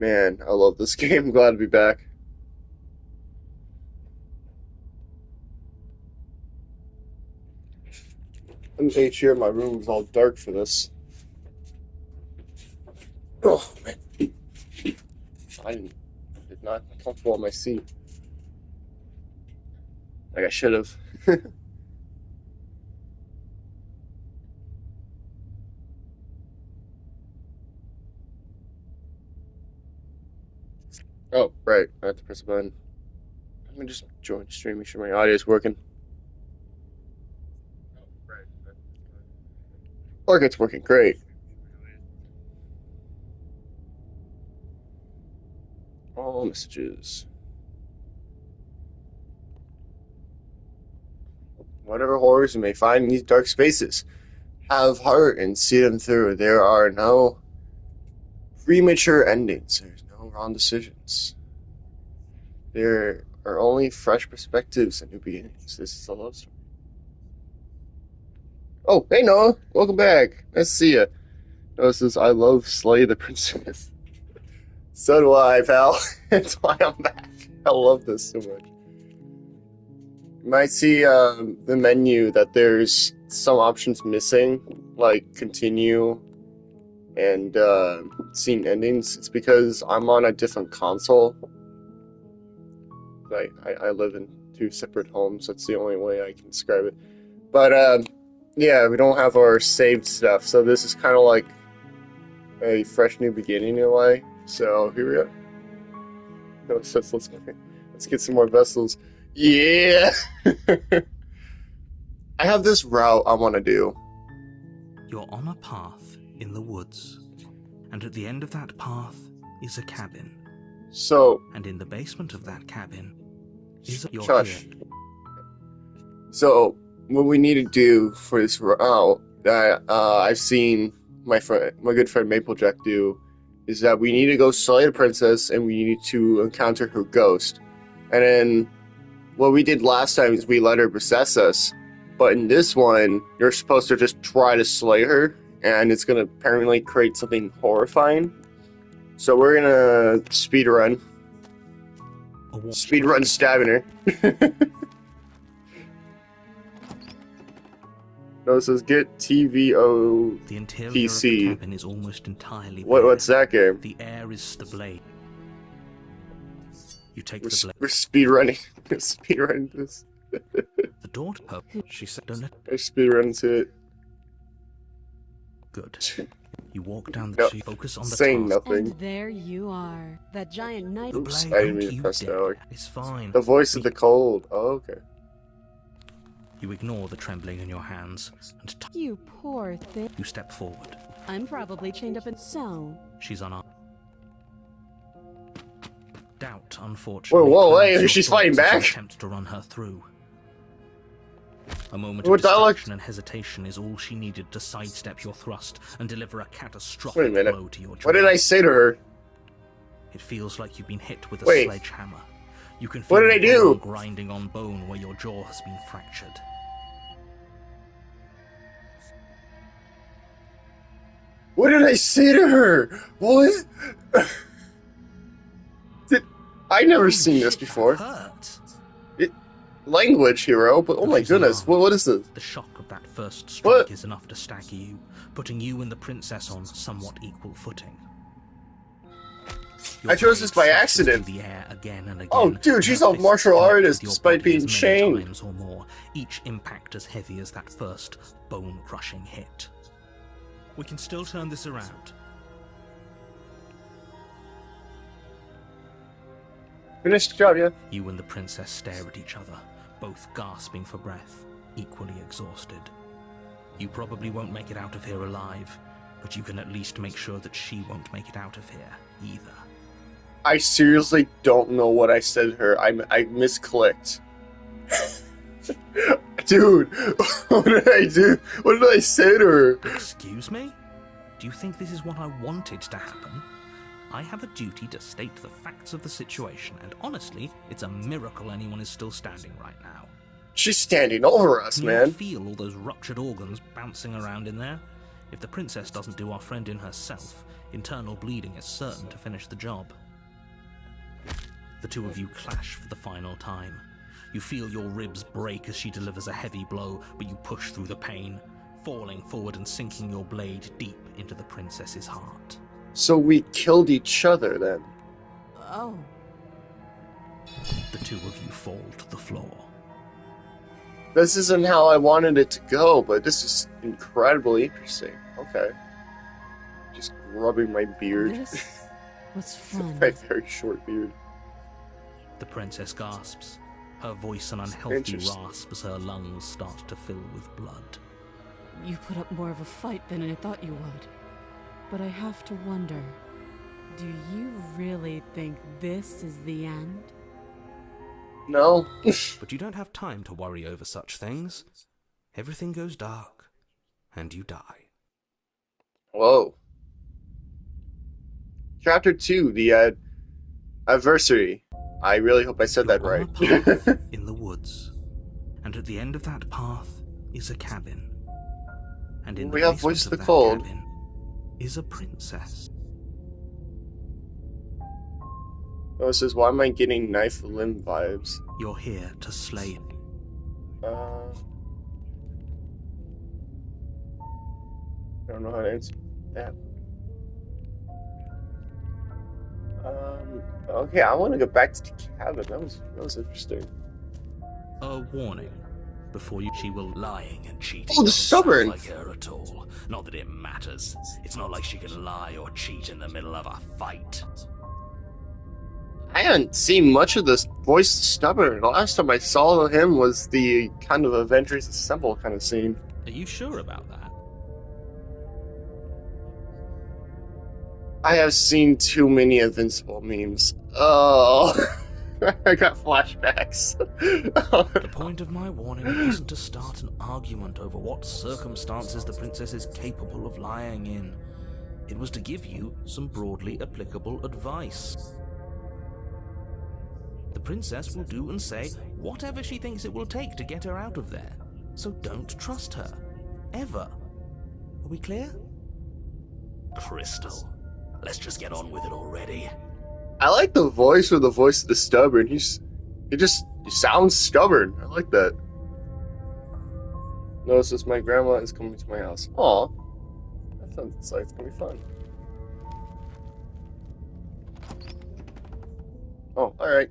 Man, I love this game. I'm glad to be back. I'm make sure my room is all dark for this. Oh man, did not comfortable on my seat like I should have. Oh, right. I have to press a button. Let me just join stream, make sure my audio is working. Look, it's working great. All messages. Whatever horrors you may find in these dark spaces, have heart and see them through. There are no premature endings. There's no wrong decisions. There are only fresh perspectives and new beginnings. This is a love story. Oh, hey Noah, welcome back. Nice to see you. Noah says, I love Slay the Princess. So do I, pal. That's why I'm back. I love this so much. You might see the menu that there's some options missing, like continue and scene endings. It's because I'm on a different console. I live in two separate homes. That's the only way I can describe it. But yeah, we don't have our saved stuff, so this is kind of like a fresh new beginning in a way. So here we are. No, so let's get some more vessels. Yeah. I have this route I want to do. You're on a path in the woods, and at the end of that path is a cabin. So, and in the basement of that cabin is your Shush. So, what we need to do for this route that I've seen my good friend Maplejack do is that we need to go slay the princess and we need to encounter her ghost. And then what we did last time is we let her possess us. But in this one, you're supposed to just try to slay her, and it's going to apparently create something horrifying. So we're going to speed run. Speed run stabbing her. No, it says get TVO The interior PC. of the cabin is almost entirely bare. What's that game? The air is the blade. You take the blade. We're speed running. Speed running this. The daughter, she said, don't let. I speed run to it. Good. You walk down the tree, focus on the saying task. nothing. And there you are, that giant knight. Oops, I didn't mean to press that. It's fine. The voice of the cold. Oh, okay. You ignore the trembling in your hands and you poor thing. You step forward. I'm probably chained up in so. She's unarmed. Doubt, unfortunately. Whoa, hey, she's fighting back. Attempt to run her through. A moment of distraction and hesitation is all she needed to sidestep your thrust and deliver a catastrophic blow to your jaw. What did I say to her? It feels like you've been hit with a sledgehammer. You can feel what did I do? Grinding on bone where your jaw has been fractured. What did I say to her? What? I never seen this before. Language, hero, but oh my goodness, what is this? The shock of that first strike is enough to stagger you, putting you and the princess on somewhat equal footing. I chose this by accident. The air again and again, oh, dude, she's a martial artist despite being chained. Times or more, each impact as heavy as that first bone-crushing hit. We can still turn this around. Finished job, yeah. You and the princess stare at each other, both gasping for breath, equally exhausted. You probably won't make it out of here alive, but you can at least make sure that she won't make it out of here, either. I seriously don't know what I said to her. I misclicked. Dude, what did I do? What did I say to her? Excuse me? Do you think this is what I wanted to happen? I have a duty to state the facts of the situation, and honestly, it's a miracle anyone is still standing right now. She's standing over us, man. You feel all those ruptured organs bouncing around in there? If the princess doesn't do our friend in herself, internal bleeding is certain to finish the job. The two of you clash for the final time. You feel your ribs break as she delivers a heavy blow, but you push through the pain, falling forward and sinking your blade deep into the princess's heart. So we killed each other then. Oh. The two of you fall to the floor. This isn't how I wanted it to go, but this is incredibly interesting. Okay. Just rubbing my beard. This was fun. My very short beard. The princess gasps, her voice an unhealthy rasp as her lungs start to fill with blood. You put up more of a fight than I thought you would. But I have to wonder, do you really think this is the end? No. But you don't have time to worry over such things. Everything goes dark, and you die. Whoa. Chapter 2, the adversary. I really hope I said that You're on right. a path in the woods, and at the end of that path is a cabin. And in We the have basement Voice of the that Cold. cabin is a princess. Oh, it says, why am I getting knife limb vibes? You're here to slay it. I don't know how to answer that. Okay, I want to go back to the cabin. That was interesting. A warning. Before you, she will lying and cheating. Oh, the doesn't sound stubborn! like her at all. Not that it matters. It's not like she can lie or cheat in the middle of a fight. I haven't seen much of this voice stubborn. The last time I saw him was the kind of Avengers Assemble kind of scene. Are you sure about that? I have seen too many Invincible memes. Oh, I got flashbacks. The point of my warning wasn't to start an argument over what circumstances the princess is capable of lying in. It was to give you some broadly applicable advice. The princess will do and say whatever she thinks it will take to get her out of there. So don't trust her. Ever. Are we clear? Crystal, let's just get on with it already. I like the voice of the stubborn. He sounds stubborn. I like that. Notice this, my grandma is coming to my house. Aw. That sounds like it's gonna be fun. Oh, alright.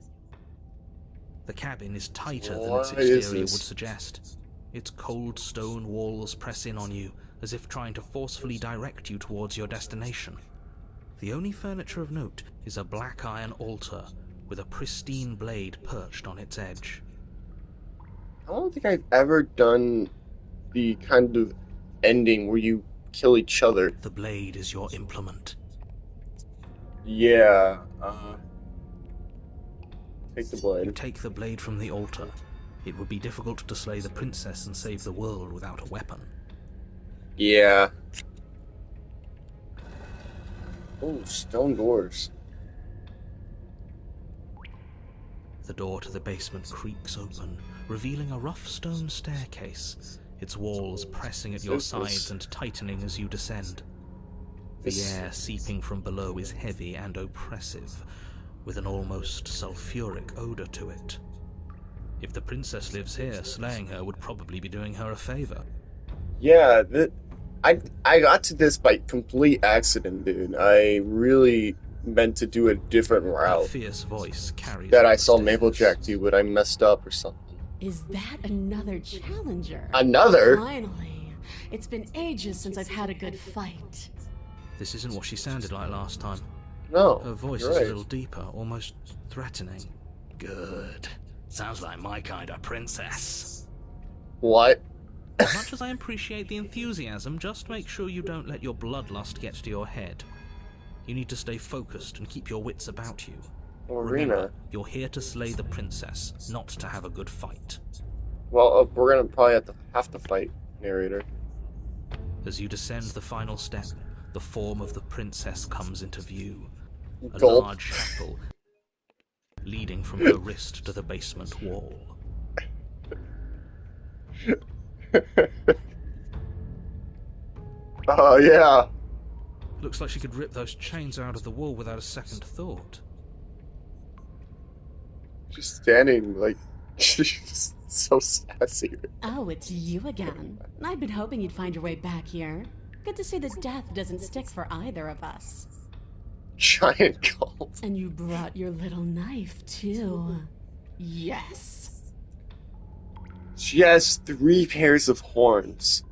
The cabin is tighter than What its is exterior would this? suggest. Its cold stone walls press in on you, as if trying to forcefully direct you towards your destination. The only furniture of note is a black iron altar with a pristine blade perched on its edge. I don't think I've ever done the kind of ending where you kill each other. The blade is your implement. Yeah, take the You blade. take the blade from the altar. It would be difficult to slay the princess and save the world without a weapon. Yeah. Oh, stone doors. The door to the basement creaks open, revealing a rough stone staircase, its walls pressing at your This is- sides and tightening as you descend. The This- air seeping from below is heavy and oppressive, with an almost sulfuric odor to it. If the princess lives here, slaying her would probably be doing her a favor. Yeah, I got to this by complete accident, dude. I really meant to do a different Her route fierce voice carries that up I the saw stairs. Maplejack do, but I messed up or something. Is that another challenger? Another? Finally. It's been ages since I've had a good fight. This isn't what she sounded like last time. No, Her voice you're is a right. little deeper, almost threatening. Good. Sounds like my kind of princess. What? As much as I appreciate the enthusiasm, just make sure you don't let your bloodlust get to your head. You need to stay focused and keep your wits about you. Arena. Remember, you're here to slay the princess, not to have a good fight. Well, we're gonna probably have to fight, narrator. As you descend the final step, the form of the princess comes into view. A Gulp. large shackle leading from her wrist to the basement wall. Oh, yeah. Looks like she could rip those chains out of the wall without a second thought. Just standing, like, she's so sassy. Oh, it's you again. I've been hoping you'd find your way back here. Good to see that death doesn't stick for either of us. Giant gold. And you brought your little knife, too. Yes. She has 3 pairs of horns.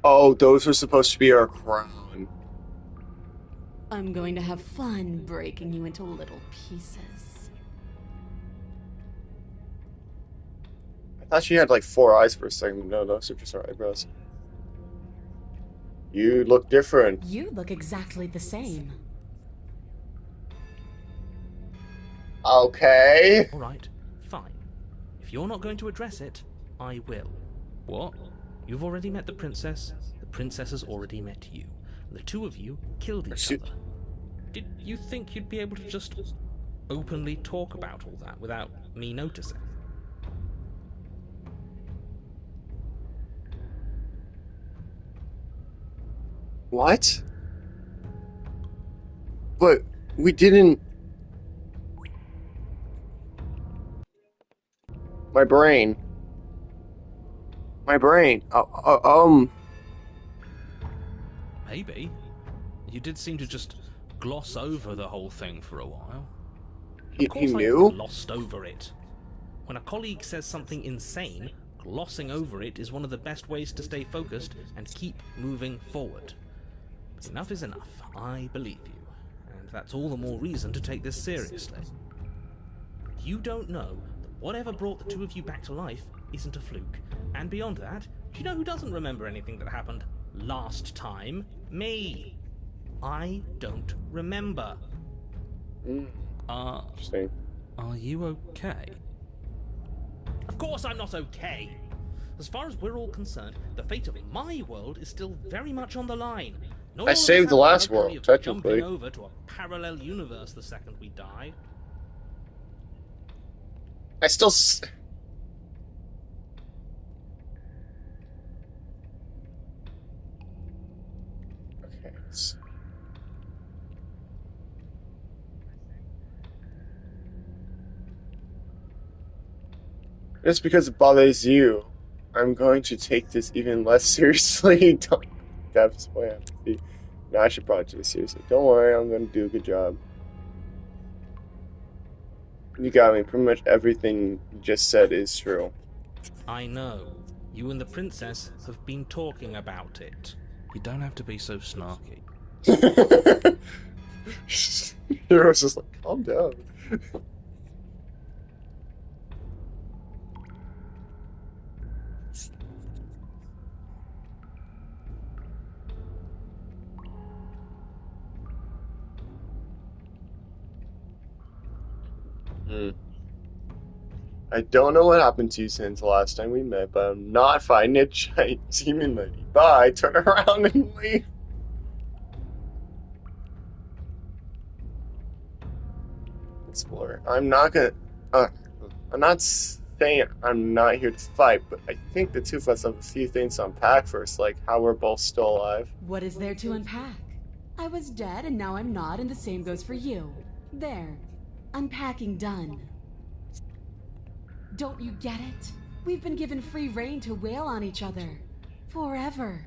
Oh, those were supposed to be her crown. I'm going to have fun breaking you into little pieces. I thought she had like 4 eyes for a second. No, those are just her eyebrows. You look different. You look exactly the same. Okay. Alright, fine. If you're not going to address it, I will. What? You've already met the princess has already met you. The two of you killed each other. Did you think you'd be able to just openly talk about all that without me noticing? What? But we didn't. My brain. My brain. Maybe. You did seem to just gloss over the whole thing for a while. He Of course I knew? glossed over it. When a colleague says something insane, glossing over it is one of the best ways to stay focused and keep moving forward. But enough is enough. I believe you. And that's all the more reason to take this seriously. You don't know that whatever brought the two of you back to life isn't a fluke. And beyond that, do you know who doesn't remember anything that happened last time? Me. I don't remember. Interesting. Are you okay? Of course I'm not okay. As far as we're all concerned, the fate of my world is still very much on the line. Not I all of us saved have the last luxury world, of technically. jumping over to a parallel universe the second we die. I still. Okay. Just because it bothers you, I'm going to take this even less seriously. That's the way I have to be. No, I should probably take this seriously. Don't worry, I'm going to do a good job. You got me. Pretty much everything you just said is true. I know. You and the princess have been talking about it. You don't have to be so snarky. Hero's just like, calm down. I don't know what happened to you since the last time we met, but I'm not fighting a giant demon lady. Bye. Turn around and leave. Explorer. I'm not gonna. I'm not saying I'm not here to fight, but I think the two of us have a few things to unpack first, like how we're both still alive. What is there to unpack? I was dead and now I'm not, and the same goes for you. There. Unpacking done. Don't you get it? We've been given free rein to wail on each other. Forever.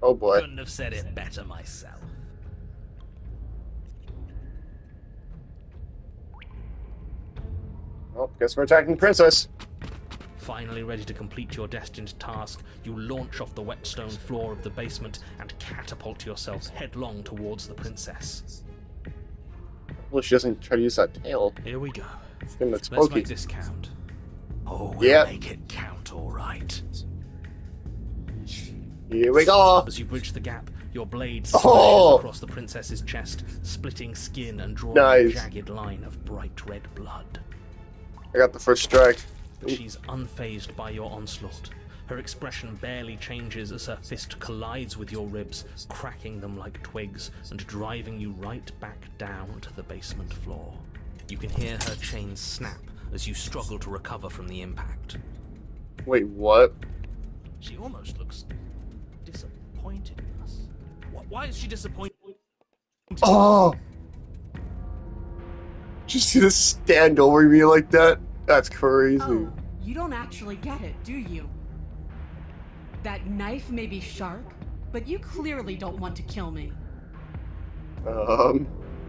Oh boy. Couldn't have said it better myself. Well, guess we're attacking the princess. Finally ready to complete your destined task, you launch off the wet stone floor of the basement and catapult yourself headlong towards the princess. Well, she doesn't try to use that tail. Here we go. Let's make this count. Oh, we'll Yep. make it count, all right. Here we go. As you bridge the gap, your blade Oh! slashes across the princess's chest, splitting skin and drawing Nice. a jagged line of bright red blood. I got the first strike. But she's unfazed by your onslaught. Her expression barely changes as her fist collides with your ribs, cracking them like twigs and driving you right back down to the basement floor. You can hear her chains snap as you struggle to recover from the impact. Wait, what? She almost looks disappointed in us. Why is she disappointed? Oh! Did you see this stand over me like that? That's crazy. Oh, you don't actually get it, do you? That knife may be sharp, but you clearly don't want to kill me.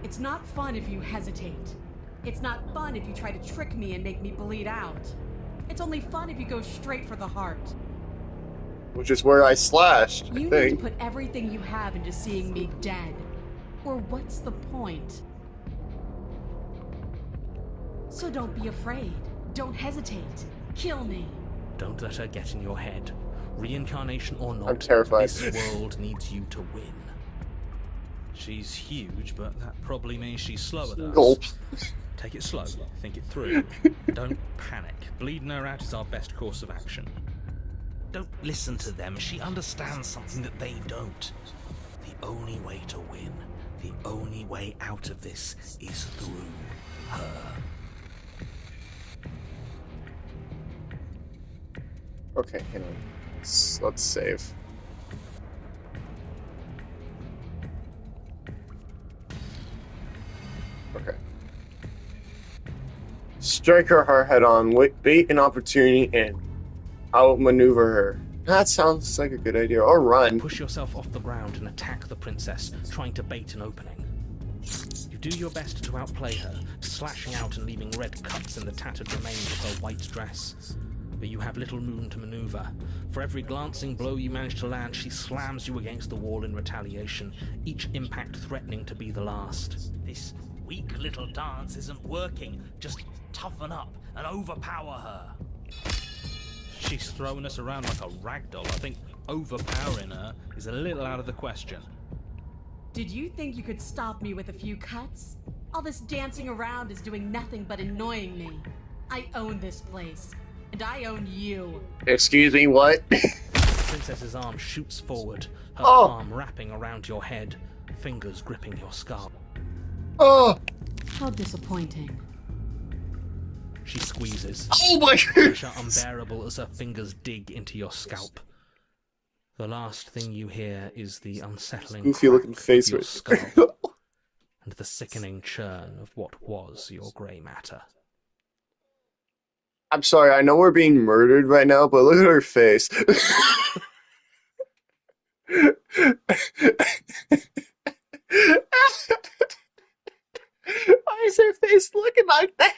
It's not fun if you hesitate. It's not fun if you try to trick me and make me bleed out. It's only fun if you go straight for the heart. Which is where I slashed, I You need think. to put everything you have into seeing me dead. Or what's the point? So don't be afraid. Don't hesitate. Kill me. Don't let her get in your head. Reincarnation or not, I'm terrified. this world needs you to win. She's huge, but that probably means she's slower than Gulp. us. Take it slow, think it through. Don't panic. Bleeding her out is our best course of action. Don't listen to them. She understands something that they don't. The only way to win, the only way out of this is through her. Okay, hang on. Let's save. Okay. Strike her head on, bait an opportunity, and outmaneuver her. That sounds like a good idea. Or run. Push yourself off the ground and attack the princess, trying to bait an opening. You do your best to outplay her, slashing out and leaving red cuts in the tattered remains of her white dress. But you have little room to maneuver. For every glancing blow you manage to land, she slams you against the wall in retaliation, each impact threatening to be the last. This weak little dance isn't working. Just toughen up and overpower her. She's throwing us around like a ragdoll. I think overpowering her is a little out of the question. Did you think you could stop me with a few cuts? All this dancing around is doing nothing but annoying me. I own this place. And I own you. Excuse me, what? The princess's arm shoots forward, her palm wrapping around your head, fingers gripping your scalp. Oh! How disappointing. She squeezes. Oh my Pressure god! unbearable as her fingers dig into your scalp. The last thing you hear is the unsettling Goofy looking crack face of your right skull there. and the sickening churn of what was your grey matter. I'm sorry, I know we're being murdered right now, but look at her face. Why is her face looking like that?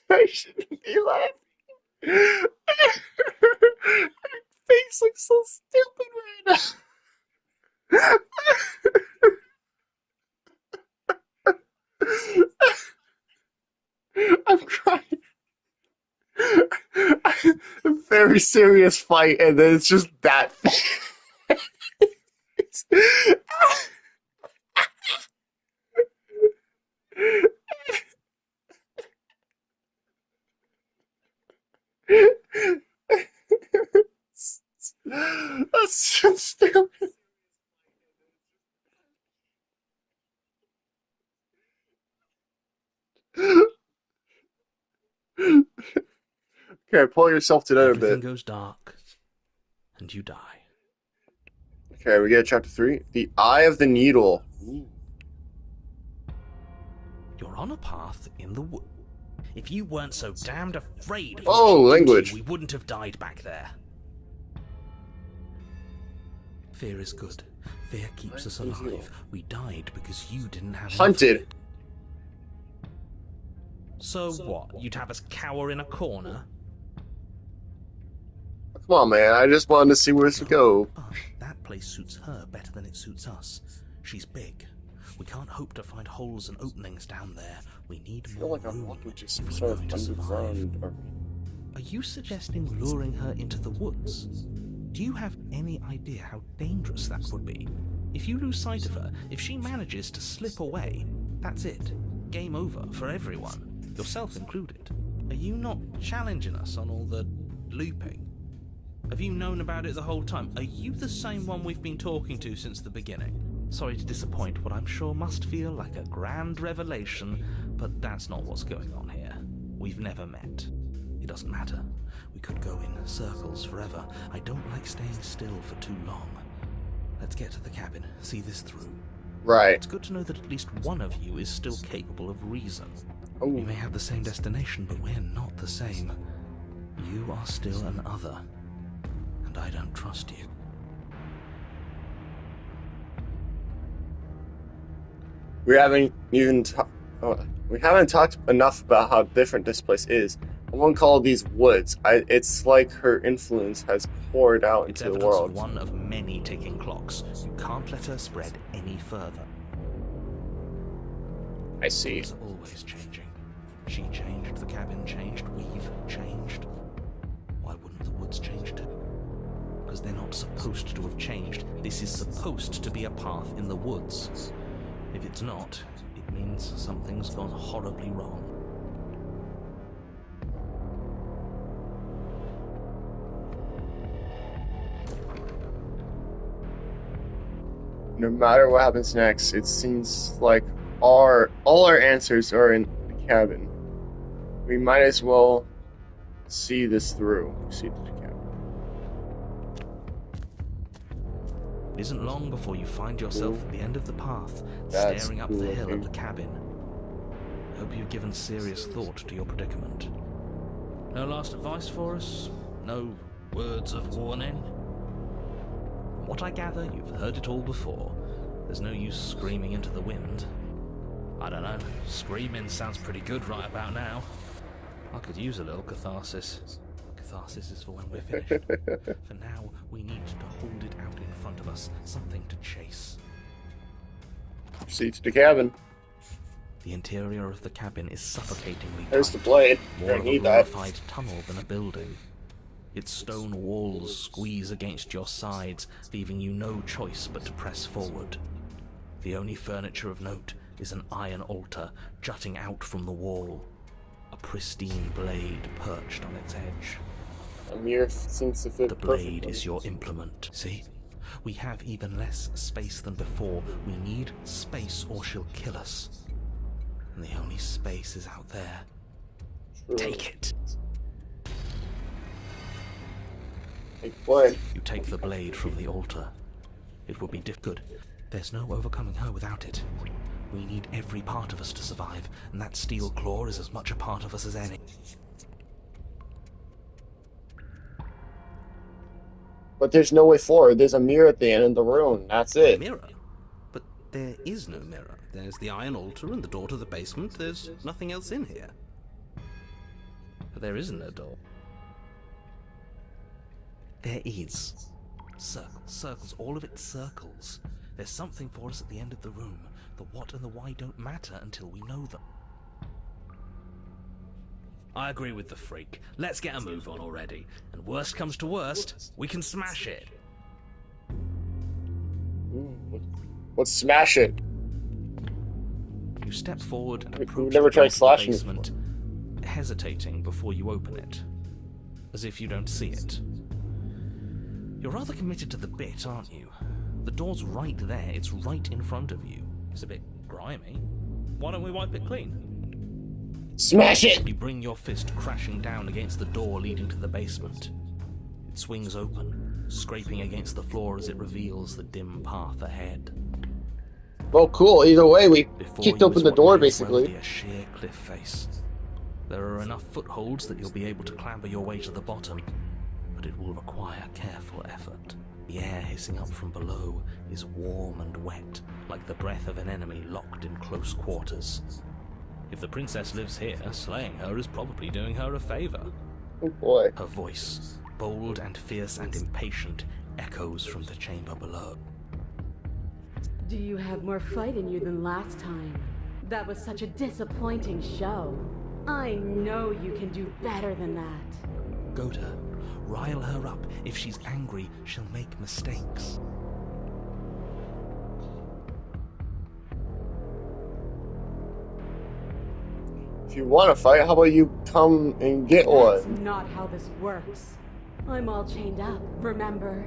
I shouldn't be laughing. Her face looks so stupid right now. I'm crying. A very serious fight, and then it's just that face. That's so stupid. Okay, pull yourself together a Everything bit. goes dark, and you die. Okay, we get chapter 3. The Eye of the Needle. Ooh. You're on a path in the wood. If you weren't so damned afraid of Oh, what she'd do to language. you, we wouldn't have died back there. Fear is good. Fear keeps us alive. We died because you didn't have enough of Hunted. it. So what? You'd have us cower in a corner? Come on, man. I just wanted to see where this would go. But that place suits her better than it suits us. She's big. We can't hope to find holes and openings down there. We need I feel more like I'm room walking to if some we're sort of going to survive. underground. Are you suggesting luring her into the woods? Do you have any idea how dangerous that would be? If you lose sight of her, if she manages to slip away, that's it. Game over for everyone, yourself included. Are you not challenging us on all the looping? Have you known about it the whole time? Are you the same one we've been talking to since the beginning? Sorry to disappoint what I'm sure must feel like a grand revelation, but that's not what's going on here. we've never met. It doesn't matter. We could go in circles forever. I don't like staying still for too long. Let's get to the cabin, see this through. Right. It's good to know that at least one of you is still capable of reason. Oh. We may have the same destination, but we're not the same. You are still an other, and I don't trust you. We haven't even we haven't talked enough about how different this place is. I won't call these woods. It's like her influence has poured out It's into the evidence world. of one of many ticking clocks. You can't let her spread any further. I see. Things are always changing. She changed, the cabin changed, we've changed. Why wouldn't the woods change too? Because they're not supposed to have changed. This is supposed to be a path in the woods. If it's not, it means something's gone horribly wrong. No matter what happens next, it seems like all our answers are in the cabin. We might as well see this through. See the cabin. It isn't long before you find yourself at the end of the path, That's staring up cool the hill looking. at the cabin. I hope you've given serious thought to your predicament. No last advice for us? No words of warning? From what I gather, you've heard it all before. There's no use screaming into the wind. I don't know, screaming sounds pretty good right about now. I could use a little catharsis. Catharsis is for when we're finished. For now, we need to hold it out in front of us, something to chase. See to the cabin. The interior of the cabin is suffocatingly There's the tight, blade. more I of a need that. glorified tunnel than a building. Its stone walls squeeze against your sides, leaving you no choice but to press forward. The only furniture of note is an iron altar jutting out from the wall, a pristine blade perched on its edge. A mirror seems to fit The blade perfectly. is your implement. See? We have even less space than before. We need space or she'll kill us. And the only space is out there. True. Take it. Take blade. You take the blade from the altar. It will be good. There's no overcoming her without it. We need every part of us to survive, and that steel claw is as much a part of us as any. But there's no way forward. There's a mirror at the end of the room. That's A it. mirror? But there is no mirror. There's the iron altar and the door to the basement. There's nothing else in here. But there isn't a door. There is. Circles, circles, all of it circles. There's something for us at the end of the room. The what and the why don't matter until we know them. I agree with the freak. Let's get a move on already. And worst comes to worst, we can smash it. Let's smash it. You step forward and We've approach never the door tried to the slashing it basement, hesitating before you open it, as if you don't see it. You're rather committed to the bit, aren't you? The door's right there. It's right in front of you. It's a bit grimy. Why don't we wipe it clean? Smash it! You bring your fist crashing down against the door leading to the basement. It swings open, scraping against the floor as it reveals the dim path ahead. Well, cool. Either way, we Before kicked you open is the what door, might as well basically. be a sheer cliff face. There are enough footholds that you'll be able to clamber your way to the bottom, but it will require careful effort. The air hissing up from below is warm and wet, like the breath of an enemy locked in close quarters. If the princess lives here, slaying her is probably doing her a favor. Oh boy. Her voice, bold and fierce and impatient, echoes from the chamber below. Do you have more fight in you than last time? That was such a disappointing show. I know you can do better than that. Goad her. Rile her up. If she's angry, she'll make mistakes. If you want to fight, how about you come and get That's one? not how this works. I'm all chained up, remember?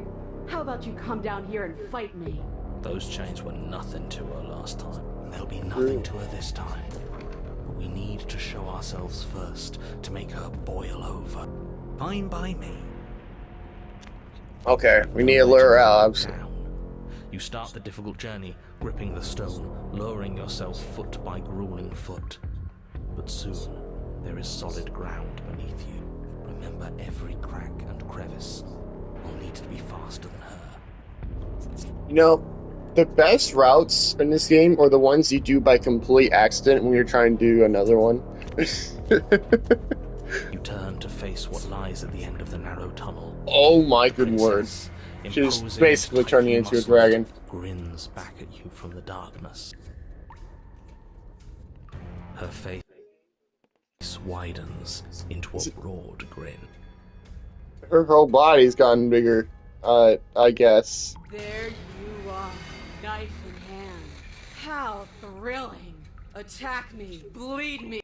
How about you come down here and fight me? Those chains were nothing to her last time, and they'll be nothing to her this time. But We need to show ourselves first to make her boil over. Fine by me. Okay, we need to lure her out. Down. You start the difficult journey, gripping the stone, lowering yourself foot by grueling foot. But soon, there is solid ground beneath you. Remember every crack and crevice. You'll need to be faster than her. You know, the best routes in this game are the ones you do by complete accident when you're trying to do another one. You turn to face what lies at the end of the narrow tunnel. Oh my good word. She's basically turning into a dragon. Grins back at you from the darkness. Her face widens into a broad grin. Her whole body's gotten bigger, I guess. There you are, knife in hand. How thrilling. Attack me, bleed me,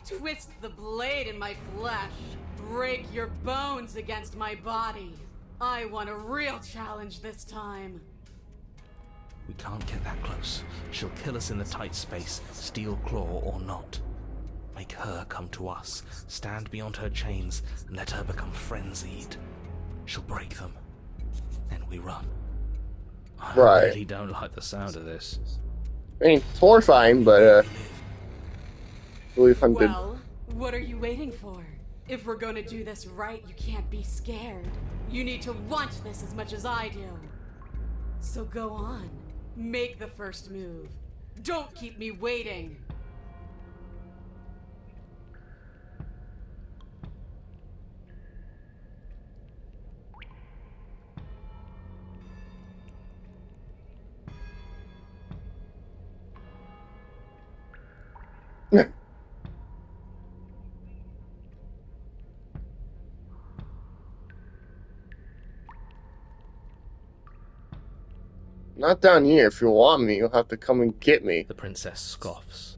twist the blade in my flesh, break your bones against my body. I want a real challenge this time. We can't get that close. She'll kill us in the tight space, steel claw or not. Make her come to us, stand beyond her chains, and let her become frenzied. She'll break them. Then we run. I really don't like the sound of this. I mean, it's horrifying, but, really fun. Well, what are you waiting for? If we're gonna do this right, you can't be scared. You need to want this as much as I do. So go on. Make the first move. Don't keep me waiting. Not down here. If you want me, you'll have to come and get me. The princess scoffs.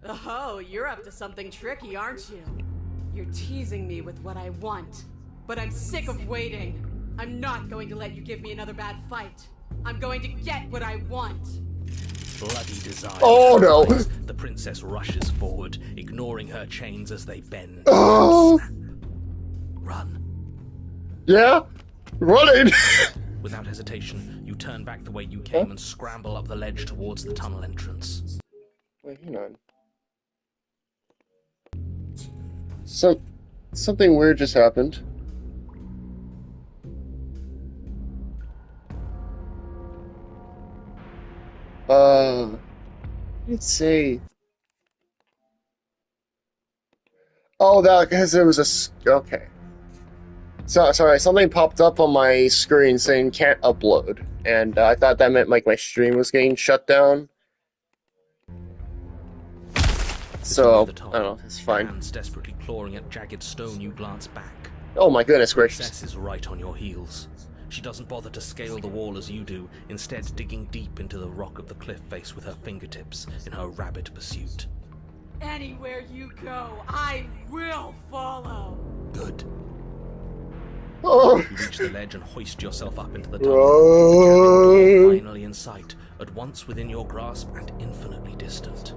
Oh, you're up to something tricky, aren't you? You're teasing me with what I want. But I'm sick of waiting. I'm not going to let you give me another bad fight. I'm going to get what I want. Bloody desire. Oh no! The princess rushes forward, ignoring her chains as they bend. Oh! Snap. Run. Yeah? Running! Without hesitation, you turn back the way you came and scramble up the ledge towards the tunnel entrance. Wait, hang on. Something weird just happened. Let's see. Oh, that because there was okay. So sorry, something popped up on my screen saying can't upload, and I thought that meant like my stream was getting shut down. So I don't know, it's fine. Hands desperately clawing at jagged stone, you glance back. Oh my goodness gracious! The princess is right on your heels. She doesn't bother to scale the wall as you do, instead digging deep into the rock of the cliff face with her fingertips in her rabid pursuit. Anywhere you go, I will follow. Good. Oh. You reach the ledge and hoist yourself up into the tunnel. The dragon finally in sight, at once within your grasp and infinitely distant.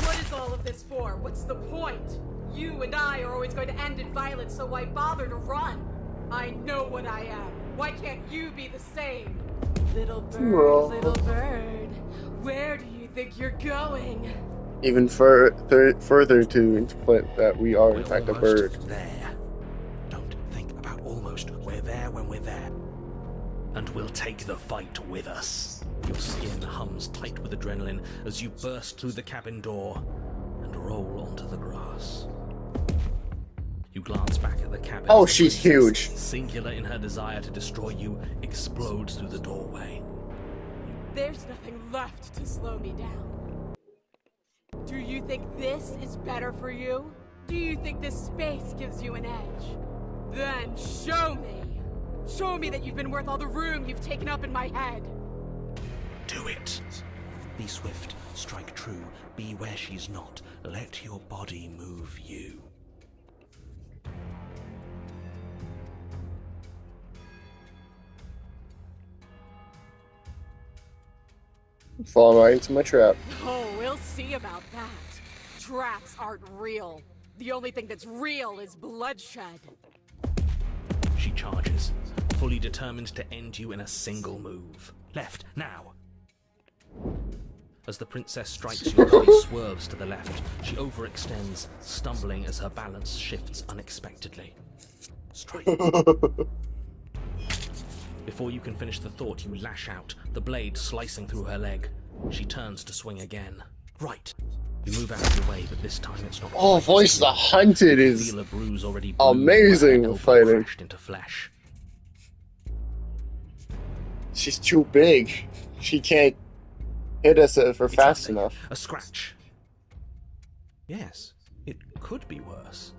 What is all of this for? What's the point? You and I are always going to end in violence, so why bother to run? I know what I am. Why can't you be the same? Little bird, where do you think you're going? Even further to implement that we are in fact a bird. There. Don't think about almost. We're there when we're there. And we'll take the fight with us. Your skin hums tight with adrenaline as you burst through the cabin door and roll onto the grass. You glance back at the cabin. Oh, she's huge. Singular in her desire to destroy you, explodes through the doorway. There's nothing left to slow me down. Do you think this is better for you? Do you think this space gives you an edge? Then show me! Show me that you've been worth all the room you've taken up in my head! Do it! Be swift, strike true, be where she's not. Let your body move you. Fall right into my trap. Oh, we'll see about that. traps aren't real. The only thing that's real is bloodshed. She charges, fully determined to end you in a single move. Left, now! As the princess strikes, your body swerves to the left. She overextends, stumbling as her balance shifts unexpectedly. Strike. Before you can finish the thought, you lash out, the blade slicing through her leg. She turns to swing again. Right. You move out of the way, but this time it's not. Oh, Voice the Hunted is feel a bruise already amazing where her fighting. crashed into flesh. She's too big. She can't hit us for fast enough. A scratch. Yes, it could be worse.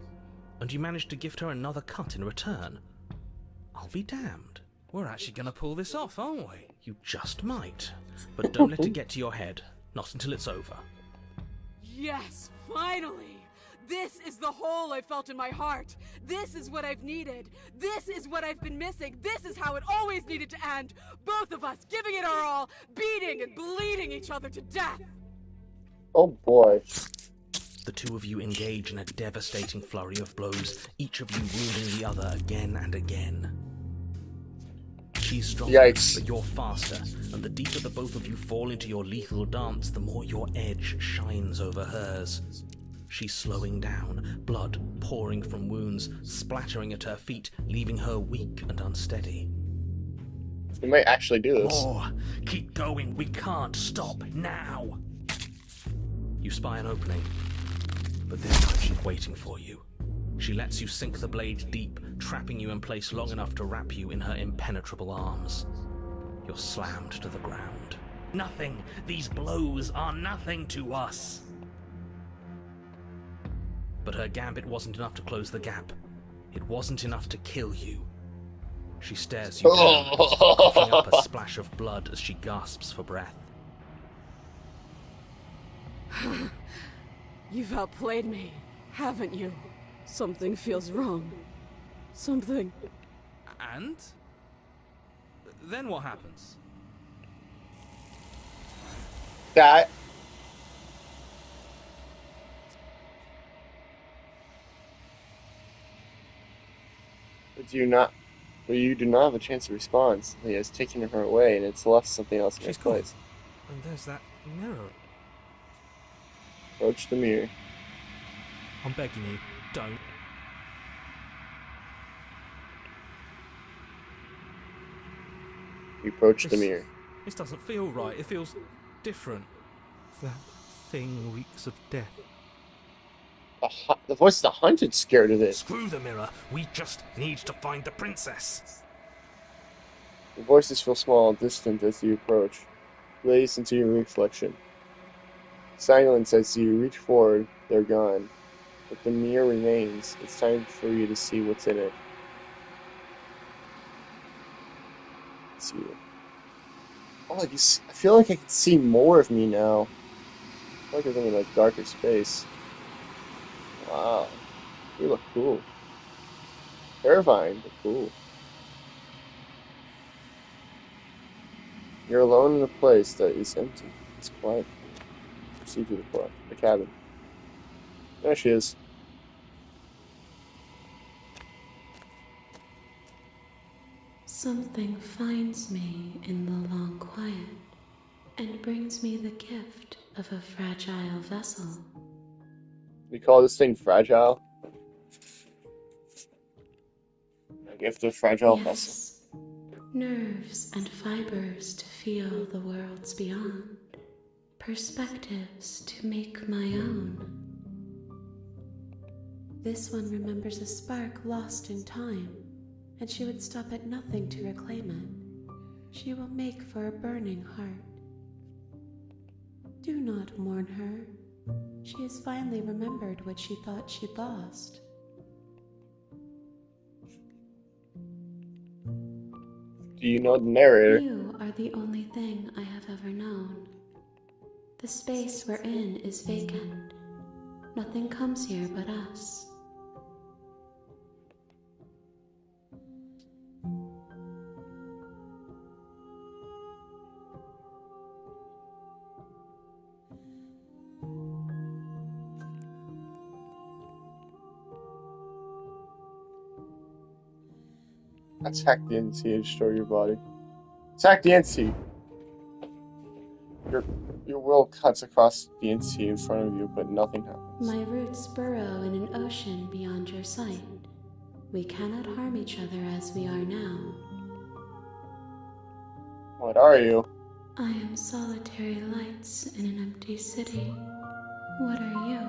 And you managed to gift her another cut in return. I'll be damned. We're actually going to pull this off, aren't we? You just might. But don't let it get to your head. Not until it's over. Yes, finally! This is the hole I felt in my heart. This is what I've needed. This is what I've been missing. This is how it always needed to end. Both of us giving it our all, beating and bleeding each other to death. Oh boy. The two of you engage in a devastating flurry of blows, each of you wounding the other again and again. She's stronger, Yikes. but you're faster, and the deeper the both of you fall into your lethal dance, the more your edge shines over hers. She's slowing down, blood pouring from wounds, splattering at her feet, leaving her weak and unsteady. We might actually do this. More! Keep going, we can't stop now! You spy an opening, but this time she's waiting for you. She lets you sink the blade deep, trapping you in place long enough to wrap you in her impenetrable arms. You're slammed to the ground. Nothing! These blows are nothing to us! But her gambit wasn't enough to close the gap. It wasn't enough to kill you. She stares you down, coughing up a splash of blood as she gasps for breath. You've outplayed me, haven't you? Something feels wrong. Something. And? Then what happens? That. But you do not have a chance to respond. He has taken her away, and it's left something else in its place. And there's that mirror. Approach the mirror. I'm begging you, don't. You approach the mirror. This doesn't feel right. It feels different. That thing reeks of death. The Voice of the Hunted's scared of it. Screw the mirror. We just need to find the princess. The voices feel small and distant as you approach. Blaze into your reflection. Silence as you reach forward, they're gone. But the mirror remains. It's time for you to see what's in it. Let's see. Oh, I feel like I can see more of me now. I feel like there's only like darker space. Wow. You look cool. Terrifying, but cool. You're alone in a place that is empty. It's quiet. See through the cabin. There she is. Something finds me in the long quiet and brings me the gift of a fragile vessel. We call this thing fragile. A gift of fragile vessel. Yes, nerves and fibers to feel the worlds beyond, perspectives to make my own. This one remembers a spark lost in time, and she would stop at nothing to reclaim it. She will make for a burning heart. Do not mourn her. She has finally remembered what she thought she'd lost. Do you know the narrator? You are the only thing I have ever known. The space we're in is vacant. Nothing comes here but us. Attack the entity and destroy your body. Attack the entity! Your will cuts across the entity in front of you, but nothing happens. My roots burrow in an ocean beyond your sight. We cannot harm each other as we are now. What are you? I am solitary lights in an empty city. What are you?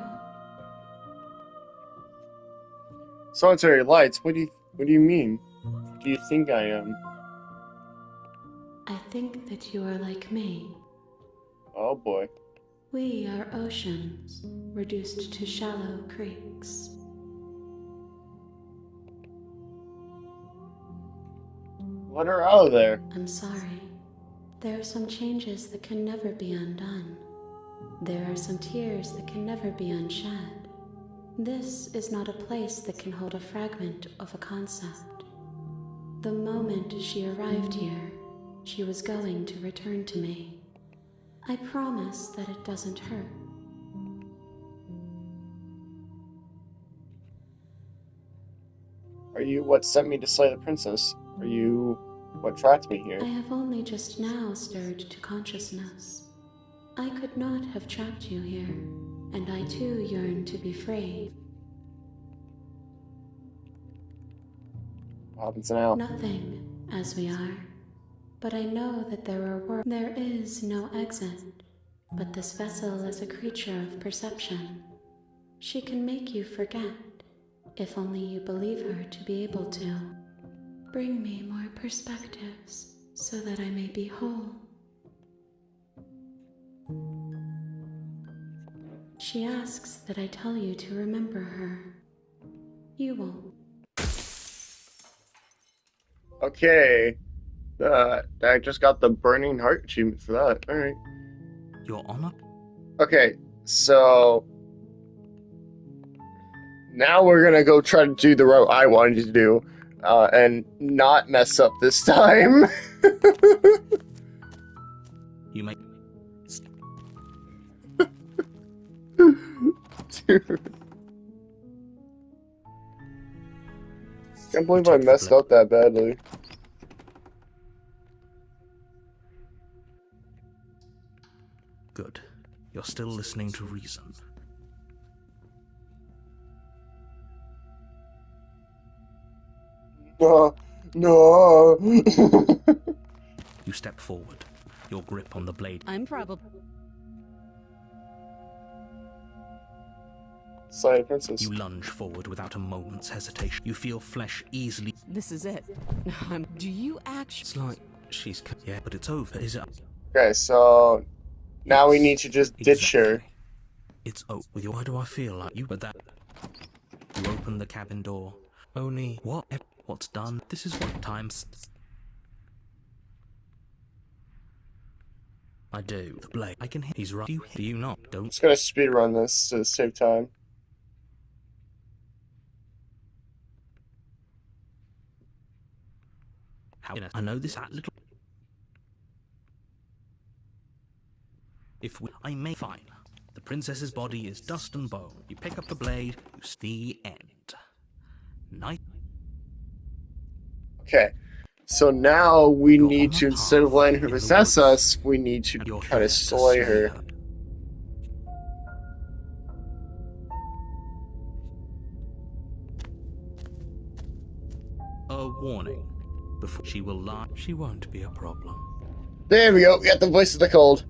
Solitary lights? What do you mean? What do you think I am? I think that you are like me. Oh boy. We are oceans, reduced to shallow creeks. Let her out of there. I'm sorry. There are some changes that can never be undone. There are some tears that can never be unshed. This is not a place that can hold a fragment of a concept. The moment she arrived here, she was going to return to me. I promise that it doesn't hurt. Are you what sent me to slay the princess? Are you what trapped me here? I have only just now stirred to consciousness. I could not have trapped you here, and I too yearn to be free. What happens now? Nothing, as we are. But I know that there is no exit. But this vessel is a creature of perception. She can make you forget, if only you believe her to be able to. Bring me more perspectives, so that I may be whole. She asks that I tell you to remember her. You won't. Okay. I just got the Burning Heart achievement for that. Alright. Your honor? Okay, so now we're gonna go try to do the route I wanted to do, and not mess up this time. You may. Dude. Can't believe I messed up that badly. Good. You're still listening to reason. No. You step forward, your grip on the blade. I'm probably. Slay the princess. You lunge forward without a moment's hesitation. You feel flesh easily. This is it. Do you actually? It's like she's. Yeah, but it's over, is it? Okay, so now we need to just ditch her. Exactly. It's over. With you. Why do I feel like you? But that. You open the cabin door. Only what? What's done? This is what times. I do. The blade. I can hear. He's right. Do you not? Don't. Just gonna speedrun this to save time. How? I know this little. If we, I may fine. The princess's body is dust and bone. You pick up the blade. You see the end. Night. Okay, so now we You're need on to, the instead of path letting her in the possess woods. us, we need to You're try here to slay her. A warning. Before she will lie, she won't be a problem. There we go, we got the voice of the cold.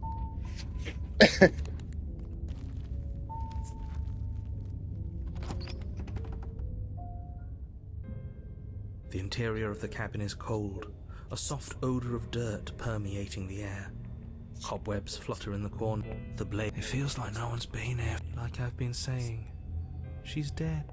The interior of the cabin is cold, a soft odor of dirt permeating the air. Cobwebs flutter in the corner. The blade. It feels like no one's been here. Like I've been saying, she's dead.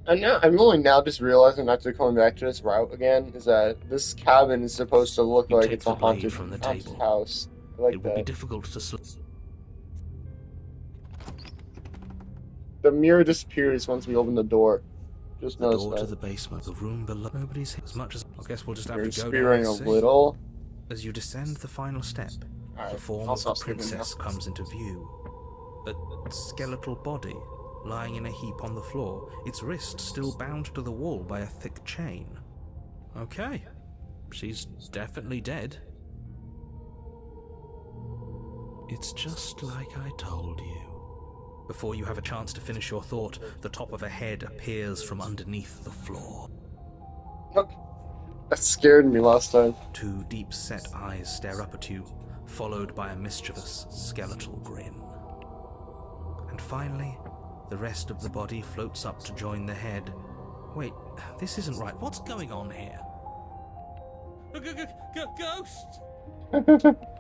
I'm only now just realizing after coming back to this route again, is that this cabin is supposed to look You like take it's a the blade haunted, from the haunted table. house. I like It will be that. difficult to The mirror disappears once we open the door. Just the notice door that. to the basement, the room below. Nobody's here. As much as I guess we'll just have You're to go down spearing and a see. little. As you descend the final step, Alright, the form I'll of the stop speaking princess now. comes into view. A skeletal body lying in a heap on the floor, its wrist still bound to the wall by a thick chain. Okay, she's definitely dead. It's just like I told you. Before you have a chance to finish your thought, the top of a head appears from underneath the floor. That scared me last time. Two deep-set eyes stare up at you, followed by a mischievous, skeletal grin. And finally, the rest of the body floats up to join the head. Wait, this isn't right. What's going on here? Ghost!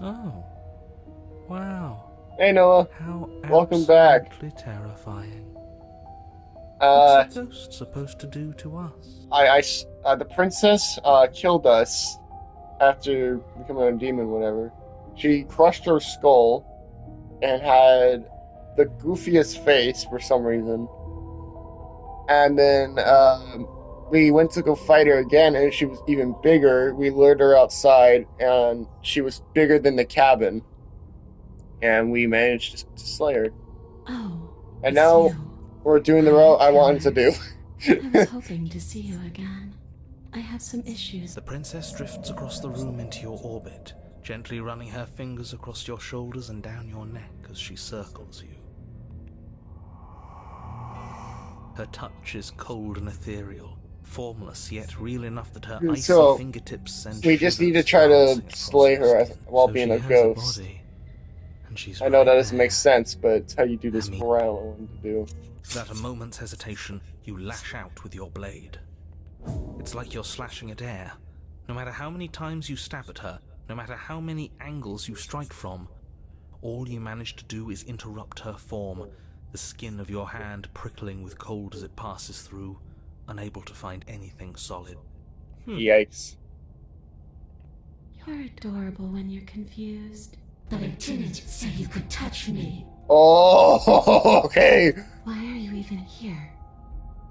Oh. Wow. Hey Noah. How Welcome back. absolutely terrifying. What's a ghost supposed to do to us? The princess killed us after becoming a demon, whatever. She crushed her skull and had the goofiest face for some reason. And then we went to go fight her again, and she was even bigger. We lured her outside, and she was bigger than the cabin. And we managed to slay her. Oh. And now we're doing the route I wanted to do. I was hoping to see you again. I have some issues. The princess drifts across the room into your orbit, gently running her fingers across your shoulders and down your neck as she circles you. Her touch is cold and ethereal, formless yet real enough that her icy fingertips send we just need to try to slay her while being a ghost. I know that doesn't make sense, but it's how you do this morale I wanted to do. Without a moment's hesitation, you lash out with your blade. It's like you're slashing at air. No matter how many times you stab at her, no matter how many angles you strike from, all you manage to do is interrupt her form, the skin of your hand prickling with cold as it passes through, unable to find anything solid. Yikes. You're adorable when you're confused. But I didn't say you could touch me. Oh, okay. Why are you even here?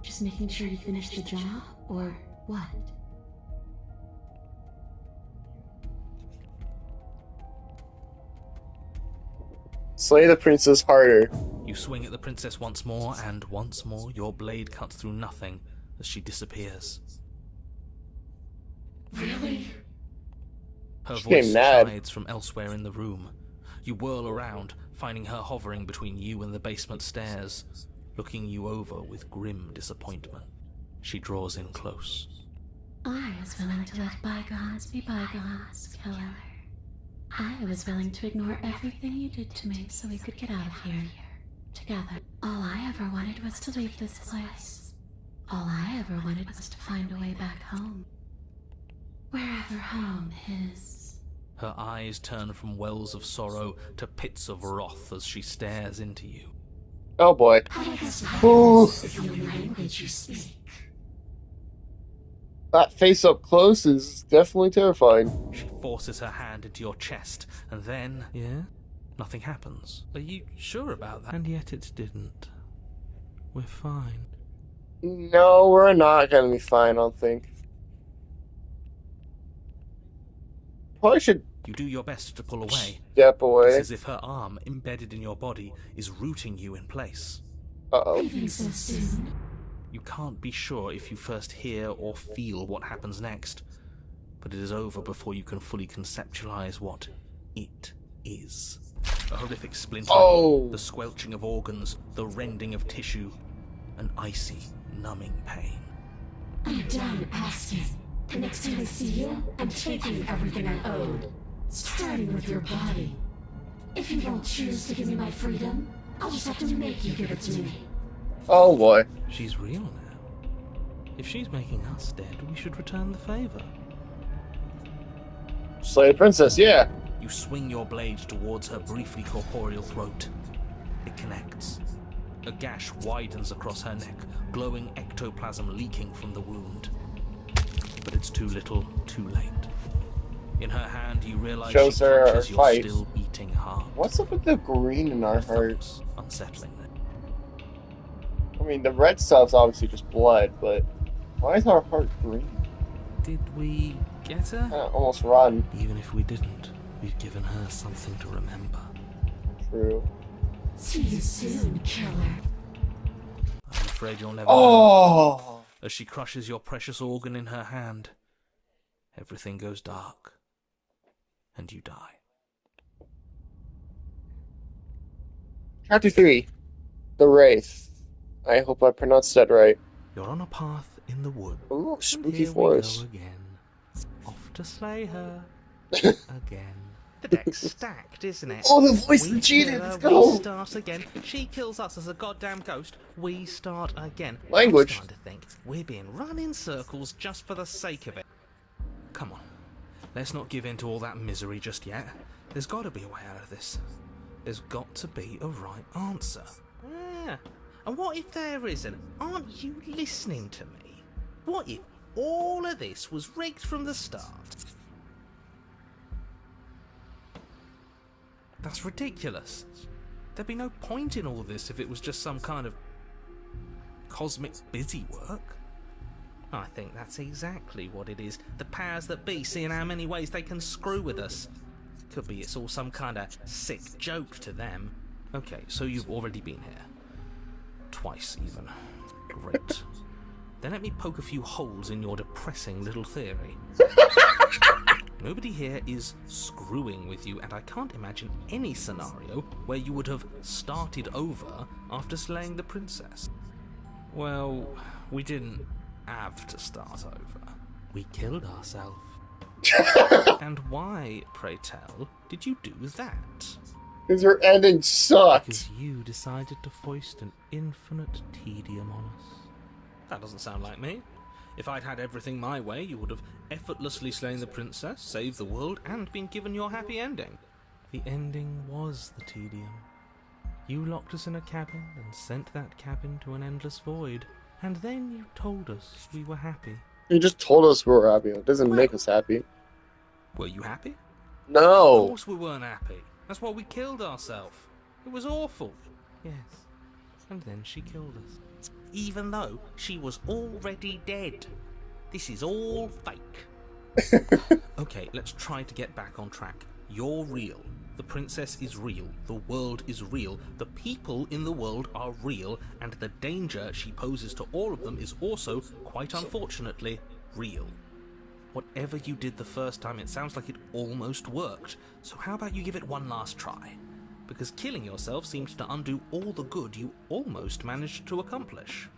Just making sure you finish the job, or what? Slay the princess harder. You swing at the princess once more, and once more your blade cuts through nothing as she disappears. Really? Her voice subsides from elsewhere in the room. You whirl around, finding her hovering between you and the basement stairs, looking you over with grim disappointment. She draws in close. I was willing to let bygones be bygones, killer. I was willing to ignore everything you did to me so we could get out of here. Together. All I ever wanted was to leave this place. All I ever wanted was to find a way back home. Wherever home is. Her eyes turn from wells of sorrow to pits of wrath as she stares into you. Oh boy. Ooh. Language you speak. That face up close is definitely terrifying. She forces her hand into your chest, and then... Yeah? Nothing happens. Are you sure about that? And yet it didn't. We're fine. No, we're not gonna be fine, I don't think. Probably should... You do your best to pull away. Step away. It's as if her arm, embedded in your body, is rooting you in place. Uh-oh. Leaving so soon. You can't be sure if you first hear or feel what happens next, but it is over before you can fully conceptualize what it is. A horrific splintering, the squelching of organs, the rending of tissue, an icy, numbing pain. I'm done asking. The next time I see you, I'm taking everything I owed. Starting with your body. If you don't choose to give me my freedom, I'll just have to make you give it to me. Oh boy. She's real now. If she's making us dead, we should return the favor. Slay the princess, yeah. You swing your blade towards her briefly corporeal throat. It connects. A gash widens across her neck, glowing ectoplasm leaking from the wound. But it's too little, too late. In her hand, you realize she touches your still beating heart. What's up with the green in our heart? Unsettling. I mean, the red stuff's obviously just blood, but why is our heart green? Did we get her? Almost run. Even if we didn't, we've given her something to remember. True. See you soon, killer. afraid you'll never know. Oh! As she crushes your precious organ in her hand, everything goes dark, and you die. Chapter 3. The Wraith. I hope I pronounced that right. You're on a path in the wood. Ooh, And spooky here forest. we go again. Off to slay her. Again. The deck's stacked, isn't it? Oh, the voice We of cheated. kill her, Let's we go. start again. She kills us as a goddamn ghost. We start again. Language. I'm starting to think we're being run in circles just for the sake of it. Come on. Let's not give in to all that misery just yet. There's got to be a way out of this. There's got to be a right answer. Yeah. And what if there isn't? Aren't you listening to me? What if all of this was rigged from the start? That's ridiculous. There'd be no point in all this if it was just some kind of cosmic busy work. I think that's exactly what it is. The powers that be seeing how many ways they can screw with us. Could be it's all some kind of sick joke to them. Okay, so you've already been here. Twice, even. Great. Then let me poke a few holes in your depressing little theory. Nobody here is screwing with you, and I can't imagine any scenario where you would have started over after slaying the princess. Well, we didn't have to start over. We killed ourselves. And why, pray tell, did you do that? Because her ending sucked. Because you decided to foist an infinite tedium on us. That doesn't sound like me. If I'd had everything my way, you would have effortlessly slain the princess, saved the world, and been given your happy ending. The ending was the tedium. You locked us in a cabin and sent that cabin to an endless void. And then you told us we were happy. You just told us we were happy. It doesn't make us happy. Were you happy? No. Of course we weren't happy. That's why we killed ourselves. It was awful. Yes. And then she killed us. Even though she was already dead. This is all fake. Okay, let's try to get back on track. You're real. The princess is real. The world is real. The people in the world are real. And the danger she poses to all of them is also, quite unfortunately, real. Whatever you did the first time, it sounds like it almost worked. So how about you give it one last try? Because killing yourself seems to undo all the good you almost managed to accomplish.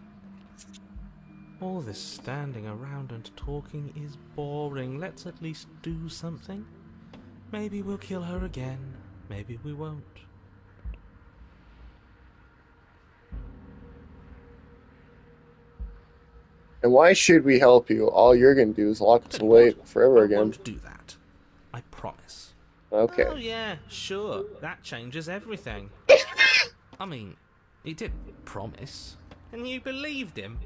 All this standing around and talking is boring. Let's at least do something. Maybe we'll kill her again. Maybe we won't. And why should we help you? All you're gonna do is lock us away forever I again. won't do that. I promise. Okay. Oh yeah, sure. That changes everything. I mean, he did promise. And you believed him.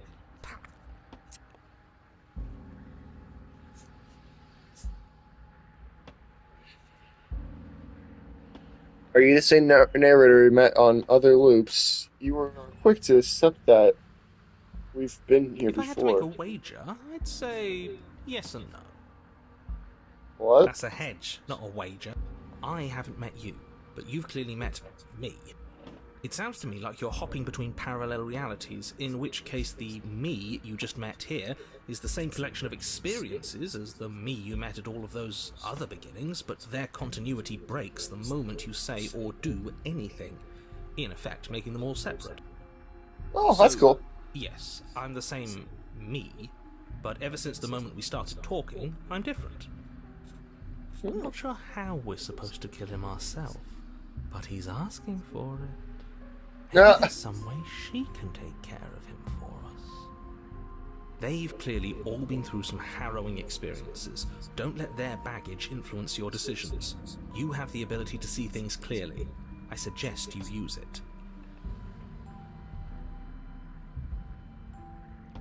Are you the same narrator we met on other loops? You were quick to accept that we've been here If I had to make before. a wager, I'd say yes and no. What? That's a hedge, not a wager. I haven't met you, but you've clearly met me. It sounds to me like you're hopping between parallel realities, in which case the me you just met here is the same collection of experiences as the me you met at all of those other beginnings, but their continuity breaks the moment you say or do anything, in effect making them all separate. Oh, that's cool. Yes, I'm the same me, but ever since the moment we started talking, I'm different. I'm not sure how we're supposed to kill him ourselves, but he's asking for it. Maybe there's some way she can take care of him for us. They've clearly all been through some harrowing experiences. Don't let their baggage influence your decisions. You have the ability to see things clearly. I suggest you use it.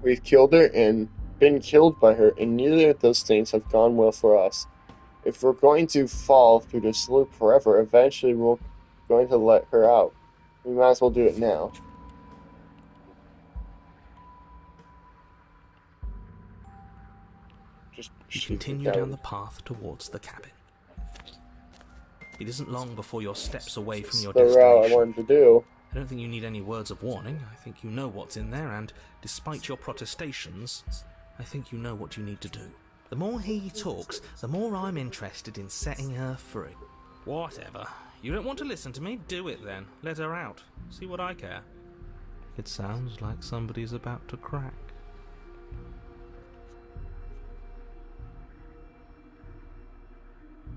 We've killed her and been killed by her, and neither of those things have gone well for us. If we're going to fall through this loop forever, eventually we're going to let her out. We might as well do it now. You continue down the path towards the cabin. It isn't long before you're steps away from your the route I destination. wanted to do. I don't think you need any words of warning. I think you know what's in there, and despite your protestations, I think you know what you need to do. The more he talks, the more I'm interested in setting her free. Whatever. You don't want to listen to me? Do it then. Let her out. See what I care. It sounds like somebody's about to crack.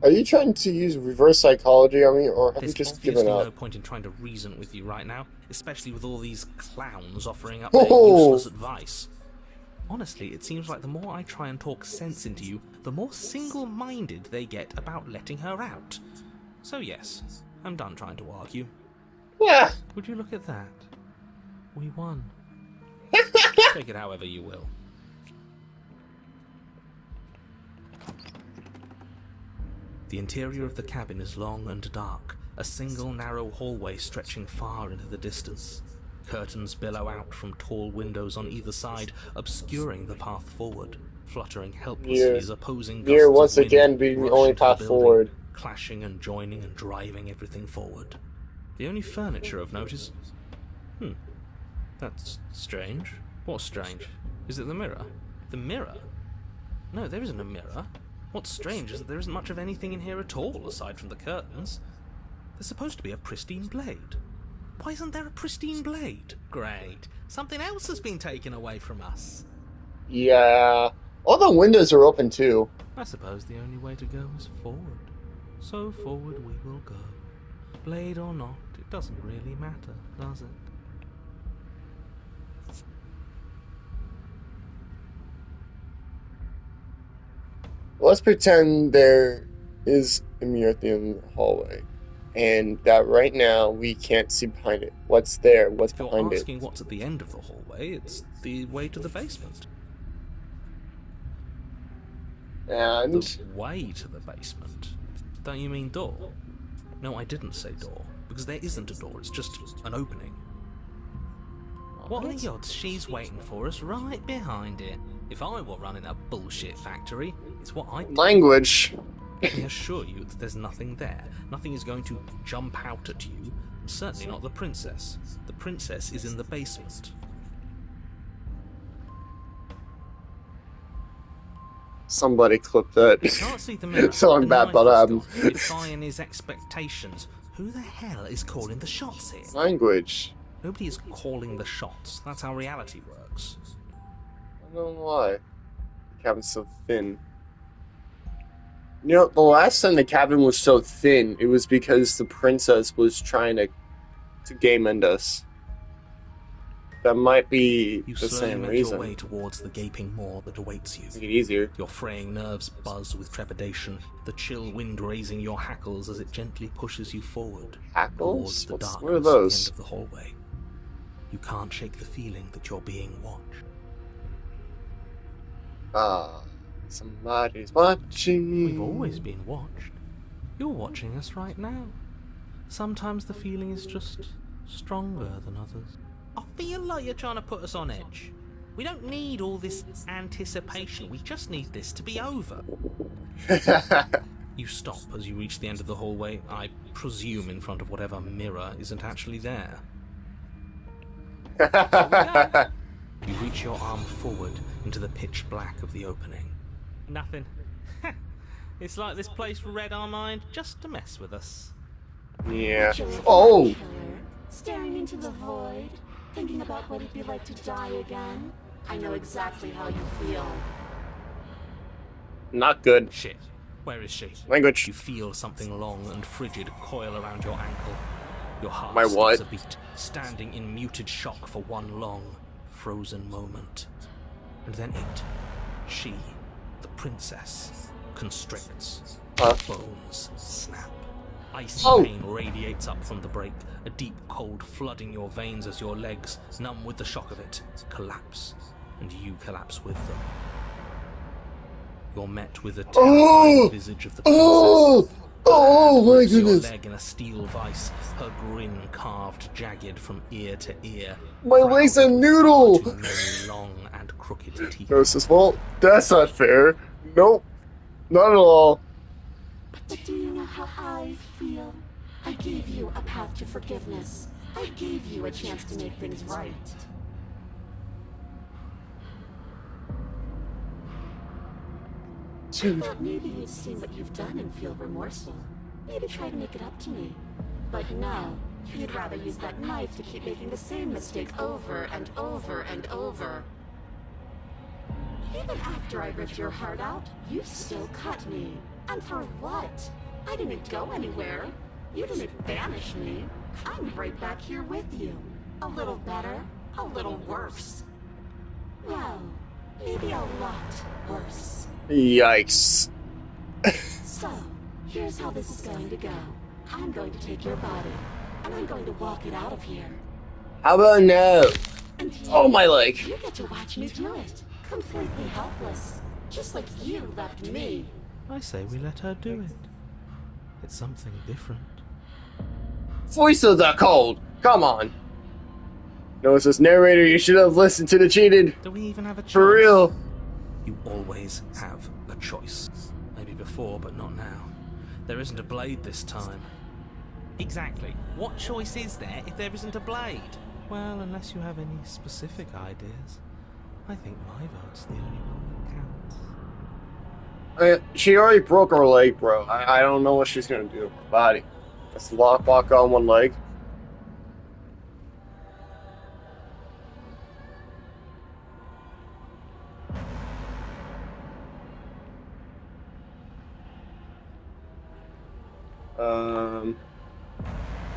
Are you trying to use reverse psychology on me, or have you There's just given obviously up? no point in trying to reason with you right now, especially with all these clowns offering up their Oh, useless advice. Honestly, it seems like the more I try and talk sense into you, the more single-minded they get about letting her out. So yes, I'm done trying to argue. yeah. Would you look at that? We won. Take it however you will. The interior of the cabin is long and dark, a single narrow hallway stretching far into the distance. Curtains billow out from tall windows on either side, obscuring the path forward, fluttering helplessly as opposing Near gusts once of wind again being the rush only into the path building, forward. clashing and joining and driving everything forward. The only furniture of note is... that's strange. What's strange? Is it the mirror? The mirror? No, there isn't a mirror. What's strange is that there isn't much of anything in here at all, aside from the curtains. There's supposed to be a pristine blade. Why isn't there a pristine blade? Great. Something else has been taken away from us. Yeah. All the windows are open too. I suppose the only way to go is forward. So forward we will go. Blade or not, it doesn't really matter, does it? Let's pretend there is a mirror at the end of the hallway, and that right now we can't see behind it. What's there? What's If you're behind it? asking what's at the end of the hallway, it's the way to the basement. And The way to the basement? Don't you mean door? No, I didn't say door, because there isn't a door, it's just an opening. What are the odds she's waiting for us right behind it? If I were running a bullshit factory, it's what I'd do. language. Let me assure you that there's nothing there. Nothing is going to jump out at you. Certainly not the princess. The princess is in the basement. Somebody clip that. Can't see the mirror. So I'm and bad, the but knife is gone. Defying his expectations. Who the hell is calling the shots here? Language. Nobody is calling the shots. That's how reality works. I don't know why. The cabin's so thin. You know, the last time the cabin was so thin, it was because the princess was trying to game end us. That might be You the slowly same make reason. your way towards the gaping maw that awaits you. Make it easier. Your fraying nerves buzz with trepidation, the chill wind raising your hackles as it gently pushes you forward Hackles? towards the What are darkness at the those? end of the hallway. You can't shake the feeling that you're being watched. Ah, somebody's watching. We've always been watched. You're watching us right now. Sometimes the feeling is just stronger than others. I feel like you're trying to put us on edge. We don't need all this anticipation. We just need this to be over. You stop as you reach the end of the hallway, I presume in front of whatever mirror isn't actually there. You reach your arm forward into the pitch black of the opening. Nothing. It's like this place read our mind just to mess with us. Yeah. Killer, Oh! killer, staring into the void, thinking about what it'd be like to die again. I know exactly how you feel. Not good. Shit. Where is she? Language. You feel something long and frigid coil around your ankle. Your heart My skips what? a beat, standing in muted shock for one long, frozen moment. And then it, she, the princess, constricts. Bones snap. Icy Oh. pain radiates up from the break, a deep cold flooding your veins as your legs, numb with the shock of it, collapse, and you collapse with them. You're met with a terrifying visage of the princess. Oh! Oh my Grips your goodness! leg in a steel vice, her grin carved jagged from ear to ear. My leg's a crowded with noodle! far too many long and crooked teeth. No, sis, well, that's not fair. Nope. Not at all. But do you know how I feel? I gave you a path to forgiveness. I gave you a chance to make things right. I thought maybe you'd see what you've done and feel remorseful. Maybe try to make it up to me. But no, you'd rather use that knife to keep making the same mistake over and over and over. Even after I ripped your heart out, you still cut me. And for what? I didn't go anywhere. You didn't banish me. I'm right back here with you. A little better, a little worse. Well, maybe a lot worse. Yikes. So, here's how this is going to go. I'm going to take your body, and I'm going to walk it out of here. How about no? And you, Oh, my leg. you get to watch me do it. Completely helpless. Just like you left me. I say we let her do it. It's something different. Voices are cold. Come on. No, it says narrator, you should have listened to the cheated. Do we even have a choice? For real. You always have a choice. Maybe before, but not now. There isn't a blade this time. Exactly. What choice is there if there isn't a blade? Well, unless you have any specific ideas. I think my vote's the only one that counts. She already broke her leg, bro. I don't know what she's gonna do with her body. Let's walk on one leg.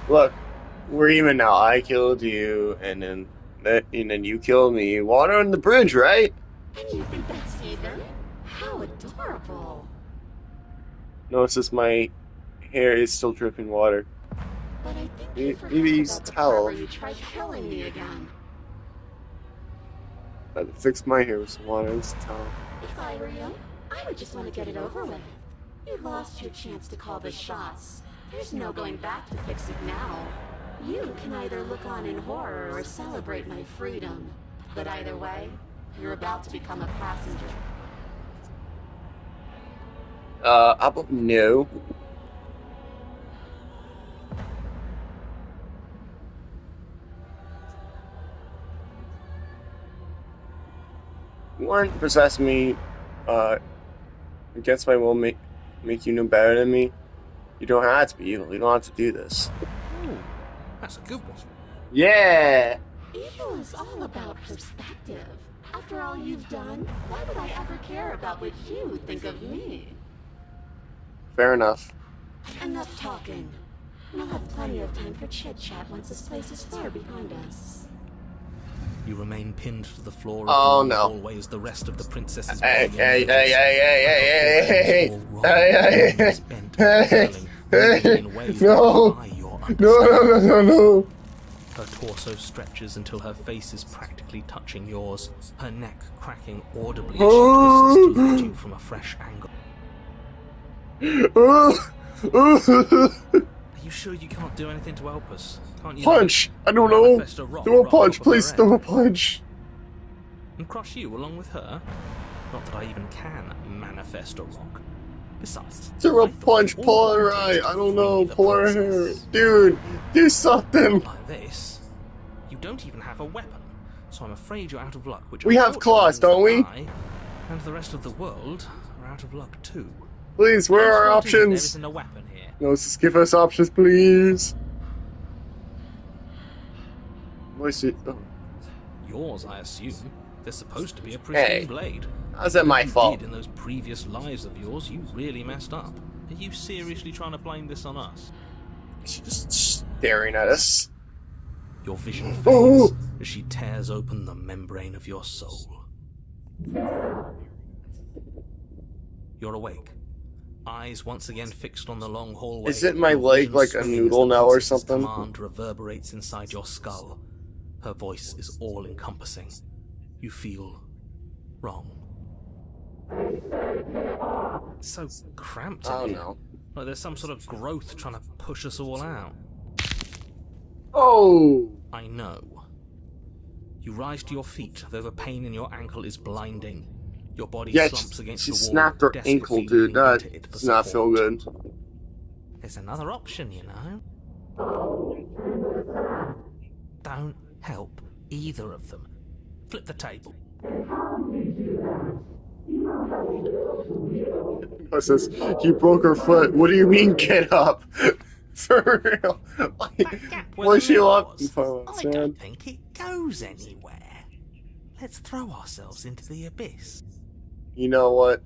Look, we're even now. I killed you, and then you killed me. Water on the bridge, right? And you think that's even? How adorable. Notice my hair is still dripping water. But I think Maybe you forgot use about the towel. part where you tried killing me again. I had to fix my hair with some water and some towel. If I were you, I would just want to get it over with. You lost your chance to call the shots. There's no going back to fix it now. You can either look on in horror or celebrate my freedom. But either way, you're about to become a passenger. How about no? You weren't possess me, against my will make you no better than me. You don't have to be evil. You don't have to do this. Ooh, that's a good one. Yeah! Evil is all about perspective. After all you've done, why would I ever care about what you think of me? Fair enough. Enough talking. We'll have plenty of time for chit-chat once this place is far behind us. You remain pinned to the floor of Oh, the no. hallway as the rest of the princess's Hey, body hey, emerges. hey, hey, hey, hey, Her whole hey, hey, body is bent and hey, curling, hey, moving in ways no. that defy your No, understanding. no. Her torso stretches until her face is practically touching yours, her neck cracking audibly as she twists to look at you from a fresh angle. Are you sure you can't do anything to help us? Can't you Punch! I don't know. manifest a rock Do a right punch, top of her please. head? Do a punch. And crush you along with her? Not that I even can manifest a rock. Besides, Do a I thought punch. you all Pull her wanted right. to I don't free know. the Pull her hair. princess. Dude, do something. Like this, you don't even have a weapon, so I'm afraid you're out of luck. Which We have unfortunately claws, means don't that we? I and the rest of the world are out of luck too. Please, where are our Henceforth, There options? isn't a weapon here. No, just give us options, please. What's it? Oh. Yours, I assume. There's supposed to be a pristine Hey, blade. how's that my Whatever you fault? did in those previous lives of yours, you really messed up. Are you seriously trying to blame this on us? She's just staring at us. Your vision Oh. fades as she tears open the membrane of your soul. You're awake. Eyes once again fixed on the long hallway. Is it my your leg vision like a swimming as noodle the now or princess's something? command reverberates inside your skull. Her voice is all-encompassing. You feel wrong. It's so cramped in I don't here. know. Like there's some sort of growth trying to push us all out. Oh. I know. You rise to your feet, though the pain in your ankle is blinding. Your body Yeah, slumps against she the wall, snapped her desperately ankle, dude. leaning That into it for does not feel support. good. There's another option, you know. don't help either of them. Flip the table. It says, you broke her foot. What do you mean, get up? For real. Like, That gap where what's the she mirror up was, for, I man? don't think it goes anywhere. Let's throw ourselves into the abyss. You know what?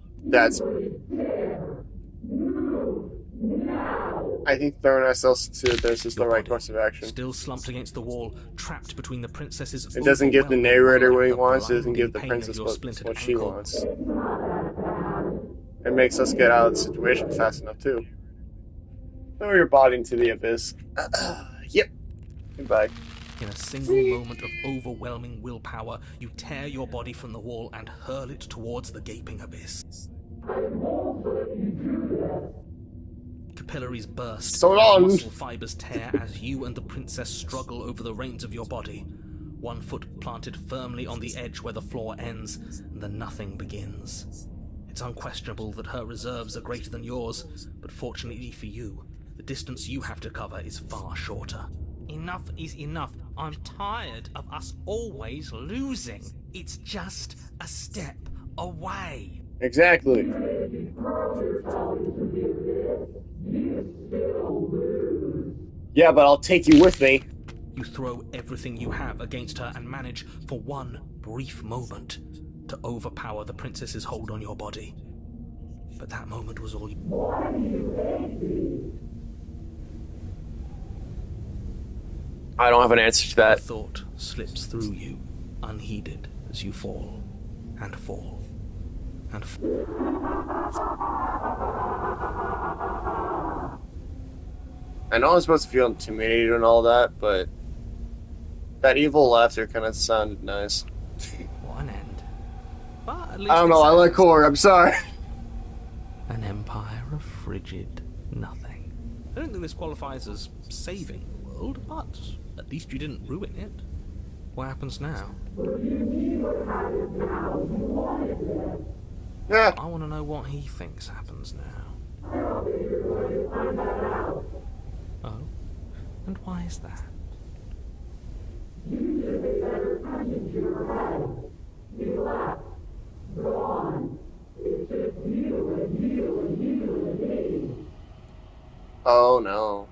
I think throwing ourselves into this is the Your right body, course of action. still slumped against the wall, trapped between the princess's It doesn't give the overwhelming narrator will what and he the wants. It doesn't blinding give the pain of princess your splintered what she ankle. wants. It makes us get out of the situation fast enough, too. Throw your body into the abyss. Yep. Goodbye. In a single moment of overwhelming willpower, you tear your body from the wall and hurl it towards the gaping abyss. Capillaries burst, So and long. muscle fibers tear as you and the princess struggle over the reins of your body. One foot planted firmly on the edge where the floor ends, and the nothing begins. It's unquestionable that her reserves are greater than yours, but fortunately for you, the distance you have to cover is far shorter. Enough is enough. I'm tired of us always losing. It's just a step away. Exactly. Yeah, but I'll take you with me. You throw everything you have against her and manage, for one brief moment, to overpower the princess's hold on your body. But that moment was all you... I don't have an answer to The that. thought slips through you, unheeded, as you fall, and fall, and fall. I know I'm supposed to feel intimidated and all that, but that evil laughter kind of sounded nice. What an end. But at least I don't know, I like horror, I'm sorry. An empire of frigid nothing. I don't think this qualifies as saving the world, but at least you didn't ruin it. What happens now? Yeah. I want to know what he thinks happens now. Oh? And why is that? Oh no.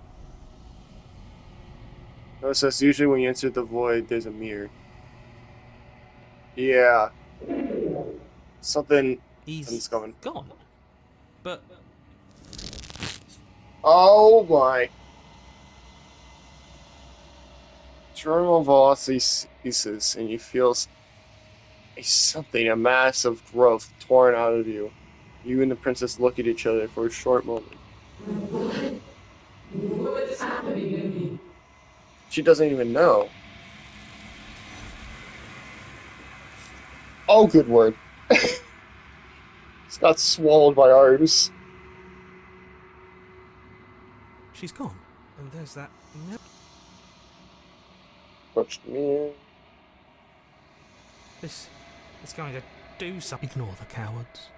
No, it says usually when you enter the void, there's a mirror. Yeah. Something's He's coming. gone. But Oh my. Terminal velocity ceases, and you feel a mass of growth torn out of you. You and the princess look at each other for a short moment. What's happening to me? She doesn't even know. Oh, good word. It's got swallowed by arms. she's gone. And there's that mirror. Approach the mirror. This is going to do something. Ignore the cowards.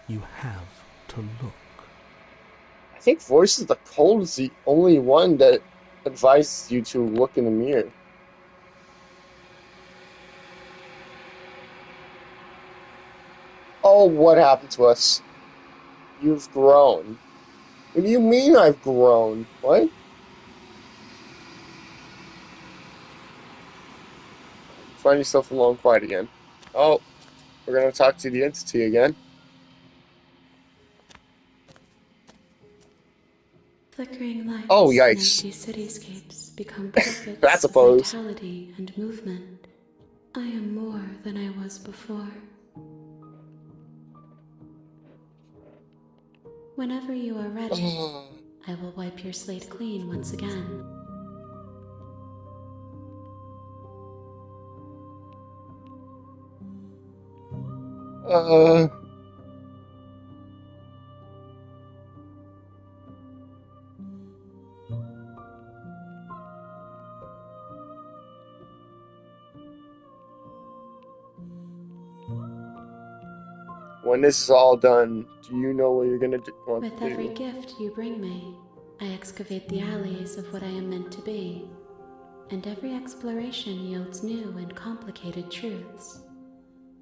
You have to look. I think Voice of the Cold is the only one that advises you to look in the mirror. Oh, what happened to us? You've grown. What do you mean I've grown? What? Find yourself alone, quiet again. Oh, we're gonna talk to the entity again. Flickering lights Oh, and yikes. empty cityscapes become pockets That's a of pose. vitality and movement. I am more than I was before. Whenever you are ready, I will wipe your slate clean once again. Uh... When this is all done, do you know what you're gonna do? With every gift you bring me, I excavate the alleys of what I am meant to be. and every exploration yields new and complicated truths.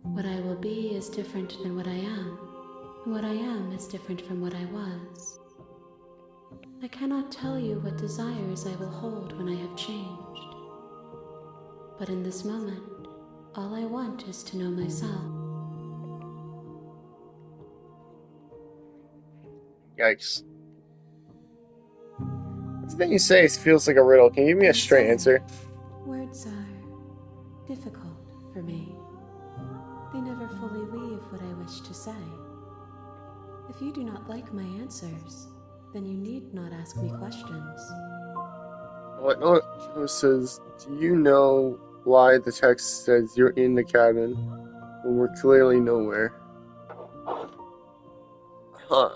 What I will be is different than what I am, and what I am is different from what I was. I cannot tell you what desires I will hold when I have changed. But in this moment, all I want is to know myself. Yikes. Everything you say feels like a riddle. Can you give me a straight answer? Words are difficult for me. They never fully weave what I wish to say. If you do not like my answers, then you need not ask me questions. What it says, do you know why the text says you're in the cabin when we're clearly nowhere? Huh.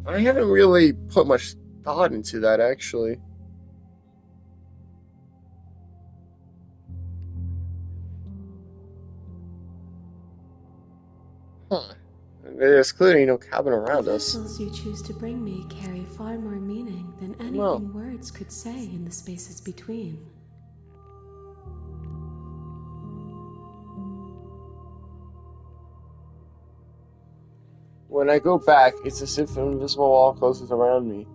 I haven't really put much thought into that, actually. Huh. There's clearly no cabin around The us. vessels you choose to bring me carry far more meaning than No. anything words could say in the spaces between. When I go back, it's as if an invisible wall closes around me.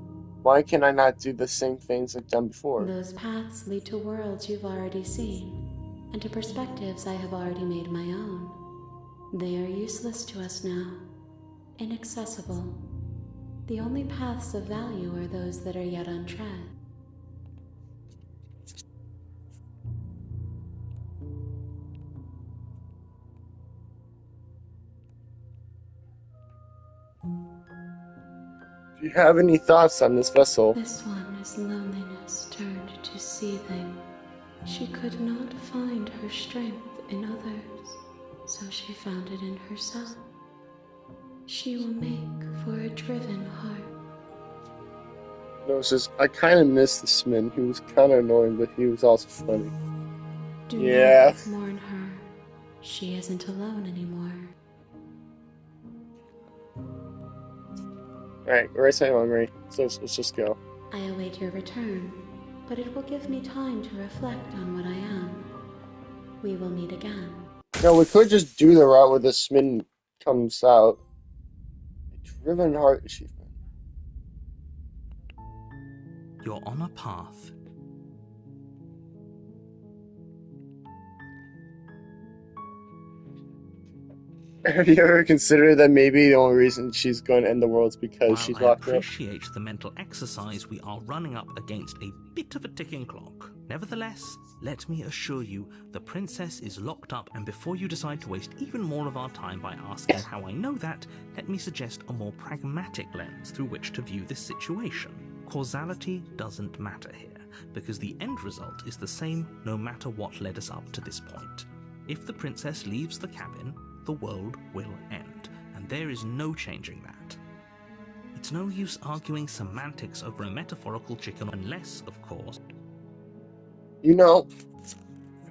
Why can I not do the same things I've done before? Those paths lead to worlds you've already seen, and to perspectives I have already made my own. They are useless to us now, inaccessible. The only paths of value are those that are yet untread. Do you have any thoughts on this vessel? This one is loneliness turned to seething. She could not find her strength in others, so she found it in herself. She will make for a driven heart. No, it says, I kind of miss the Smith. He was kind of annoying, but he was also funny. Do Yeah. not mourn her. She isn't alone anymore. Alright, we're so hungry, so let's just go. I await your return, but it will give me time to reflect on what I am. We will meet again. No, we could just do the route where the Smith comes out. Driven heart achievement. You're on a path. Have you ever considered that maybe the only reason she's going to end the world is because While she's I locked up? appreciate the mental exercise, we are running up against a bit of a ticking clock. Nevertheless, let me assure you, the princess is locked up, and before you decide to waste even more of our time by asking how I know that, let me suggest a more pragmatic lens through which to view this situation. Causality doesn't matter here, because the end result is the same no matter what led us up to this point. If the princess leaves the cabin, the world will end, and there is no changing that. It's no use arguing semantics over a metaphorical chicken unless, of course... You know,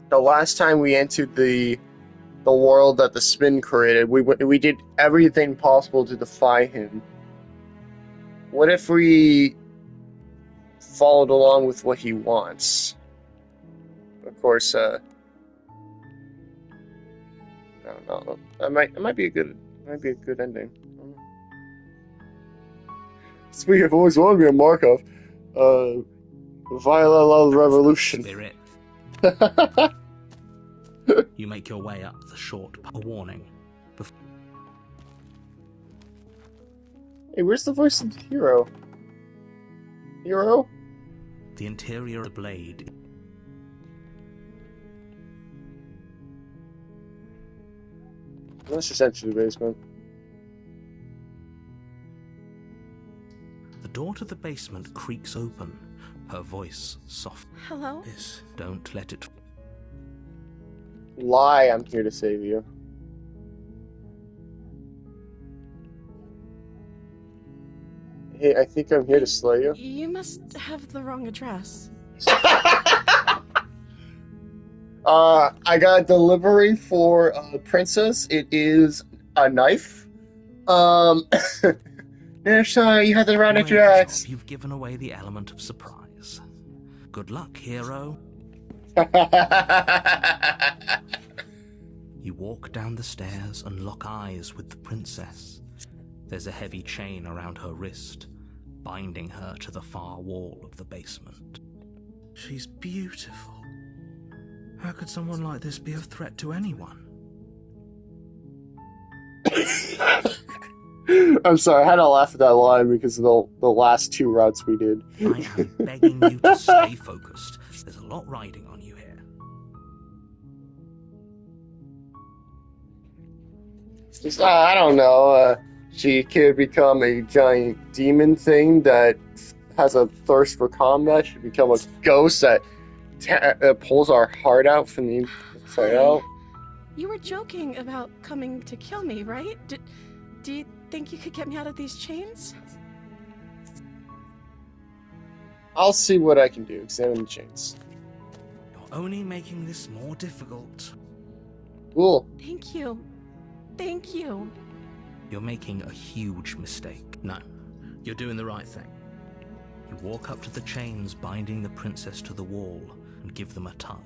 the last time we entered the world that the Spin created, we did everything possible to defy him. What if we followed along with what he wants? Of course, I don't know. It might be a good ending. Speaking of always wanted to be a Markov, Viola Love Revolution. Spirit. You make your way up the short warning. Hey, where's the voice of the hero? Hero? The interior of the blade. Let's just enter the basement. The door to the basement creaks open, her voice soft. Hello? Don't let it... Lie, I'm here to save you. Hey, I think I'm here to slay you. You must have the wrong address. I got a delivery for Princess. It is a knife. Yes, you had the wrong Great address. job. You've given away the element of surprise. Good luck, hero. You walk down the stairs and lock eyes with the princess. There's a heavy chain around her wrist, binding her to the far wall of the basement. She's beautiful. How could someone like this be a threat to anyone? I'm sorry, I had to laugh at that line because of the last two routes we did. I am begging you to stay focused. There's a lot riding on you here. I don't know. She could become a giant demon thing that has a thirst for combat. She could become a ghost that pulls our heart out from the inside out. You were joking about coming to kill me, right? Do you think you could get me out of these chains? I'll see what I can do. Examine the chains. You're only making this more difficult. Cool. Thank you. Thank you. You're making a huge mistake. No, you're doing the right thing. You walk up to the chains binding the princess to the wall and give them a tug.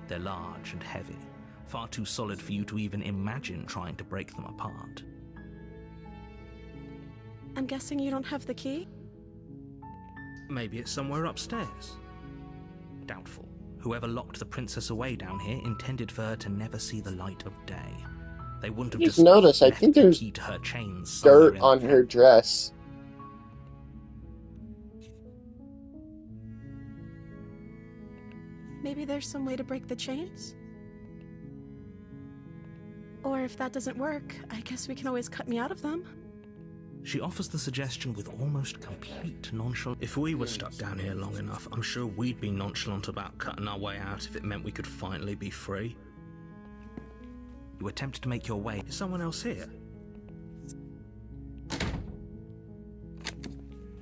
They're large and heavy, far too solid for you to even imagine trying to break them apart. I'm guessing you don't have the key? Maybe it's somewhere upstairs. Doubtful. Whoever locked the princess away down here intended for her to never see the light of day. They wouldn't have Just just notice, I left think the there's key to her chains somewhere dirt in on the her dress. Maybe there's some way to break the chains? Or if that doesn't work, I guess we can always cut me out of them. She offers the suggestion with almost complete nonchalance. If we were stuck down here long enough, I'm sure we'd be nonchalant about cutting our way out if it meant we could finally be free. You attempt to make your way. Is someone else here?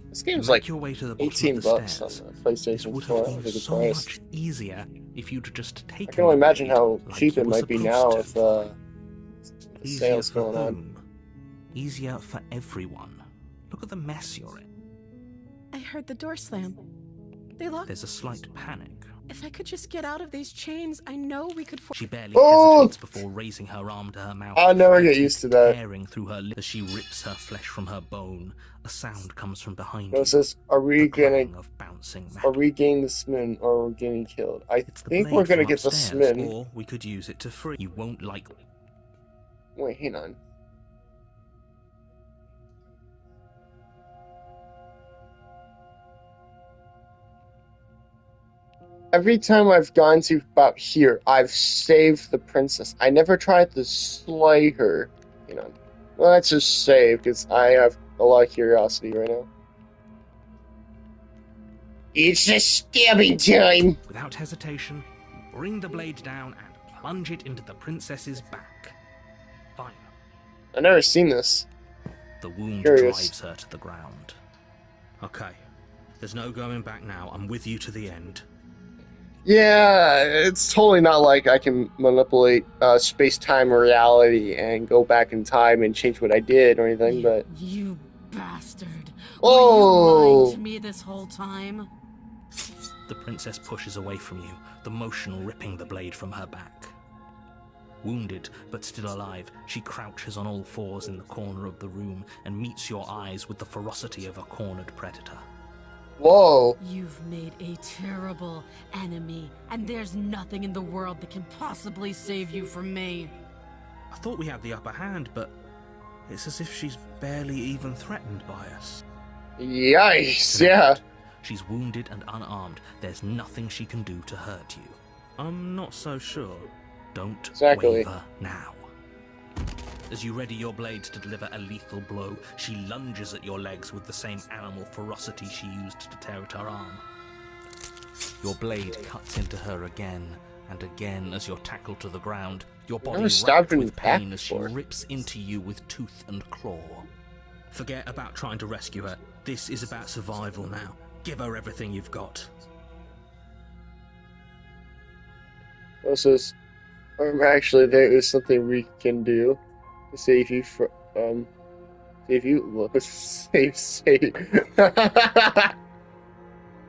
This You game's make like your way to the bottom 18 of the bucks on stairs. the This PlayStation would 4. have I been think it's so nice. much easier if you'd just taken I can only the imagine blade how like cheap you it were might be supposed now to. with the Easier sales for going on. whom? Easier for everyone. Look at the mess you're in. I heard the door slam. They locked. There's a slight panic. If I could just get out of these chains, I know we could. She barely Oh! hesitates before raising her arm to her mouth. I'll never her get teeth used to that. tearing through her lip as she rips her flesh from her bone. A sound comes from behind It you. says, are we The gonna clang of bouncing metal. getting the Smin or are we getting killed? I It's the think blade we're gonna from get the upstairs, Smin. or we could use it to free. You won't like. Wait, hang on. Every time I've gone to about here, I've saved the princess. I never tried to slay her. You know, well, let's just save because I have a lot of curiosity right now. It's a stabbing time. Without hesitation, you bring the blade down and plunge it into the princess's back. Fine. I've never seen this. The wound Curious. drives her to the ground. Okay. There's no going back now. I'm with you to the end. Yeah, it's totally not like I can manipulate space-time or reality and go back in time and change what I did or anything, but... You bastard. Oh! Were you lying to me this whole time? The princess pushes away from you, the motion ripping the blade from her back. Wounded, but still alive, she crouches on all fours in the corner of the room and meets your eyes with the ferocity of a cornered predator. Whoa! You've made a terrible enemy, and there's nothing in the world that can possibly save you from me. I thought we had the upper hand, but it's as if she's barely even threatened by us. Yikes, yeah. She's wounded and unarmed. There's nothing she can do to hurt you. I'm not so sure. Don't Exactly. waver now. As you ready your blade to deliver a lethal blow, she lunges at your legs with the same animal ferocity she used to tear at her arm. Your blade cuts into her again and again as you're tackled to the ground, your body Never stabbed racked her in with the back pain as she before. rips into you with tooth and claw. Forget about trying to rescue her. This is about survival now. Give her everything you've got. This is... actually, there is something we can do to save you from... save you... Save...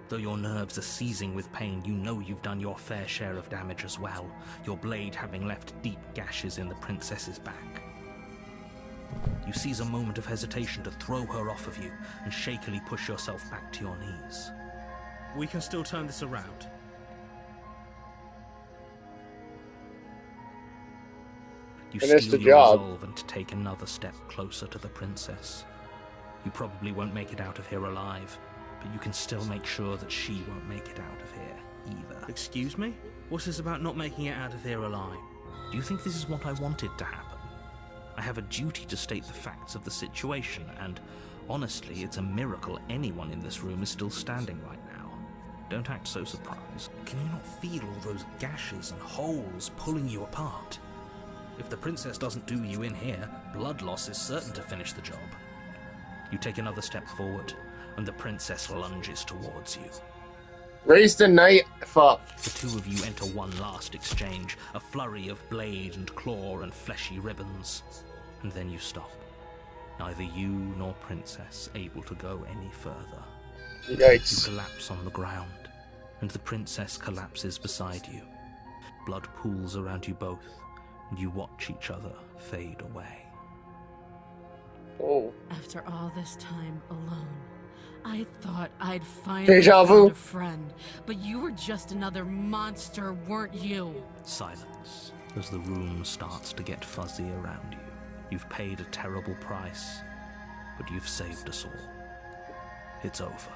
The Though your nerves are seizing with pain, you know you've done your fair share of damage as well, your blade having left deep gashes in the princess's back. You seize a moment of hesitation to throw her off of you and shakily push yourself back to your knees. We can still turn this around. You Finish steel the your job. resolve and take another step closer to the princess. You probably won't make it out of here alive, but you can still make sure that she won't make it out of here either. Excuse me? What's this about not making it out of here alive? Do you think this is what I wanted to happen? I have a duty to state the facts of the situation, and honestly, it's a miracle anyone in this room is still standing right now. Don't act so surprised. Can you not feel all those gashes and holes pulling you apart? If the princess doesn't do you in here, blood loss is certain to finish the job. You take another step forward, and the princess lunges towards you. Raise the knife up. The two of you enter one last exchange, a flurry of blade and claw and fleshy ribbons. And then you stop. Neither you nor princess able to go any further. Yikes. You collapse on the ground, and the princess collapses beside you. Blood pools around you both, and you watch each other fade away. Oh. After all this time alone, I thought I'd finally Deja vu. found a friend, but you were just another monster, weren't you? Silence as the room starts to get fuzzy around you. You've paid a terrible price, but you've saved us all. It's over.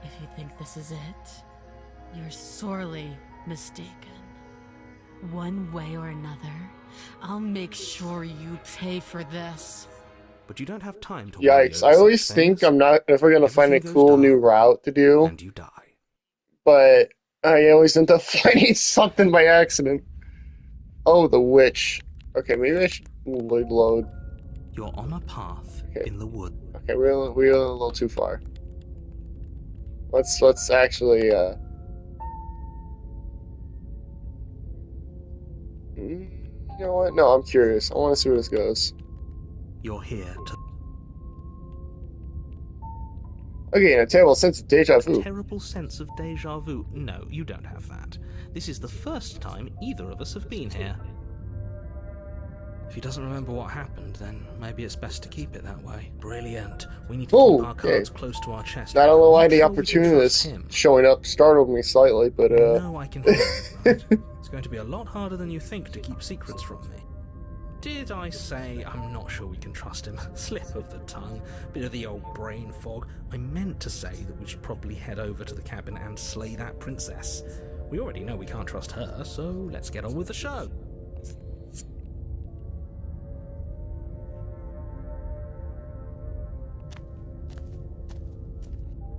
If you think this is it, you're sorely mistaken. One way or another, I'll make sure you pay for this. But you don't have time to worry Yikes. over I always such think things. I'm not ever gonna find a Everything goes cool new dark, route to do, and you die. but I always end up finding something by accident. Oh, the witch. Okay, maybe I should load. You're on a path Okay. in the wood. Okay, we're a little too far. Let's actually you know what? No, I'm curious. I want to see where this goes. You're here to Okay, a terrible sense of deja vu. terrible sense of deja vu. No, you don't have that. This is the first time either of us have been here. If he doesn't remember what happened, then maybe it's best to keep it that way. Brilliant. We need to Oh, keep our okay. cards close to our chest. Not gonna lie, Not the sure we can trust opportunist him. showing up startled me slightly, but No, I can handle it, right? It's going to be a lot harder than you think to keep secrets from me. Did I say I'm not sure we can trust him? Slip of the tongue, bit of the old brain fog. I meant to say that we should probably head over to the cabin and slay that princess. We already know we can't trust her, so let's get on with the show.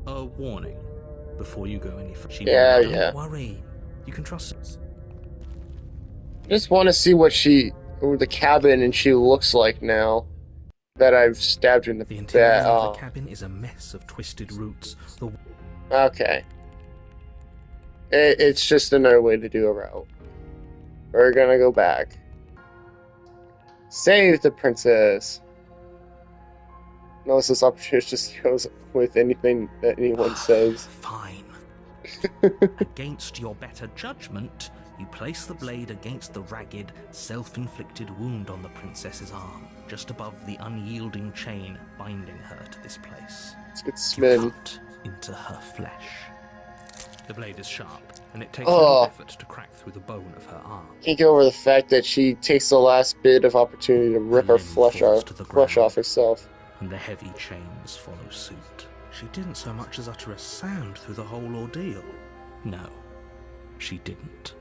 A warning before you go any further. Don't worry, you can trust us. just want to see what the cabin and she looks like now that I've stabbed her in the The interior back. of Oh, the cabin is a mess of twisted roots. The okay. It's just another way to do a route. We're gonna go back. Save the princess. Notice this opportunity just goes with anything that anyone says. Fine. Against your better judgment, you place the blade against the ragged, self-inflicted wound on the princess's arm, just above the unyielding chain binding her to this place. It's good You spin. cut into her flesh. The blade is sharp, and it takes Oh. little effort to crack through the bone of her arm. Can't get over the fact that she takes the last bit of opportunity to rip her limb falls to the flesh ground. off herself. And the heavy chains follow suit. She didn't so much as utter a sound through the whole ordeal. No, she didn't.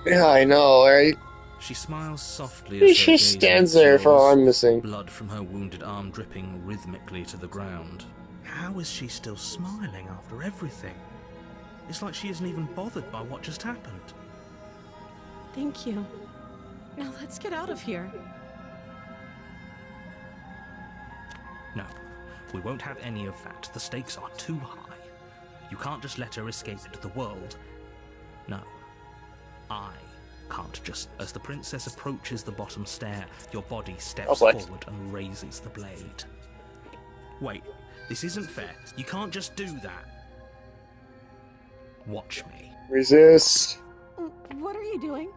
Yeah, I know, right? She smiles softly as She her gaze stands meets there for all yours, I'm missing. blood from her wounded arm dripping rhythmically to the ground. How is she still smiling after everything? It's like she isn't even bothered by what just happened. Thank you. Now let's get out of here. No, we won't have any of that. The stakes are too high. You can't just let her escape into the world. No, I can't just... As the princess approaches the bottom stair, your body steps what? forward and raises the blade. Wait, This isn't fair. You can't just do that. Watch me. Resist. What are you doing?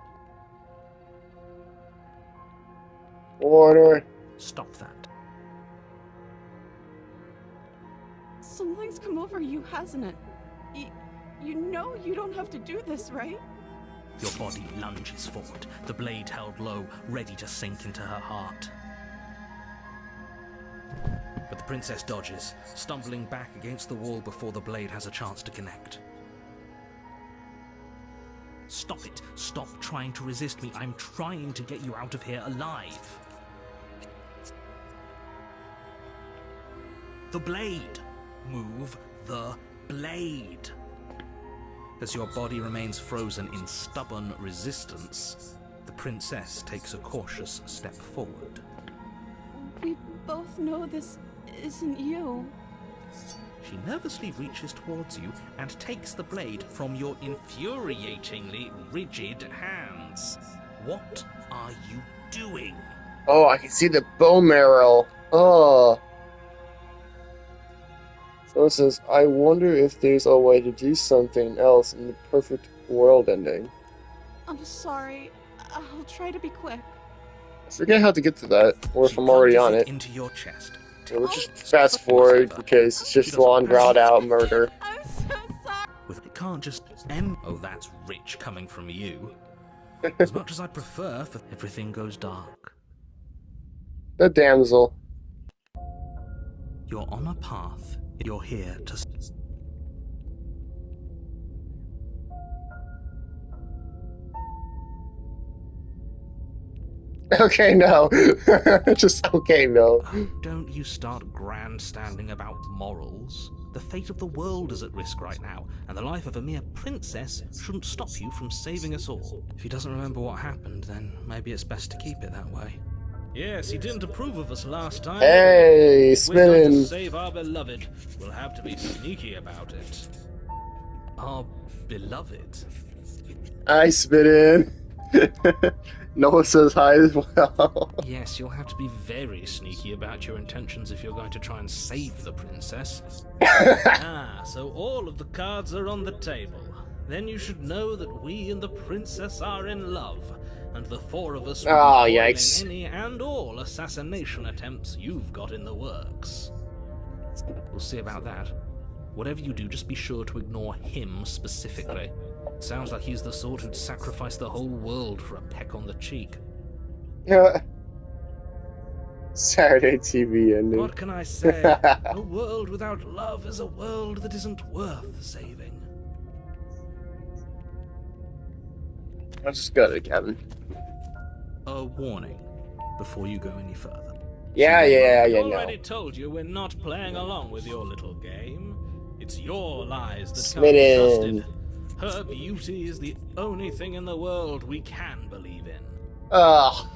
Order. Stop that. Something's come over you, hasn't it? You know you don't have to do this, right? Your body lunges forward, the blade held low, ready to sink into her heart. But the princess dodges, stumbling back against the wall before the blade has a chance to connect. Stop it. Stop trying to resist me. I'm trying to get you out of here alive. The blade. Move the blade. As your body remains frozen in stubborn resistance, the princess takes a cautious step forward. We both know this isn't you. She nervously reaches towards you and takes the blade from your infuriatingly rigid hands. What are you doing? Oh, I can see the bone marrow. Oh. So it says, I wonder if there's a way to do something else in the perfect world ending. I'm sorry. I'll try to be quick. I forget how to get to that, or if She I'm already plunges on it. into your chest. So we'll just fast forward because it's just long drawn out murder. I'm so sorry. With it can't just end. Oh, that's rich coming from you. As much as I'd prefer, for everything goes dark. The damsel. You're on a path. You're here to. Okay, no. Just okay, no. Oh, don't you start grandstanding about morals. The fate of the world is at risk right now, and the life of a mere princess shouldn't stop you from saving us all. If he doesn't remember what happened, then maybe it's best to keep it that way. Yes, he didn't approve of us last time. Hey, If we're going to spinning. save our beloved, we'll have to be sneaky about it. Our beloved? I spit in. Noah says hi as well. Yes, you'll have to be very sneaky about your intentions if you're going to try and save the princess. So all of the cards are on the table. Then you should know that we and the princess are in love, and the four of us will be foiling yikes. any and all assassination attempts you've got in the works. We'll see about that. Whatever you do, just be sure to ignore him specifically. Sounds like he's the sort who'd sacrifice the whole world for a peck on the cheek. Saturday TV ending. What can I say? A world without love is a world that isn't worth saving. I just got it, Kevin. A warning before you go any further. Yeah, I no. already told you we're not playing along with your little game. It's your lies that can't be Smitten. trusted. Her beauty is the only thing in the world we can believe in. Oh.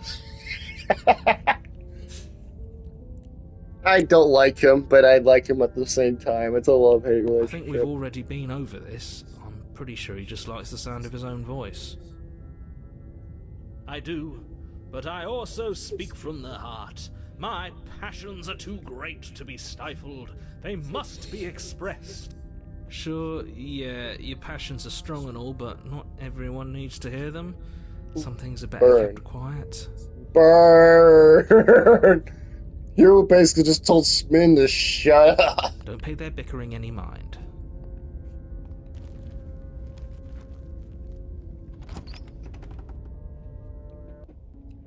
I don't like him, but I like him at the same time. It's a love-hate relationship. I think we've already been over this. I'm pretty sure he just likes the sound of his own voice. I do, but I also speak from the heart. My passions are too great to be stifled. They must be expressed. Sure, yeah, your passions are strong and all, but not everyone needs to hear them. Some things are better kept quiet. Burn! You basically just told Smitten to shut up. Don't pay their bickering any mind.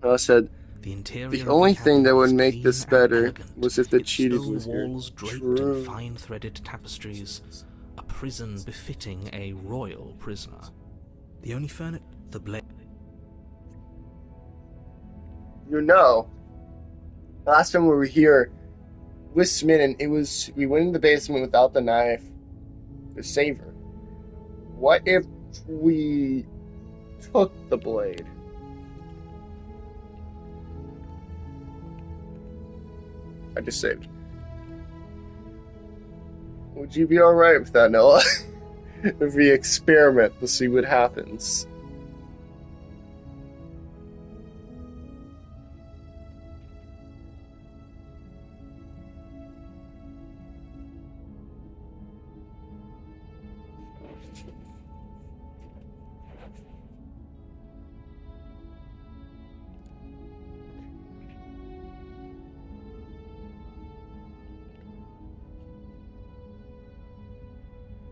I said, the only thing that would make this better was if the cheated was here. Walls draped in fine-threaded tapestries, a prison befitting a royal prisoner. The only furniture, the blade. You know, last time we were here with Smitten, we went in the basement without the knife to save her. What if we took the blade? I just saved. Would you be alright with that, Noah? If we experiment to see what happens.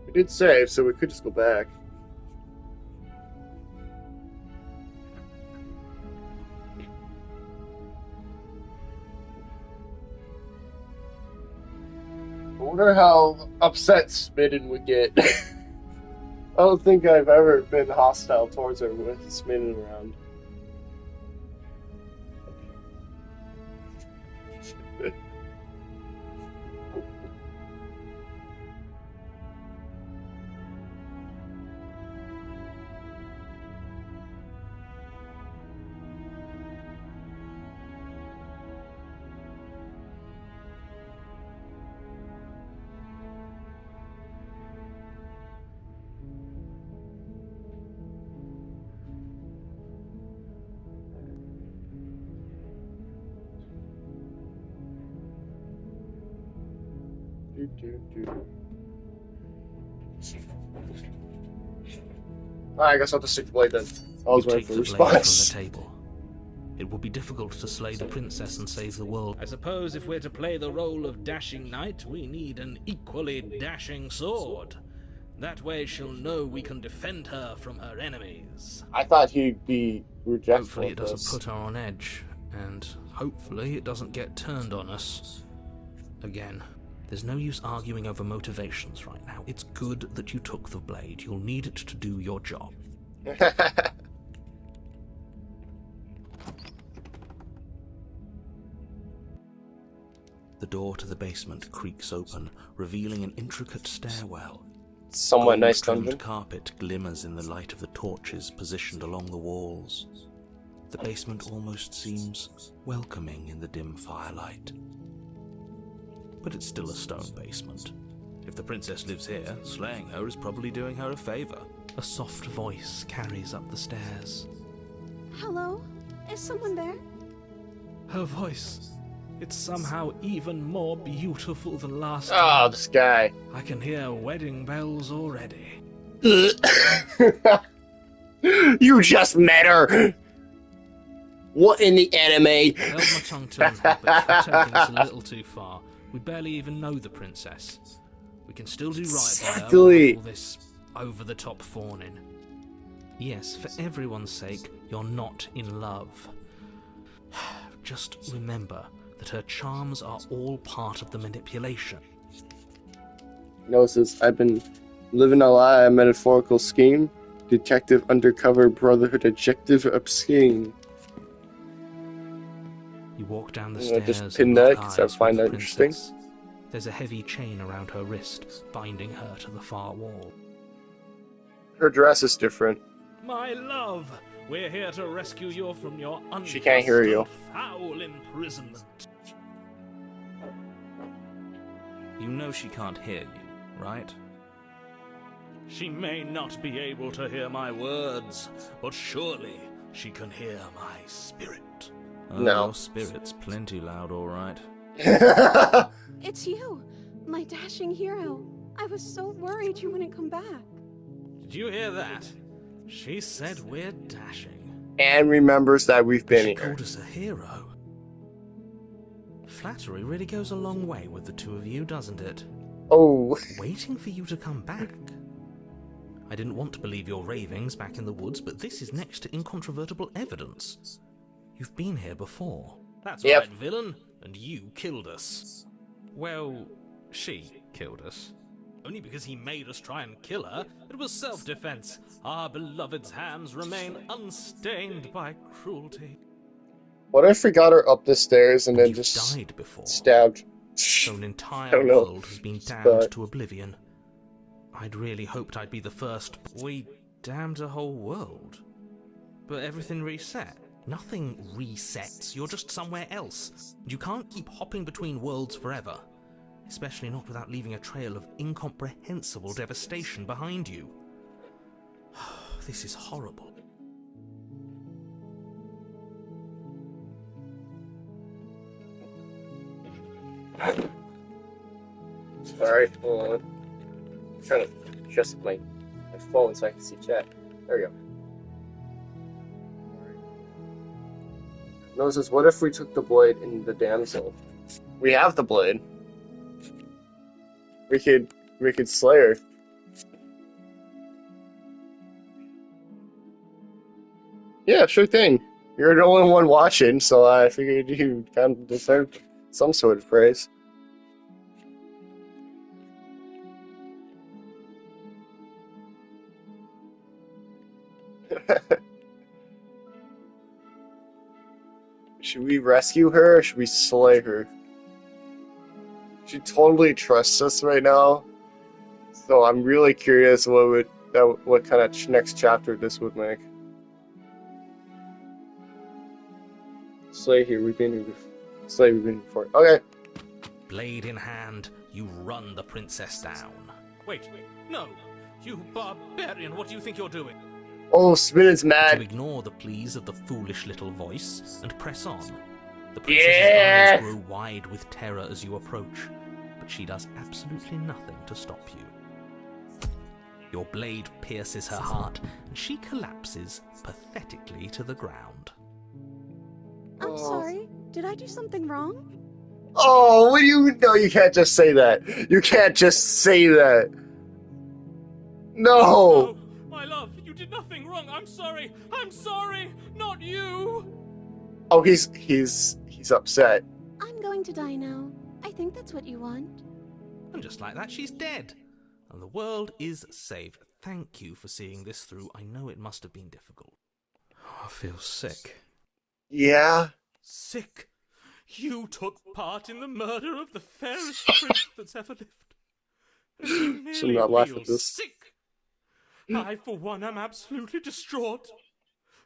We did save, so we could just go back. I wonder how upset Smitten would get. I don't think I've ever been hostile towards her with Smitten around. Alright, I guess I'll just stick the blade then. I was waiting for a response. From the table. It would be difficult to slay the princess and save the world. I suppose if we're to play the role of dashing knight, we need an equally dashing sword. That way she'll know we can defend her from her enemies. I thought he'd be rejectful. Hopefully it doesn't put her on edge, and hopefully it doesn't get turned on us. Again, there's no use arguing over motivations right now. It's good that you took the blade. You'll need it to do your job. The door to the basement creaks open, revealing an intricate stairwell. Somewhat nice dungeon. Gold-trimmed carpet glimmers in the light of the torches positioned along the walls. The basement almost seems welcoming in the dim firelight. But it's still a stone basement. If the princess lives here, slaying her is probably doing her a favor. A soft voice carries up the stairs. Hello? Is someone there? Her voice. It's somehow even more beautiful than last time. Oh, this guy. I can hear wedding bells already. You just met her! What in the anime? I held my tongue to him, but you're taking this a little too far. We barely even know the princess. We can still do right by her without all this over-the-top fawning. Yes, for everyone's sake, you're not in love. Just remember that her charms are all part of the manipulation. Notices, I've been living a lie, a metaphorical scheme. Detective, undercover, brotherhood, adjective, obscene. You walk down the stairs. Just pin that because I find that interesting. There's a heavy chain around her wrist, binding her to the far wall. Her dress is different. My love, we're here to rescue you from your She can't hear you. Foul imprisonment. You know she can't hear you, right? She may not be able to hear my words, but surely she can hear my spirit. No. Your spirit's plenty loud, all right. It's you, my dashing hero. I was so worried you wouldn't come back. Did you hear that? She said we're dashing. And remembers that we've been She here. called us a hero. Flattery really goes a long way with the two of you, doesn't it? Oh. Waiting for you to come back. I didn't want to believe your ravings back in the woods, but this is next to incontrovertible evidence. You've been here before. That's Yep. right, villain. And you killed us. Well, she killed us. Only because he made us try and kill her. It was self-defense. Our beloved's hands remain unstained by cruelty. What if we got her up the stairs and then You've just died before. stabbed? So an I entire don't know. world has been damned But- to oblivion. I'd really hoped I'd be the first. We damned a whole world. But everything reset. Nothing resets. You're just somewhere else. You can't keep hopping between worlds forever. Especially not without leaving a trail of incomprehensible devastation behind you. This is horrible. Sorry, hold on. I'm trying to adjust my phone so I can see chat. There we go. Moses, what if we took the blade in the damsel? We have the blade. We could slay her. Yeah, sure thing. You're the only one watching, so I figured you kind of deserved some sort of praise. Should we rescue her or should we slay her? She totally trusts us right now, so I'm really curious what kind of next chapter this would make. Slay here, we've been here before. Slay, we've been here before. Okay. Blade in hand, you run the princess down. Wait, no! You barbarian, what do you think you're doing? Oh, Spin's You mad. ignore the pleas of the foolish little voice and press on. The princess's eyes grow wide with terror as you approach, but she does absolutely nothing to stop you. Your blade pierces her heart, and she collapses pathetically to the ground. I'm sorry. Did I do something wrong? Oh, what do you know? You can't just say that. You can't just say that. No. No, my love, you did nothing wrong. I'm sorry. I'm sorry. Not you. Oh, he's upset. I'm going to die now. I think that's what you want. And just like that, she's dead. And the world is saved. Thank you for seeing this through. I know it must have been difficult. I feel sick. Yeah. Sick? You took part in the murder of the fairest prince that's ever lived. And you Should merely not laugh feel at this. sick. I, for one, am absolutely distraught,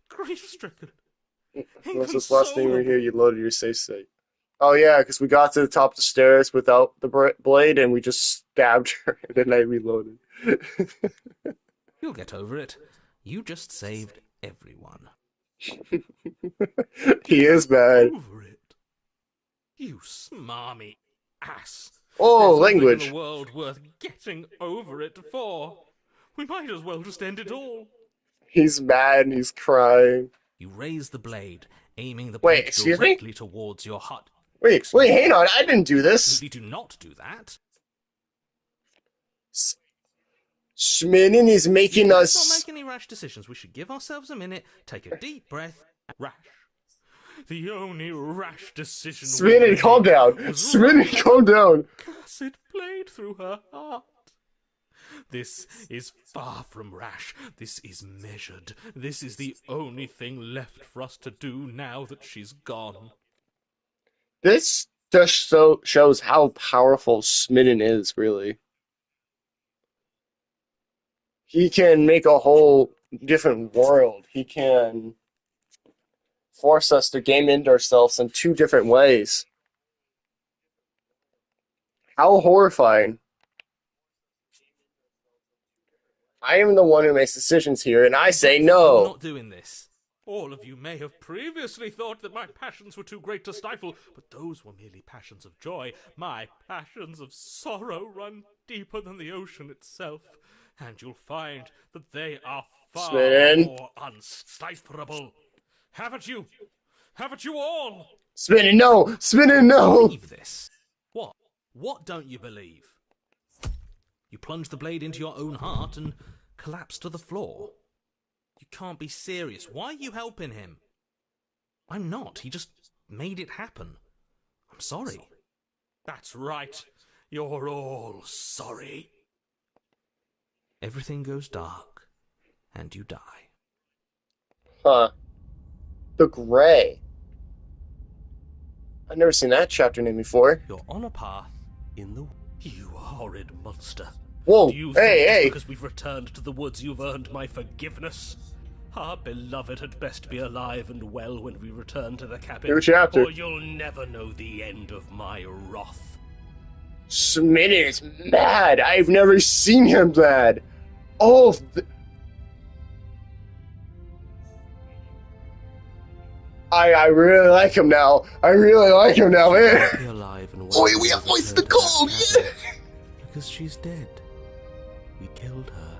grief-stricken, What's this last thing we inconsolable. hear? You loaded your safe state. Oh yeah, because we got to the top of the stairs without the blade, and we just stabbed her, and then I reloaded. You'll get over it. You just saved everyone. He is bad. Over it? You smarmy ass. Oh, There's nothing in language. the world worth getting over it for. We might as well just end it all. He's mad and he's crying. You raise the blade, aiming the Wait, point excuse me? directly towards your hut. Wait, hang on. I didn't do this. Absolutely do not do that. Sminin is making Let's us. not make any rash decisions. We should give ourselves a minute, take a deep breath. Rash. The only rash decision we Sminin, made calm down. was Sminin, calm down. cursed blade through her heart. This is far from rash. This is measured. This is the only thing left for us to do now that she's gone. This just shows how powerful Sminin is, really. He can make a whole different world. He can force us to game into ourselves in two different ways. How horrifying. I am the one who makes decisions here, and I say You're no. not doing this. All of you may have previously thought that my passions were too great to stifle, but those were merely passions of joy. My passions of sorrow run deeper than the ocean itself, and you'll find that they are far Spin. more unstiflable. Haven't you? Haven't you all? Spinning no! Spinning no! Believe this. What? What don't you believe? You plunge the blade into your own heart and collapse to the floor. You can't be serious. Why are you helping him? I'm not. He just made it happen. I'm sorry. That's right. You're all sorry. Everything goes dark, and you die. Huh. The Gray. I've never seen that chapter name before. You're on a path in the... You horrid monster. Whoa, Do you hey, think just hey! because we've returned to the woods you've earned my forgiveness? Our beloved had best be alive and well when we return to the cabin, New chapter. or you'll never know the end of my wrath. Sminin is mad! I've never seen him mad! Oh, I really like him now. I really like him now, man. Be alive and well. Oh, we have voiced the cold, yeah! Because she's dead. We killed her.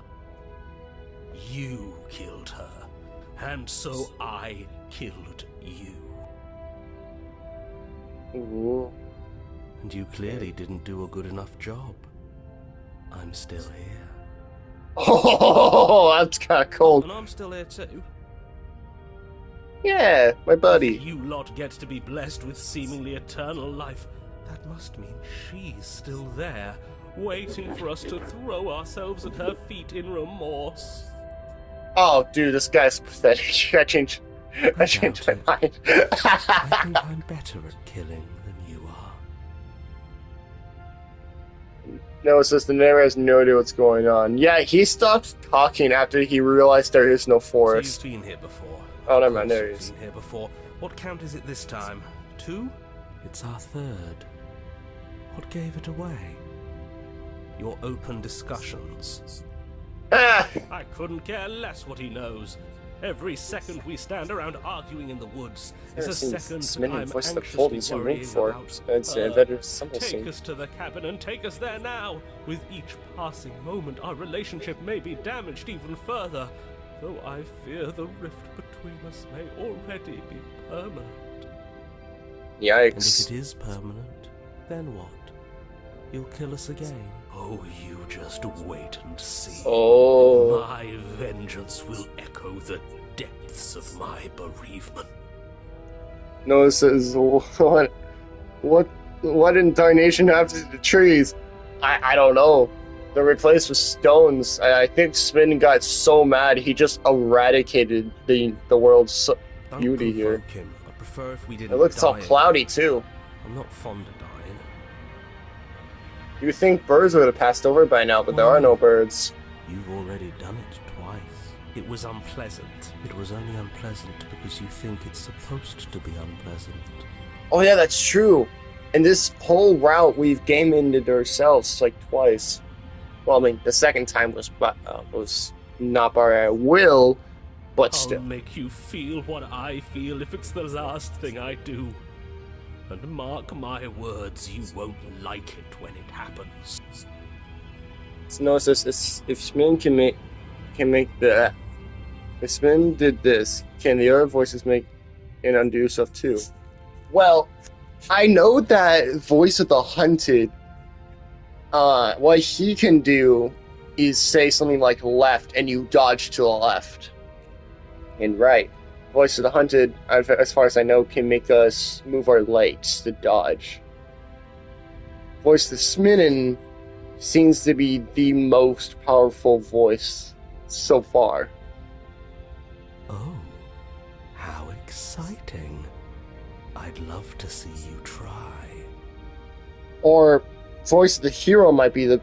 You killed her. And so I killed you. Ooh. And you clearly didn't do a good enough job. I'm still here. Oh, that's kind of cold. And I'm still here too. Yeah, my buddy. If you lot get to be blessed with seemingly eternal life, that must mean she's still there, waiting for us to throw ourselves at her feet in remorse. Oh, dude, this guy's pathetic. I changed my doubt mind. I think I'm better at killing than you are. No, it says the narrator has no idea what's going on. Yeah, he stopped talking after he realized there is no forest. So you've been here before. Oh, never mind, there he is. Been here before. What count is it this time? 2? It's our 3rd. What gave it away? Your open discussions. Ah! I couldn't care less what he knows. Every second we stand around arguing in the woods is a second I'm anxiously worrying about her. Take us to the cabin and take us there now. With each passing moment, our relationship may be damaged even further, though I fear the rift between us may already be permanent. Yikes. And if it is permanent, then what? You'll kill us again? Oh, you just wait and see. Oh. My vengeance will echo the depths of my bereavement. No, this is what in darnation happened to the trees? I don't know. They're replaced with stones. I think Spin got so mad he just eradicated the world's beauty here. Him. I prefer if we didn't. It looks all cloudy too. I'm not fond of dying. You would think birds would have passed over by now, but there are no birds. You've already done it twice. It was unpleasant. It was only unpleasant because you think it's supposed to be unpleasant. Oh yeah, that's true. And this whole route we've game-ended ourselves like twice. Well, I mean, the second time was not by our will, but still. I'll make you feel what I feel if it's the last thing I do. And mark my words, you won't like it when it happens. So no, it says if Spin can make that. If Spin did this, can the other voices make and undo stuff too? Well, I know that Voice of the Hunted, what he can do is say something like left and you dodge to the left. And right. Voice of the Hunted, as far as I know, can make us move our legs to dodge. Voice of the Smitten seems to be the most powerful voice so far. Oh, how exciting. I'd love to see you try. Or Voice of the Hero might be the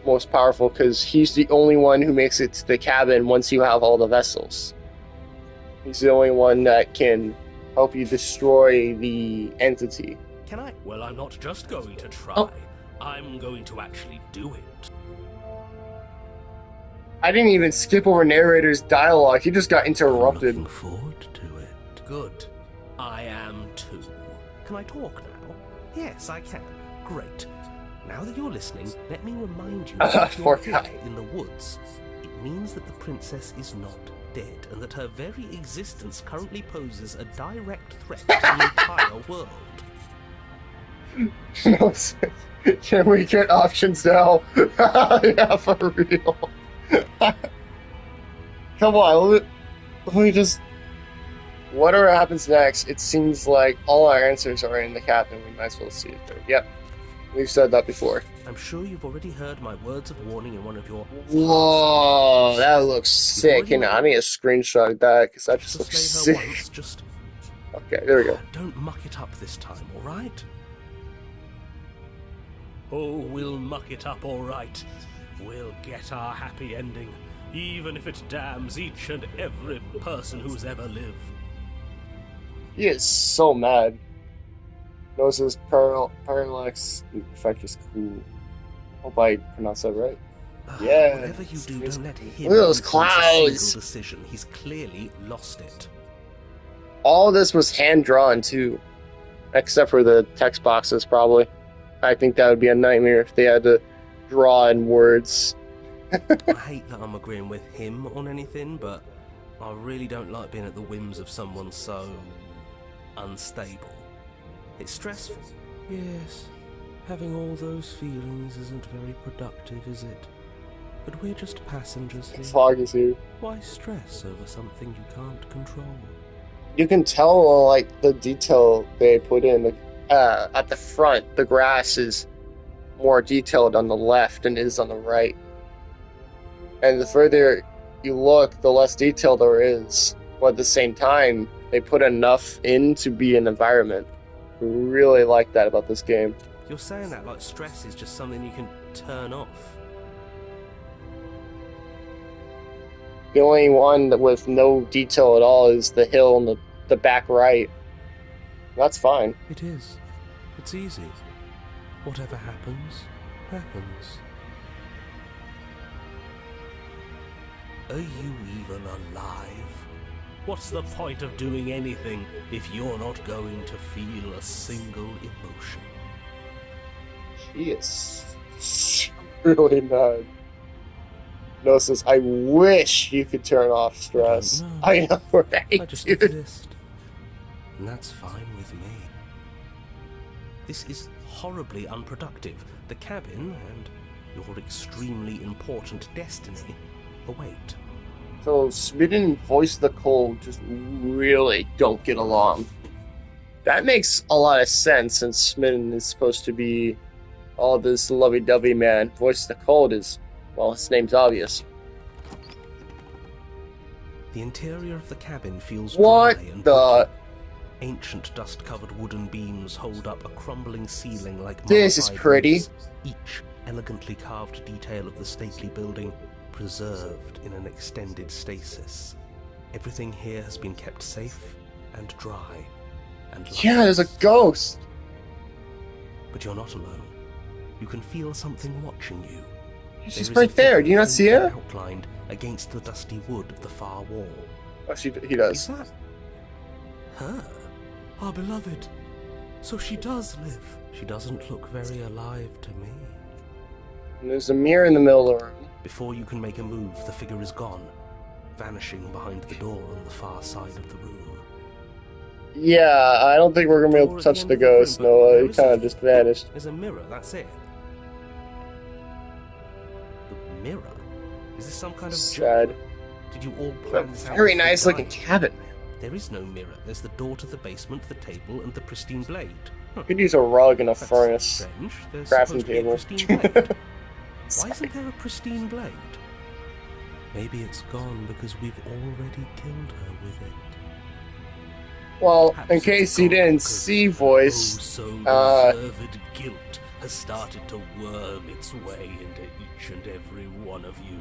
most powerful because he's the only one who makes it to the cabin once you have all the vessels. He's the only one that can help you destroy the entity. Can I? Well, I'm not just going to try. Oh. I'm going to actually do it. I didn't even skip over narrator's dialogue. He just got interrupted. I'm looking forward to it. Good. I am too. Can I talk now? Yes, I can. Great. Now that you're listening, let me remind you that Poor you're guy. here in the woods. It means that the princess is not dead, and that her very existence currently poses a direct threat to the entire world. No, can we get options now? Yeah, for real. Come on, let me just... Whatever happens next, it seems like all our answers are in the cabin. We might as well see it there. Yep, we've said that before. I'm sure you've already heard my words of warning in one of your... Whoa, that looks sick. And I need a screenshot of that, because that just looks slay her sick. once, just... Okay, there we go. Don't muck it up this time, alright? Oh, we'll muck it up alright. We'll get our happy ending, even if it damns each and every person who's ever lived. He is so mad. Notice his parallax effect is cool. Hope I pronounced that right. Yeah. Whatever you do, don't let him Look at those influence a clouds. single decision. He's clearly lost it. All this was hand drawn too, except for the text boxes. Probably, I think that would be a nightmare if they had to draw in words. I hate that I'm agreeing with him on anything, but I really don't like being at the whims of someone so unstable. It's stressful. Yes, having all those feelings isn't very productive, is it? But we're just passengers here. Fog is here. Why stress over something you can't control? you can tell like the detail they put in at the front. The grass is more detailed on the left than it is on the right. And the further you look, the less detail there is. But at the same time, they put enough in to be an environment. I really like that about this game. You're saying that like stress is just something you can turn off. The only one that with no detail at all is the hill in the back right. That's fine. It is. It's easy. Whatever happens, happens. Are you even alive? What's the point of doing anything if you're not going to feel a single emotion? She is really mad. No, says, I wish you could turn off stress. I know, right? I just dude? exist. And that's fine with me. This is horribly unproductive. The cabin and your extremely important destiny await. So Smitten and Voice of the Cold just really don't get along. That makes a lot of sense since Smitten is supposed to be all this lovey-dovey man. Voice of the Cold is, well, his name's obvious. The interior of the cabin feels What dry and the... Ancient dust-covered wooden beams hold up a crumbling ceiling like This is mummified pretty. roofs, each elegantly carved detail of the stately building preserved in an extended stasis. Everything here has been kept safe and dry and Yeah, there's a lifeless. ghost. But you're not alone. You can feel something watching you. She's There is right a there. figure Do you not see faintly her? outlined against the dusty wood of the far wall. Oh, he Is does. that her? Our beloved. So she does live. She doesn't look very alive to me. And there's a mirror in the middle of the room. Before you can make a move, the figure is gone, vanishing behind the door on the far side of the room. Yeah, I don't think we're gonna be able to touch the ghost, Noah. He kind of just vanished. There's a mirror, that's it. The mirror? Is this some kind of Sad. joke? Did you all plan this out? Very before nice looking dying? cabin. There is no mirror. There's the door to the basement, the table, and the pristine blade. Huh. Could use a rug and a That's furnace. strange. There's Crafting supposed to be a table. pristine blade. Why isn't there a pristine blade? Maybe it's gone because we've already killed her with it. Well, Perhaps in it's case you gone didn't because see Voice, oh, so uh, deserved guilt has started to worm its way into each and every one of you.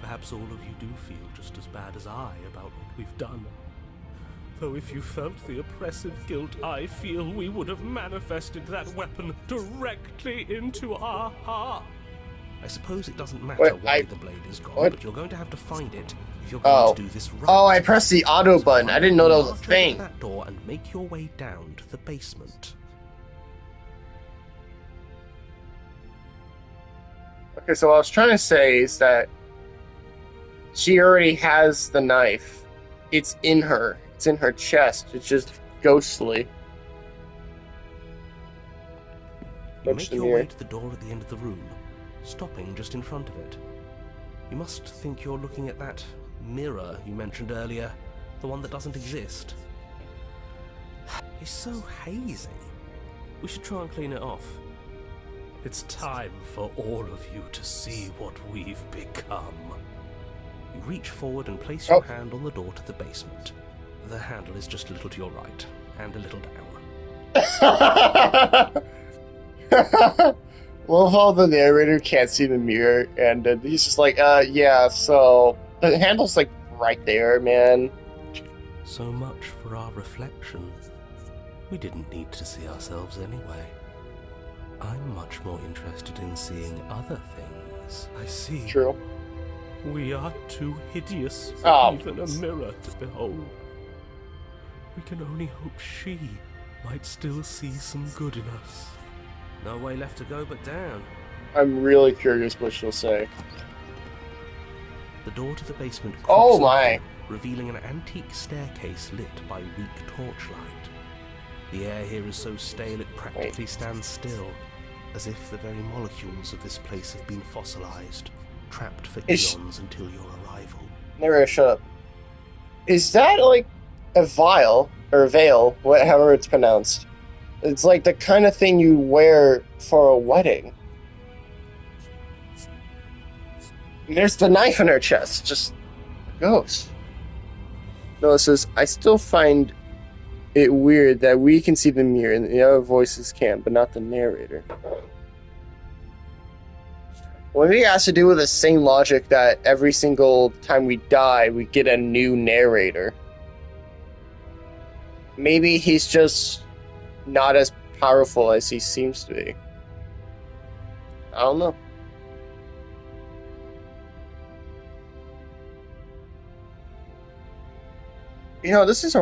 Perhaps all of you do feel just as bad as I about what we've done. Though if you felt the oppressive guilt I feel, we would have manifested that weapon directly into our heart. I suppose it doesn't matter Wait, why the blade is gone, what? but you're going to have to find it if you're going to do this right. Oh, I pressed the auto button. So I didn't know that was a march over to thing. that door and make your way down to the basement. Okay, so what I was trying to say is that she already has the knife. It's in her. It's in her chest. It's just ghostly. You Touch make the your mirror. way to the door at the end of the room, stopping just in front of it. You must think you're looking at that mirror you mentioned earlier, the one that doesn't exist. It's so hazy. We should try and clean it off. It's time for all of you to see what we've become. You reach forward and place your hand on the door to the basement. The handle is just a little to your right, and a little down. Well, how the narrator can't see the mirror, and he's just like, yeah, so the handle's like right there, man. So much for our reflection. We didn't need to see ourselves anyway. I'm much more interested in seeing other things. I see. True. We are too hideous for Oh. even a mirror to behold. We can only hope she might still see some good in us. No way left to go but down. I'm really curious what she'll say. The door to the basement creaks Oh open, my. revealing an antique staircase lit by weak torchlight. The air here is so stale it practically stands still, as if the very molecules of this place have been fossilized, trapped for Is- eons until your arrival. Narrator, shut up. Is that like a vial or veil, however it's pronounced. It's like the kind of thing you wear for a wedding. And there's the knife in her chest, just a ghost. Noah says, I still find it weird that we can see the mirror and the other voices can, but not the narrator. Well, maybe it has to do with the same logic that every single time we die, we get a new narrator. Maybe he's just not as powerful as he seems to be. I don't know. You know, this is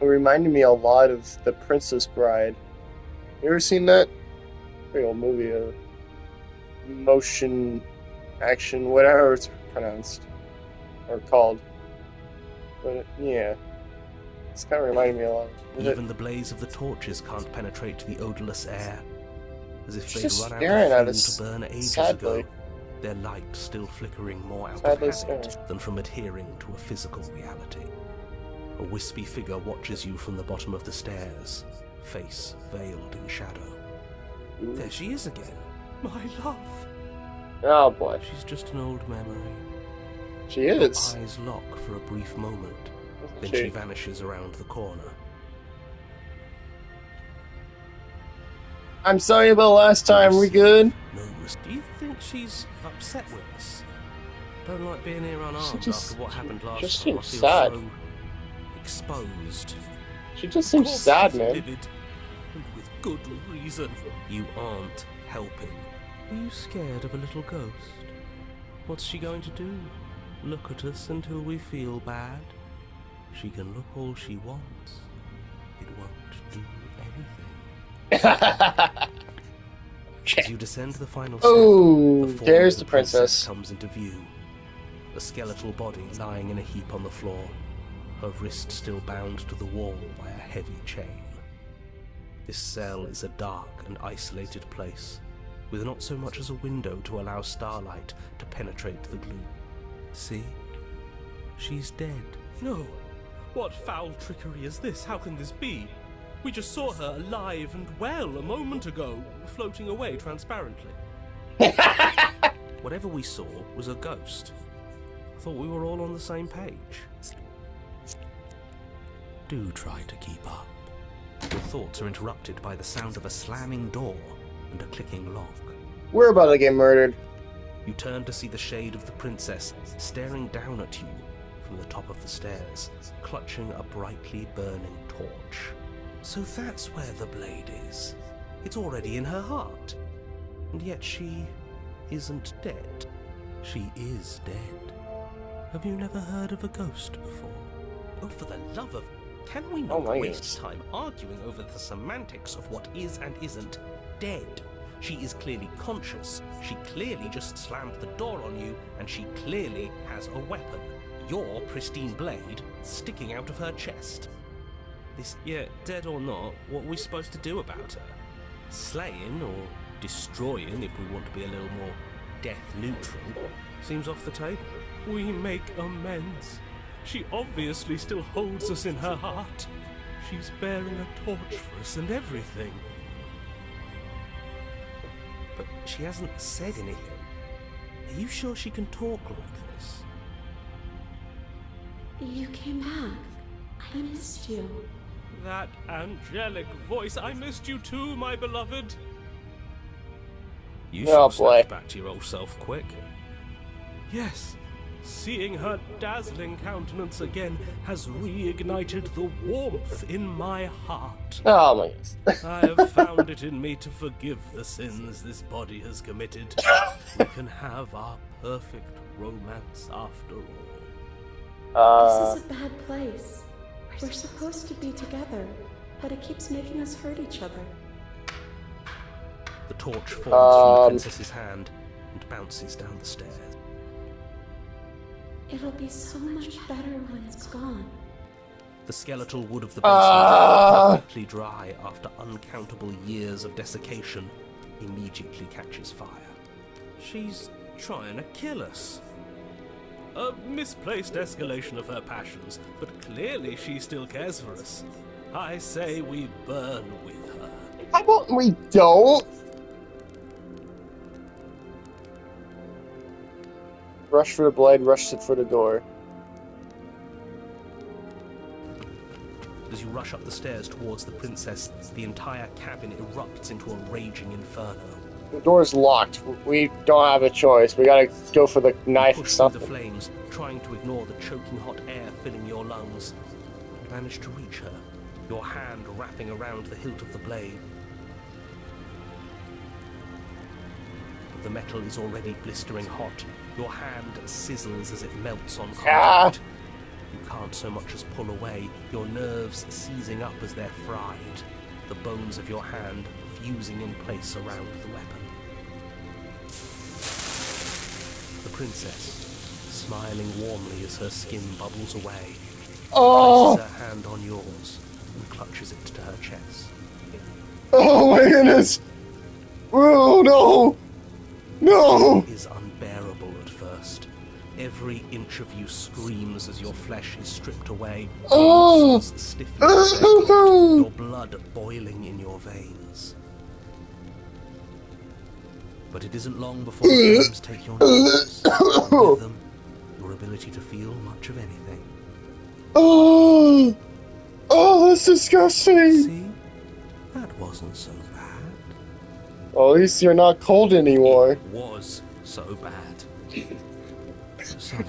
reminding me a lot of The Princess Bride. You ever seen that? Pretty old movie. Motion, action, whatever it's pronounced. Or called. But, yeah. It's kind of reminding me a lot. Even the blaze of the torches can't penetrate the odorless air. As if they'd run out staring of at fuel us to burn ages sadly. ago, their light still flickering more out Sadly of habit staring. than from adhering to a physical reality. A wispy figure watches you from the bottom of the stairs, face veiled in shadow. Ooh. There she is again. My love. Oh boy. She's just an old memory. She Her is. eyes lock for a brief moment, then Okay. she vanishes around the corner. I'm sorry about last time, we good? No, do you think she's upset with us? Don't like being here unarmed just- after what happened last just time. I seems feel sad. so exposed. She just Of seems course sad, she's man. livid, and with good reason. You aren't helping. Are you scared of a little ghost? What's she going to do? Look at us until we feel bad? She can look all she wants. It won't do anything. As you descend the final step, Oh, the form there's of the princess. comes into view. A skeletal body lying in a heap on the floor, her wrist still bound to the wall by a heavy chain. This cell is a dark and isolated place, with not so much as a window to allow starlight to penetrate the gloom. See? She's dead. No! What foul trickery is this? How can this be? We just saw her alive and well a moment ago, floating away transparently. Whatever we saw was a ghost. I thought we were all on the same page. Do try to keep up. Your thoughts are interrupted by the sound of a slamming door and a clicking lock. We're about to get murdered. You turn to see the shade of the princess staring down at you from the top of the stairs, clutching a brightly burning torch. So that's where the blade is. It's already in her heart. And yet she isn't dead. She is dead. Have you never heard of a ghost before? Oh, for the love of... Can we not my waste goodness. time arguing over the semantics of what is and isn't dead? She is clearly conscious. She clearly just slammed the door on you, and she clearly has a weapon. Your pristine blade sticking out of her chest. This, yeah, dead or not, what are we supposed to do about her? Slaying or destroying, if we want to be a little more death neutral, seems off the table. We make amends. She obviously still holds us in her heart. She's bearing a torch for us and everything. But she hasn't said anything. Are you sure she can talk like this? You came back. I missed you. That angelic voice. I missed you too, my beloved. You Oh, should boy. snap back to your old self quick. Yes, seeing her dazzling countenance again has reignited the warmth in my heart. Oh my goodness. I have found it in me to forgive the sins this body has committed. We can have our perfect romance after all. This is a bad place. We're supposed to be together, but it keeps making us hurt each other. The torch falls from the princess's hand and bounces down the stairs. It'll be so much better when it's gone. The skeletal wood of the basement, perfectly dry after uncountable years of desiccation, immediately catches fire. She's trying to kill us. A misplaced escalation of her passions, but clearly she still cares for us. I say we burn with her. How about we don't? Rush for the blade, rush for the door. As you rush up the stairs towards the princess, the entire cabin erupts into a raging inferno. The door's locked. We don't have a choice. We gotta go for the knife You or push through the something. flames, trying to ignore the choking hot air filling your lungs. You manage to reach her, your hand wrapping around the hilt of the blade. But the metal is already blistering hot. Your hand sizzles as it melts on contact. You can't so much as pull away, your nerves seizing up as they're fried, the bones of your hand fusing in place around the weapon. The princess, smiling warmly as her skin bubbles away, places her hand on yours and clutches it to her chest. Oh my goodness! Oh no! No! It is unbearable at first. Every inch of you screams as your flesh is stripped away, your muscles stiffen as they're taut, your blood boiling in your veins. But it isn't long before the flames take your nerves, and with them, your ability to feel much of anything. Oh! Oh, that's disgusting! See? That wasn't so bad. Well, at least you're not cold anymore. It was so bad.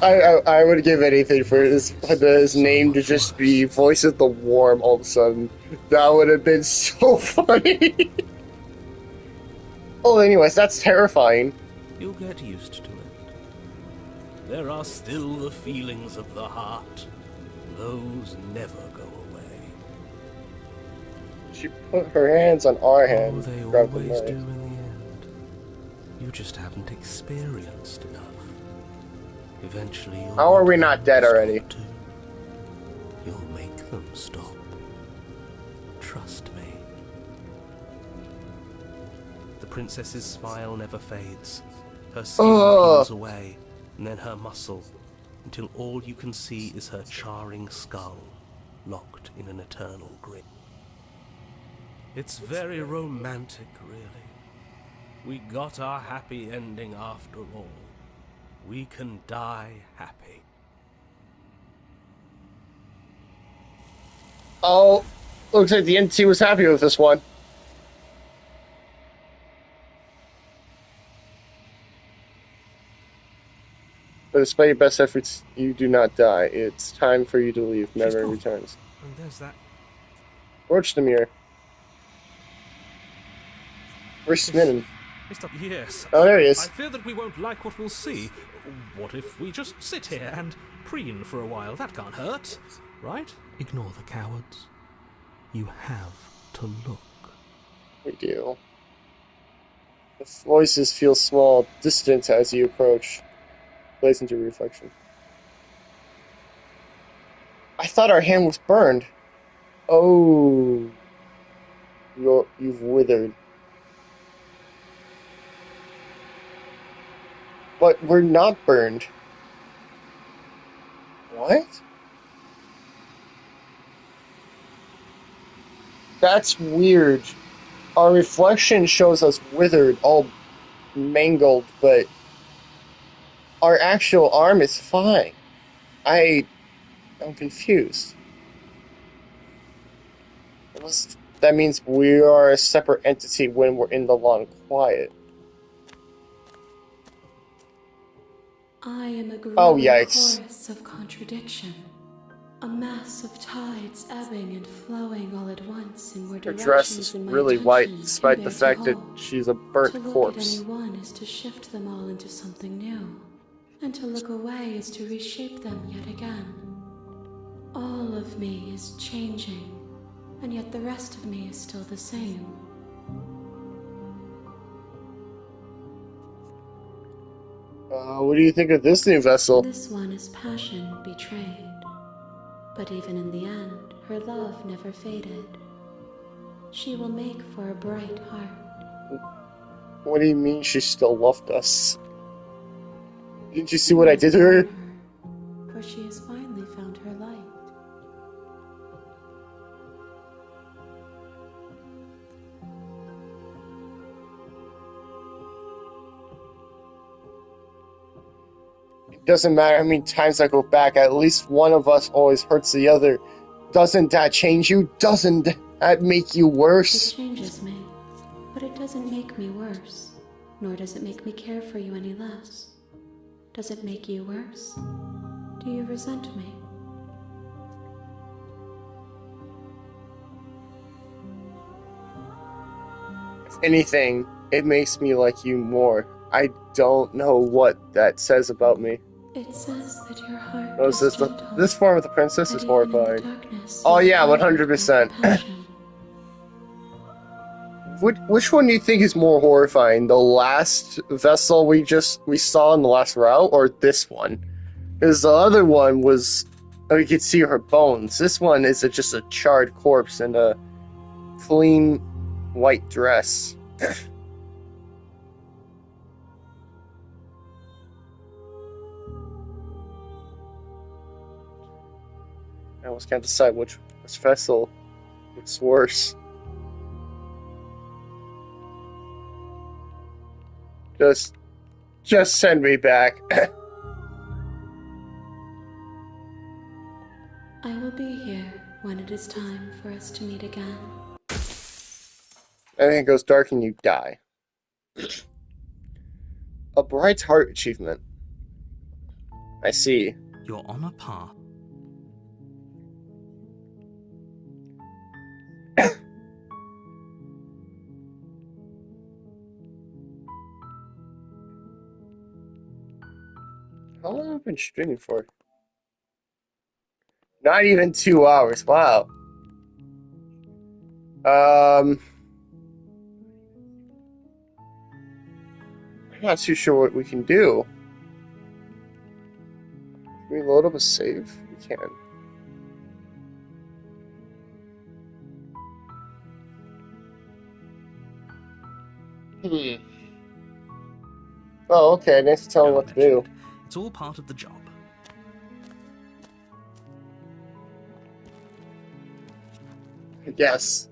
I would give anything for his name to just be Voice of the Warm all of a sudden. That would have been so funny. Oh, anyways, that's terrifying. You'll get used to it. There are still the feelings of the heart. Those never go away. She put her hands on our Oh, hand. they grabbed the always knife. do in the end. You just haven't experienced enough. Eventually, you'll How are we want not them dead to already? stop too. You'll make them stop. Trust me. The princess's smile never fades. Her skin peels away, and then her muscle, until all you can see is her charring skull, locked in an eternal grin. It's very romantic, really. We got our happy ending after all. We can die happy. Oh, looks like the NT was happy with this one. But despite your best efforts, you do not die. It's time for you to leave. Memory gone. returns. And there's that. Approach the mirror. Where's Smitten? Yes. Oh, there he I is. fear that we won't like what we'll see. What if we just sit here and preen for a while? That can't hurt, right? Ignore the cowards. You have to look. We do. The voices feel small, distant as you approach. Blaze into reflection. I thought our hand was burned. Oh. You've withered. But we're not burned. What? That's weird. Our reflection shows us withered, all mangled, but our actual arm is fine. I'm confused. Unless that means we are a separate entity when we're in the lawn quiet. I am a Oh, growing yikes. chorus of contradiction. A mass of tides ebbing and flowing all at once in where Her dress directions is in my really white, attention despite can the bear fact to that hold. she's a burnt To look corpse. at any one is to shift them all into something new, and to look away is to reshape them yet again. All of me is changing, and yet the rest of me is still the same. What do you think of this new vessel? This one is passion betrayed. But even in the end, her love never faded. She will make for a bright heart. What do you mean she still loved us? Didn't you see what I did to her? Doesn't matter how many times I go back, at least one of us always hurts the other. Doesn't that change you? Doesn't that make you It worse? changes me, but it doesn't make me worse, nor does it make me care for you any less. Does it make you worse? Do you resent me? If anything, it makes me like you more. I don't know what that says about me. It says that your heart Oh, is gentle. this form of the princess is that even in the horrifying. darkness Oh you yeah, have light 100%. and compassion. Which one do you think is more horrifying? The last vessel we saw in the last route, or this one? Because the other one was, you could see her bones. This one is just a charred corpse in a clean white dress. I almost can't decide which vessel looks worse. Just send me back. I will be here when it is time for us to meet again. Everything goes dark and you die. A Bright Heart achievement. I see. You're on a path. How long have I been streaming for? Not even 2 hours. Wow. I'm not too sure what we can do. Can we load up a save? We can. Oh, okay. Nice to tell me Don't what to mention do. it. It's all part of the job. Yes.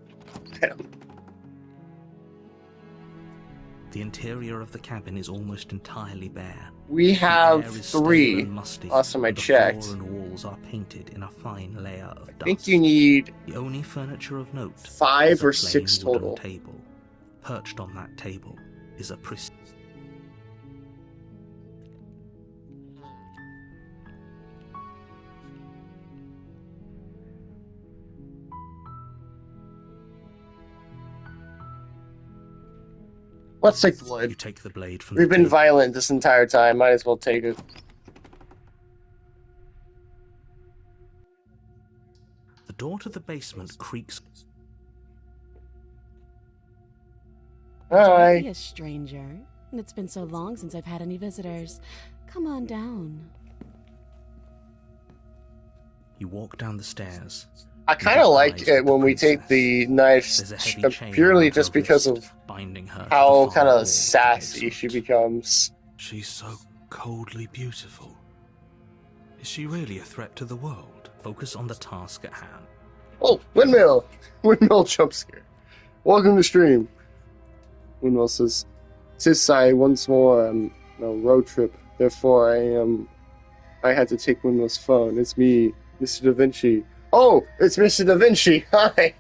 The interior of the cabin is almost entirely bare. We have The air is stale 3. and musty, Awesome, I and the checked. floor and walls are painted in a fine layer of dust. I think you need The only furniture of note 5 is a or plain 6 wooden total. table. Perched on that table is a Let's take the blade. You take the blade from We've the been table. violent this entire time. Might as well take it. The door to the basement creaks. Don't Hi. be a stranger. It's been so long since I've had any visitors. Come on down. You walk down the stairs. I kind of like it when we take the knives There's a heavy chain purely around just her because wrist, of binding her to how the far kind wall of the sassy basement. she becomes. She's so coldly beautiful. Is she really a threat to the world? Focus on the task at hand. Oh, windmill! Windmill jump scare. Welcome to stream. Windmill says, I once more road trip. Therefore, I had to take Windmill's phone. It's me, Mr. Da Vinci. Oh, it's Mr. Da Vinci. Hi.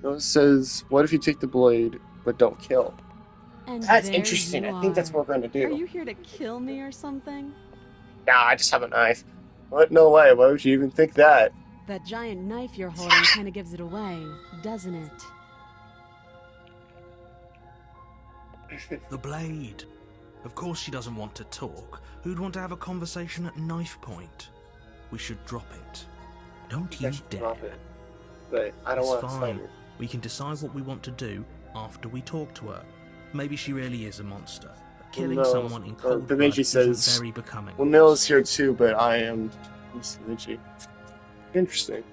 No, it says, what if you take the blade but don't kill? And That's there interesting. you I think that's what we're going to do. Are you here to kill me or something? Nah, I just have a knife. What? No way. Why would you even think that? That giant knife you're holding kind of gives it away, doesn't it? The blade. Of course she doesn't want to talk. Who'd want to have a conversation at knife point? We should drop it. Don't you dare. Drop it. But I don't It's want to fine. fight her. We can decide what we want to do after we talk to her. Maybe she really is a monster. But killing No. someone in cold Da blood Vinci isn't says, very becoming. Windmill is here too, but I am Mr. Da Vinci. Interesting.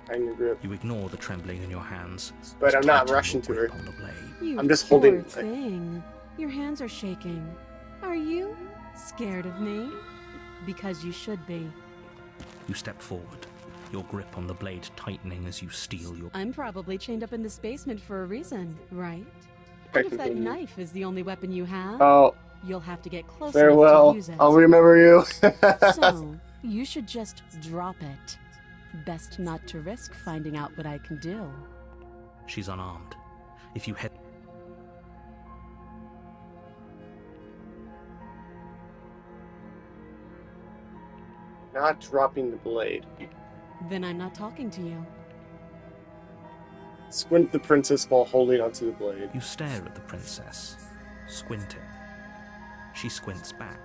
I need a grip. You ignore the trembling in your hands. But I'm not Tighten your rushing to her. grip on the blade. You I'm just poor holding- thing. Your hands are shaking. Are you scared of me? Because you should be. You step forward. your grip on the blade tightening as you steal your... I'm probably chained up in this basement for a reason, right? And if that knife is the only weapon you have, Oh, you'll have to get close enough farewell. to use it. I'll remember you. So, you should just drop it. Best not to risk finding out what I can do. She's unarmed. If you head... Not dropping the blade. Then I'm not talking to you. Squint the princess while holding onto the blade. You stare at the princess, squinting. She squints back.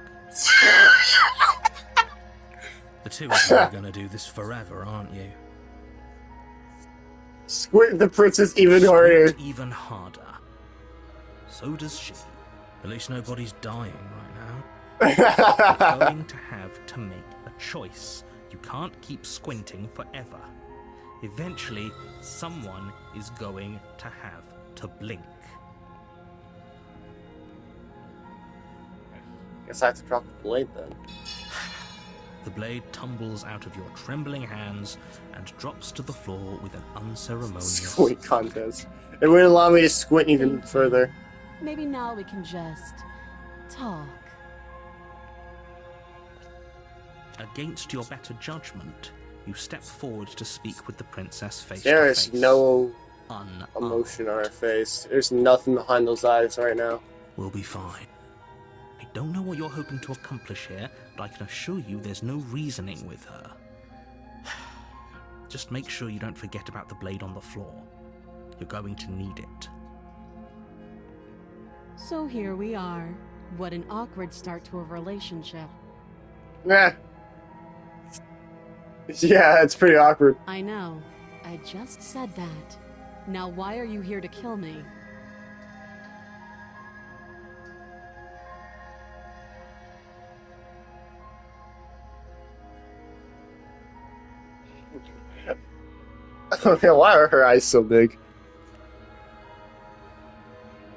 The two of you are gonna do this forever, aren't you? Squint the princess even harder. Squint even harder. So does she. At least nobody's dying right now. You're going to have to make a choice. You can't keep squinting forever. Eventually, someone is going to have to blink. Guess I have to drop the blade then. The blade tumbles out of your trembling hands and drops to the floor with an unceremonious... Squint contest. It wouldn't allow me to squint even further. Maybe now we can just talk. Against your better judgment, you step forward to speak with the princess face There to is face. no Unarmed. emotion on her face. There's nothing behind those eyes right now. We'll be fine. I don't know what you're hoping to accomplish here, but I can assure you there's no reasoning with her. Just make sure you don't forget about the blade on the floor. You're going to need it. So here we are. What an awkward start to a relationship. Nah. Yeah, it's pretty awkward. I know. I just said that. Now why are you here to kill me? Why are her eyes so big?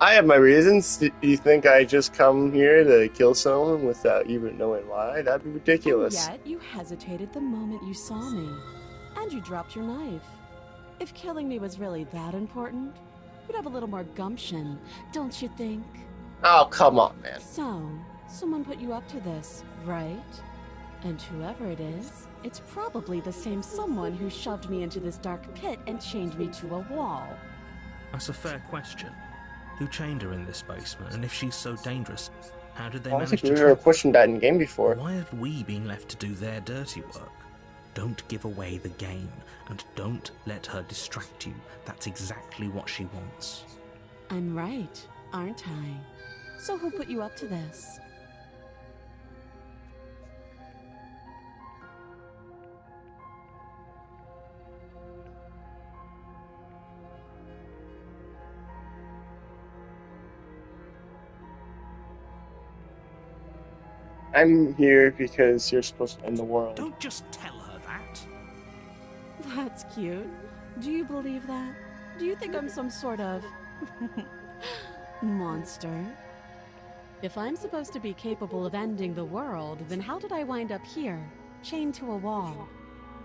I have my reasons. Do you think I just come here to kill someone without even knowing why? That'd be ridiculous. And yet you hesitated the moment you saw me. And you dropped your knife. If killing me was really that important, you'd have a little more gumption, don't you think? Oh, come on, man. So, someone put you up to this, right? And whoever it is, it's probably the same someone who shoved me into this dark pit and chained me to a wall. That's a fair question. Who chained her in this basement, and if she's so dangerous, how did they I manage think to we trap were her? questioned that in game before. Why have we been left to do their dirty work? Don't give away the game, and don't let her distract you. That's exactly what she wants. I'm right, aren't I? So who put you up to this? I'm here because you're supposed to end the world. Don't just tell her that. That's cute. Do you believe that? Do you think I'm some sort of monster? If I'm supposed to be capable of ending the world, then how did I wind up here, chained to a wall?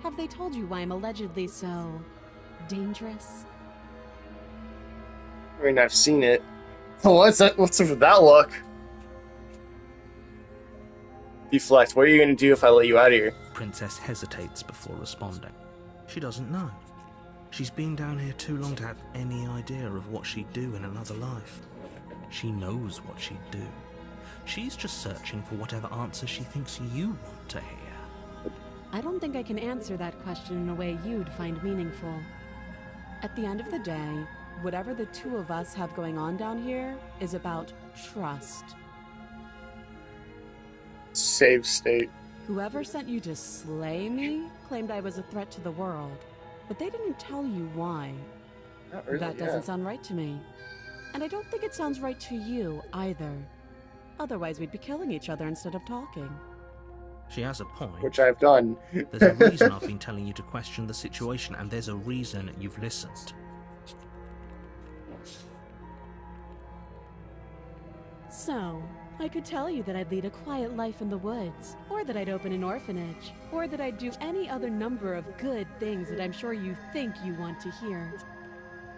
Have they told you why I'm allegedly so dangerous? I mean, I've seen it. Oh, what's up with that look? Deflect, what are you gonna do if I let you out of here? Princess hesitates before responding. She doesn't know. She's been down here too long to have any idea of what she'd do in another life. She knows what she'd do. She's just searching for whatever answer she thinks you want to hear. I don't think I can answer that question in a way you'd find meaningful. At the end of the day, whatever the two of us have going on down here is about trust. Save state. Whoever sent you to slay me claimed I was a threat to the world, but they didn't tell you why. Not really, That doesn't sound right to me. And I don't think it sounds right to you, either. Otherwise, we'd be killing each other instead of talking. She has a point. Which I've done. There's a reason I've been telling you to question the situation, and there's a reason you've listened. So, I could tell you that I'd lead a quiet life in the woods, or that I'd open an orphanage, or that I'd do any other number of good things that I'm sure you think you want to hear.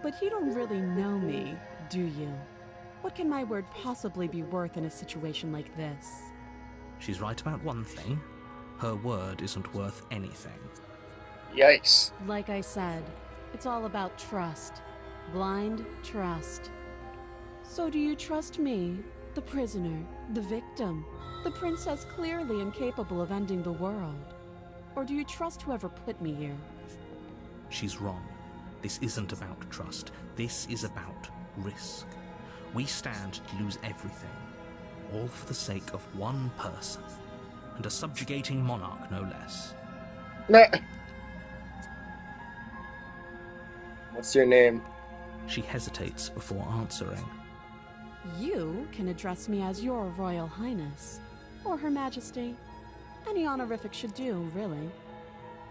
But you don't really know me, do you? What can my word possibly be worth in a situation like this? She's right about one thing. Her word isn't worth anything. Yikes. Like I said, it's all about trust. Blind trust. So do you trust me, the prisoner, the victim, the princess clearly incapable of ending the world? Or do you trust whoever put me here? She's wrong. This isn't about trust. This is about risk. We stand to lose everything, all for the sake of one person, and a subjugating monarch no less. Meh. What's your name? She hesitates before answering. You can address me as your Royal Highness, or Her Majesty. Any honorific should do, really.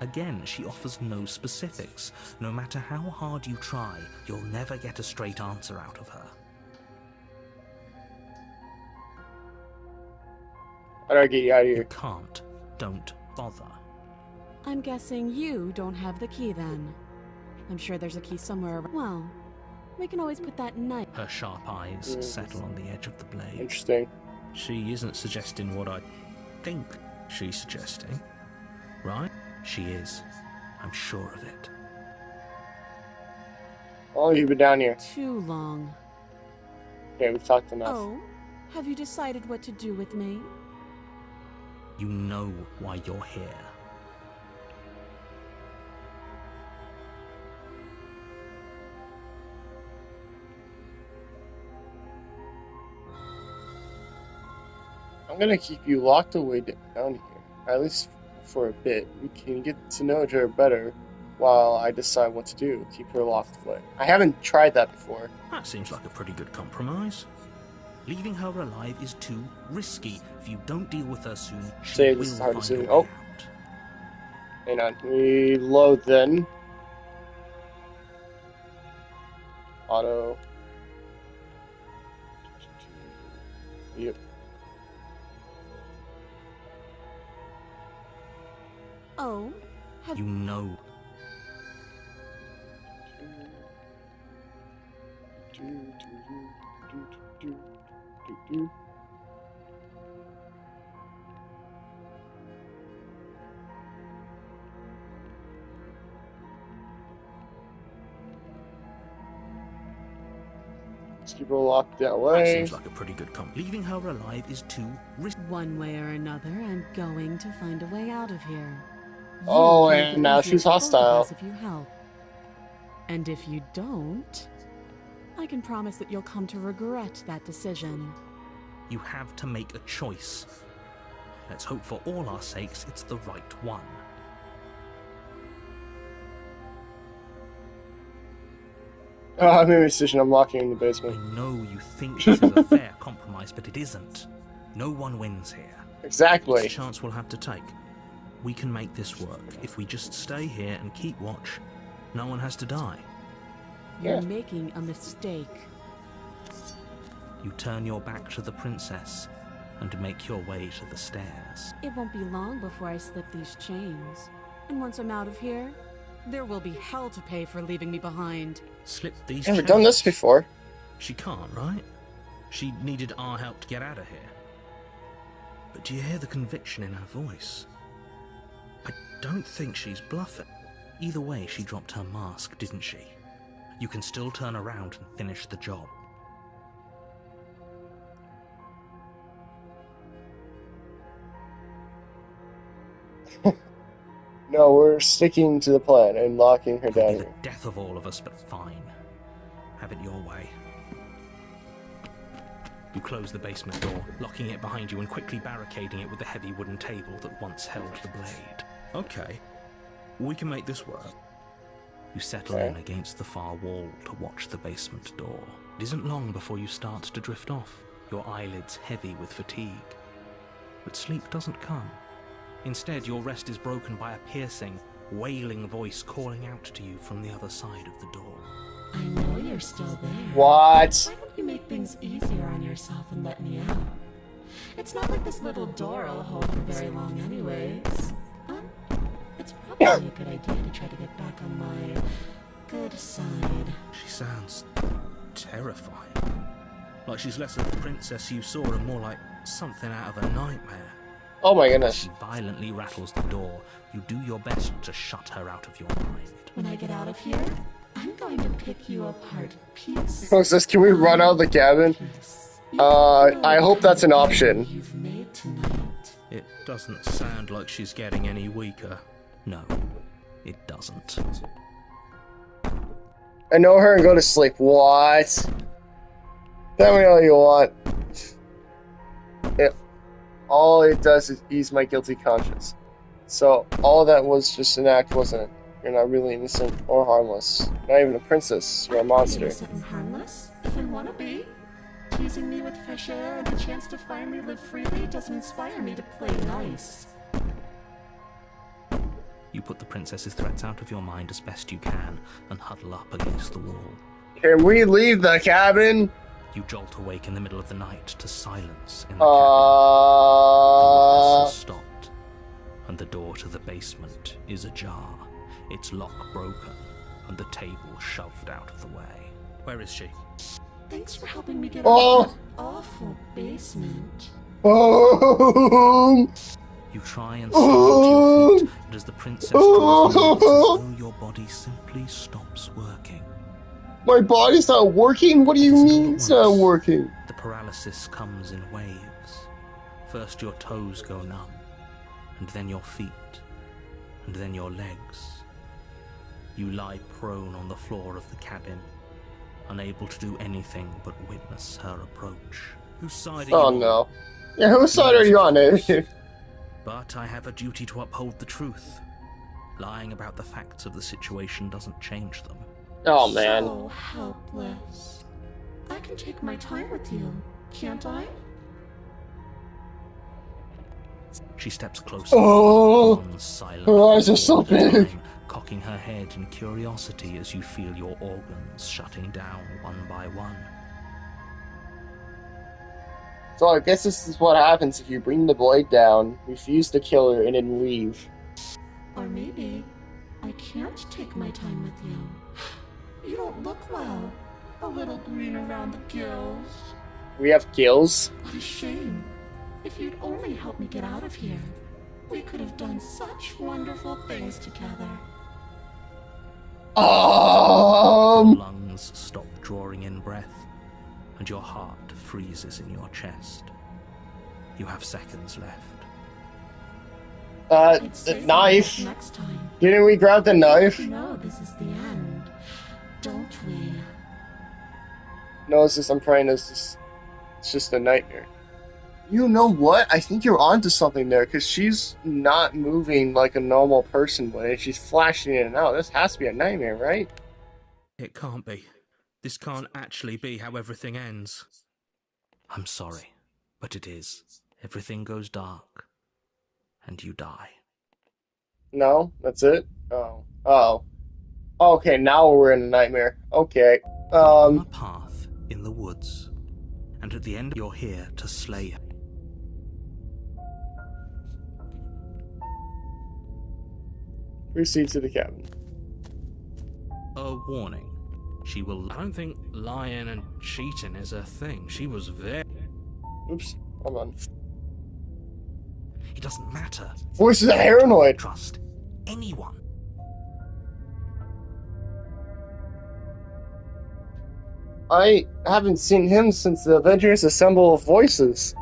Again, she offers no specifics. No matter how hard you try, you'll never get a straight answer out of her. How do I get you out of You here? can't. Don't bother. I'm guessing you don't have the key then. I'm sure there's a key somewhere around. Well, we can always put that knife. Her sharp eyes settle on the edge of the blade. Interesting. She isn't suggesting what I think she's suggesting, right? She is. I'm sure of it. How long have you been down here? Too long. Okay, we've talked enough. Oh, have you decided what to do with me? You know why you're here. I'm gonna keep you locked away down here, at least for a bit. We can get to know each other better while I decide what to do. Keep her locked away. I haven't tried that before. That seems like a pretty good compromise. Leaving her alive is too risky. If you don't deal with her soon, she Say will this is hard find to a see. way Oh. out. Hang on. Reload then. Auto. Yep. Oh, have You know. Let's keep her locked that That way. seems like a pretty good compromise. Leaving her alive is too risky. one way or another, I'm going to find a way out of here. You Oh, can make and it now easier she's for both of hostile. us if you help. And if you don't, I can promise that you'll come to regret that decision. You have to make a choice. Let's hope for all our sakes it's the right one. Oh, I made a decision. I'm locking in the I basement. know you think this is a fair compromise, but it isn't. No one wins here. Exactly. It's a chance we'll have to take. We can make this work. If we just stay here and keep watch, no one has to die. Yeah. You're making a mistake. You turn your back to the princess and make your way to the stairs. It won't be long before I slip these chains. And once I'm out of here, there will be hell to pay for leaving me behind. Slip these Never done this chains. before. She can't, right? She needed our help to get out of here. But do you hear the conviction in her voice? I don't think she's bluffing. Either way, she dropped her mask, didn't she? You can still turn around and finish the job. No, we're sticking to the plan and locking her It'll down be the here. death of all of us, but fine. Have it your way. You close the basement door, locking it behind you and quickly barricading it with the heavy wooden table that once held the blade. Okay, we can make this work. You settle in against the far wall to watch the basement door. It isn't long before you start to drift off, your eyelids heavy with fatigue. But sleep doesn't come. Instead, your rest is broken by a piercing, wailing voice calling out to you from the other side of the door. I know you're still there. What? Why don't you make things easier on yourself and let me out? It's not like this little door will hold for very long anyways. It's probably a good idea to try to get back on my good side. She sounds terrifying. Like she's less of the princess you saw and more like something out of a nightmare. Oh my As goodness. she violently rattles the door, you do your best to shut her out of your mind. When I get out of here, I'm going to pick you apart piece. What's this? Can we run out of the cabin? I hope that's an option. You've made tonight. It doesn't sound like she's getting any weaker. No, it doesn't. I know her and go to sleep. What? Tell me all you want. All it does is ease my guilty conscience. So all that was just an act, wasn't it? You're not really innocent or harmless. Not even a princess. You're a monster. Innocent and harmless, if I want to be. Teasing me with fresh air and a chance to finally live freely doesn't inspire me to play nice. You put the princess's threats out of your mind as best you can and huddle up against the wall. Can we leave the cabin? You jolt awake in the middle of the night to silence in the cabin. The whistle has stopped, and the door to the basement is ajar, its lock broken, and the table shoved out of the way. Where is she? Thanks for helping me get out of that awful basement. You try and stand to your feet, but as the princess draws near, it's as though your body simply stops working. My body's not working? What do you mean it's not working? The paralysis comes in waves. First your toes go numb, and then your feet, and then your legs. You lie prone on the floor of the cabin, unable to do anything but witness her approach. Whose side are you on? Oh no. Yeah, whose side are you on? But I have a duty to uphold the truth. Lying about the facts of the situation doesn't change them. Oh man. So helpless. I can take my time with you, can't I? She steps closer. Oh, one silent her eyes are so forward at a big. time, cocking her head in curiosity as you feel your organs shutting down one by one. So I guess this is what happens if you bring the blade down, refuse to kill her, and then leave. Or maybe I can't take my time with you. You don't look well. A little green around the gills. We have gills? What a shame. If you'd only helped me get out of here, we could have done such wonderful things together. Lungs stop drawing in breath, and your heart freezes in your chest. You have seconds left. I'd The save knife. that next time. Didn't we grab the knife? You know this is the end, don't we? No, it's just, I'm praying it's just a nightmare. You know what? I think you're onto something there, because she's not moving like a normal person would, and she's flashing in and out. This has to be a nightmare, right? It can't be. This can't actually be how everything ends. I'm sorry, but it is. Everything goes dark, and you die. No? That's it? Oh. Oh. Okay, now we're in a nightmare. Okay. You're on a path in the woods, and at the end you're here to slay her. Proceed to the cabin. A warning. She will... I don't think lying and cheating is a thing. She was very... Oops. Hold on. It doesn't matter. Voice is a paranoid. Trust anyone. I haven't seen him since the Avengers Assemble of Voices.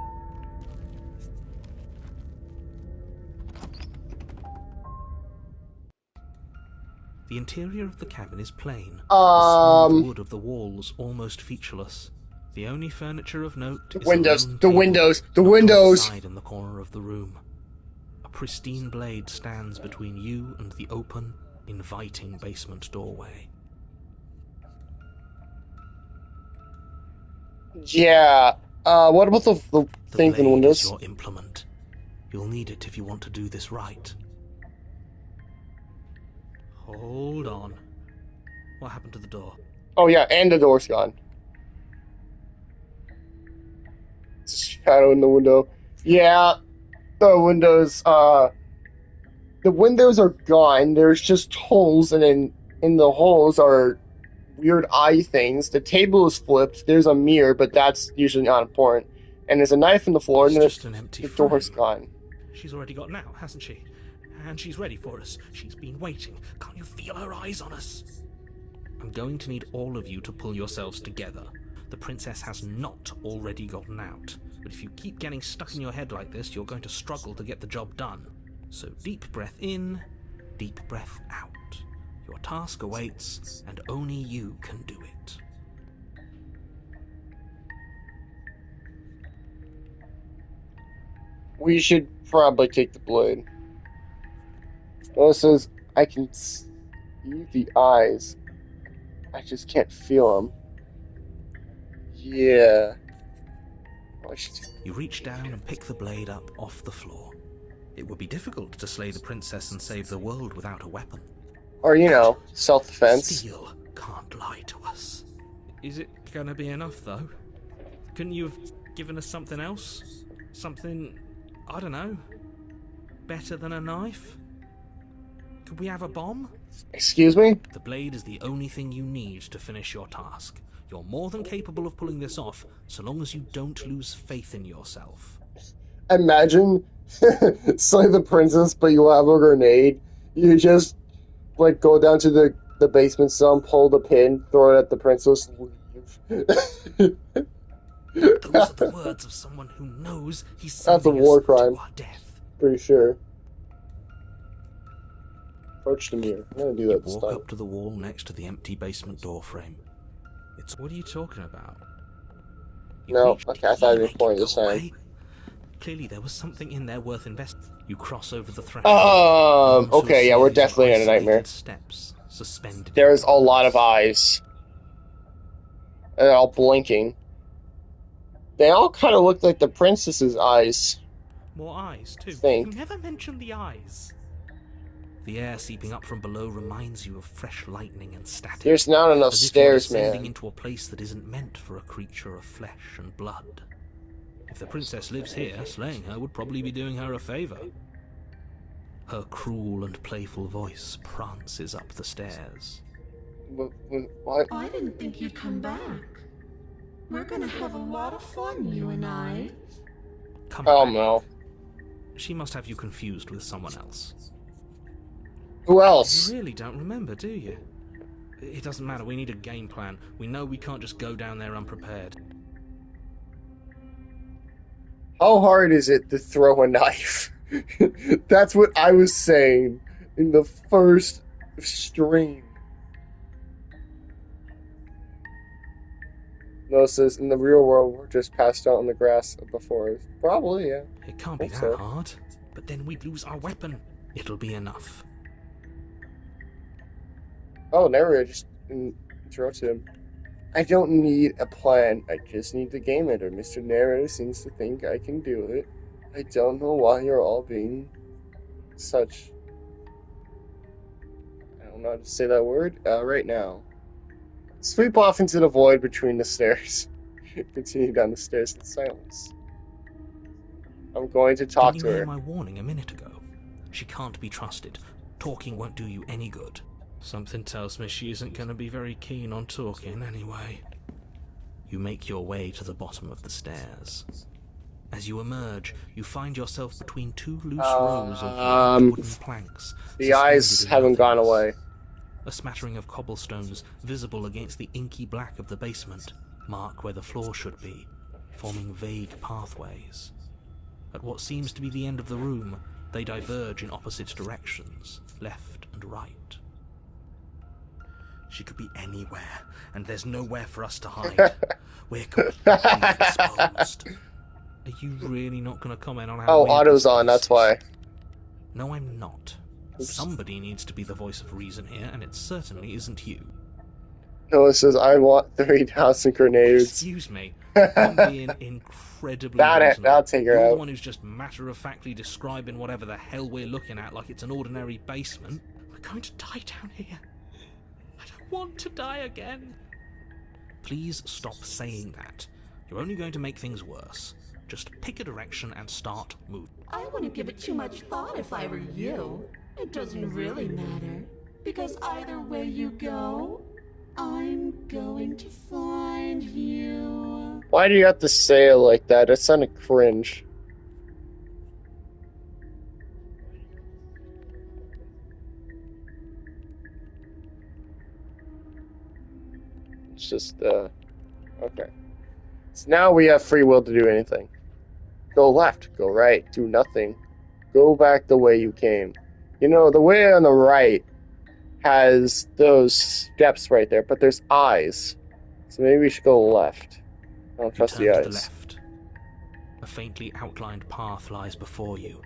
The interior of the cabin is plain. The smooth wood of the walls almost featureless. The only furniture of note is Windows, a lone the table windows, the knocked to one windows. side in the corner of the room. A pristine blade stands between you and the open, inviting basement doorway. Yeah. What about the thing in the blade windows? is your implement. You'll need it if you want to do this right. Hold on. What happened to the door? Oh yeah, and the door's gone. Shadow in the window. Yeah, the windows are gone. There's just holes, and then in the holes are weird eye things. The table is flipped. There's a mirror, but that's usually not important. And there's a knife in the floor, It's and just an empty the door's frame. gone. She's already gotten out, hasn't she? And she's ready for us. She's been waiting. Can't you feel her eyes on us? I'm going to need all of you to pull yourselves together. The princess has not already gotten out. But if you keep getting stuck in your head like this, you're going to struggle to get the job done. So deep breath in, deep breath out. Your task awaits, and only you can do it. We should probably take the blade. Well, it says I can see the eyes. I just can't feel them. Yeah. Oh, I should... You reach down and pick the blade up off the floor. It would be difficult to slay the princess and save the world without a weapon. Or, you know, self-defense. Steel can't lie to us. Is it gonna be enough, though? Couldn't you have given us something else? Something, I don't know, better than a knife? Could we have a bomb? Excuse me? The blade is the only thing you need to finish your task. You're more than capable of pulling this off, so long as you don't lose faith in yourself. Imagine slay the princess, but you have a grenade. You just, like, go down to the basement cell, pull the pin, throw it at the princess, leave. Those are the words of someone who knows he's That's a sending war us crime. to our death. Pretty sure. Approach the mirror. I'm gonna do that this Walk time. up to the wall next to the empty basement door frame. What are you talking about? No, okay, I thought I did point this time. Clearly there was something in there worth investing. You cross over the threshold. Okay, yeah, we're definitely in a nightmare. Steps suspended. There's a lot of eyes. And they're all blinking. They all kind of look like the princess's eyes. More eyes, too. Think. You never mentioned the eyes. The air seeping up from below reminds you of fresh lightning and static. There's not enough as if stairs, you're descending man. into a place that isn't meant for a creature of flesh and blood. If the princess lives here, slaying her would probably be doing her a favor. Her cruel and playful voice prances up the stairs. What? I didn't think you'd come back. We're gonna have a lot of fun, you and I. Come Oh back. no. She must have you confused with someone else. Who else? You really don't remember, do you? It doesn't matter, we need a game plan. We know we can't just go down there unprepared. How hard is it to throw a knife? That's what I was saying in the first stream. No, it says in the real world we're just passed out on the grass before. Probably, yeah. It can't be that hard. But then we'd lose our weapon. It'll be enough. Oh, narrator just interrupted him. I don't need a plan. I just need the game editor. Mr. Narrator seems to think I can do it. I don't know why you're all being such... I don't know how to say that word right now. Sweep off into the void between the stairs. Continue down the stairs in silence. I'm going to talk Didn't to you her. hear my warning a minute ago? She can't be trusted. Talking won't do you any good. Something tells me she isn't going to be very keen on talking anyway. You make your way to the bottom of the stairs. As you emerge, you find yourself between two loose rows of wooden planks. The eyes haven't gone away. A smattering of cobblestones visible against the inky black of the basement mark where the floor should be, forming vague pathways. At what seems to be the end of the room, they diverge in opposite directions, left and right. She could be anywhere, and there's nowhere for us to hide. We're completely exposed. Are you really not going to comment on how Oh, weird auto's this on, place that's is? why. No, I'm not. Oops. Somebody needs to be the voice of reason here, and it certainly isn't you. No, it says, I want 3,000 grenades. Excuse me. I'm being incredibly Got it, reasonable. I'll take her You're the out. one who's just matter-of-factly describing whatever the hell we're looking at like it's an ordinary basement. We're going to die down here. I don't want to die again. Please stop saying that. You're only going to make things worse. Just pick a direction and start moving. I wouldn't give it too much thought if I were you. It doesn't really matter, because either way you go, I'm going to find you. Why do you have to say it like that? It sounded cringe. It's just, okay. So now we have free will to do anything. Go left, go right, do nothing. Go back the way you came. You know, the way on the right has those steps right there, but there's eyes. So maybe we should go left. I don't You trust turn the to the eyes. left. A faintly outlined path lies before you.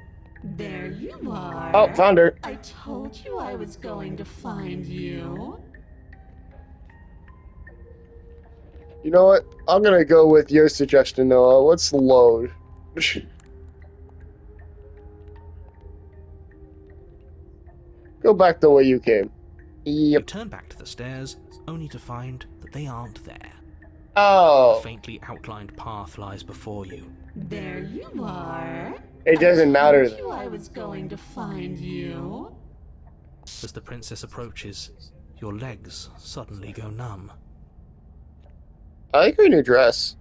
There you are. Oh, found her. I told you I was going to find you. You know what? I'm gonna go with your suggestion, Noah. Let's load. Go back the way you came. You Yep. turn back to the stairs, only to find that they aren't there. A Oh, faintly outlined path lies before you. There you are. it doesn't matter. I told you I was going to find you. As the princess approaches, your legs suddenly go numb. I like your new dress.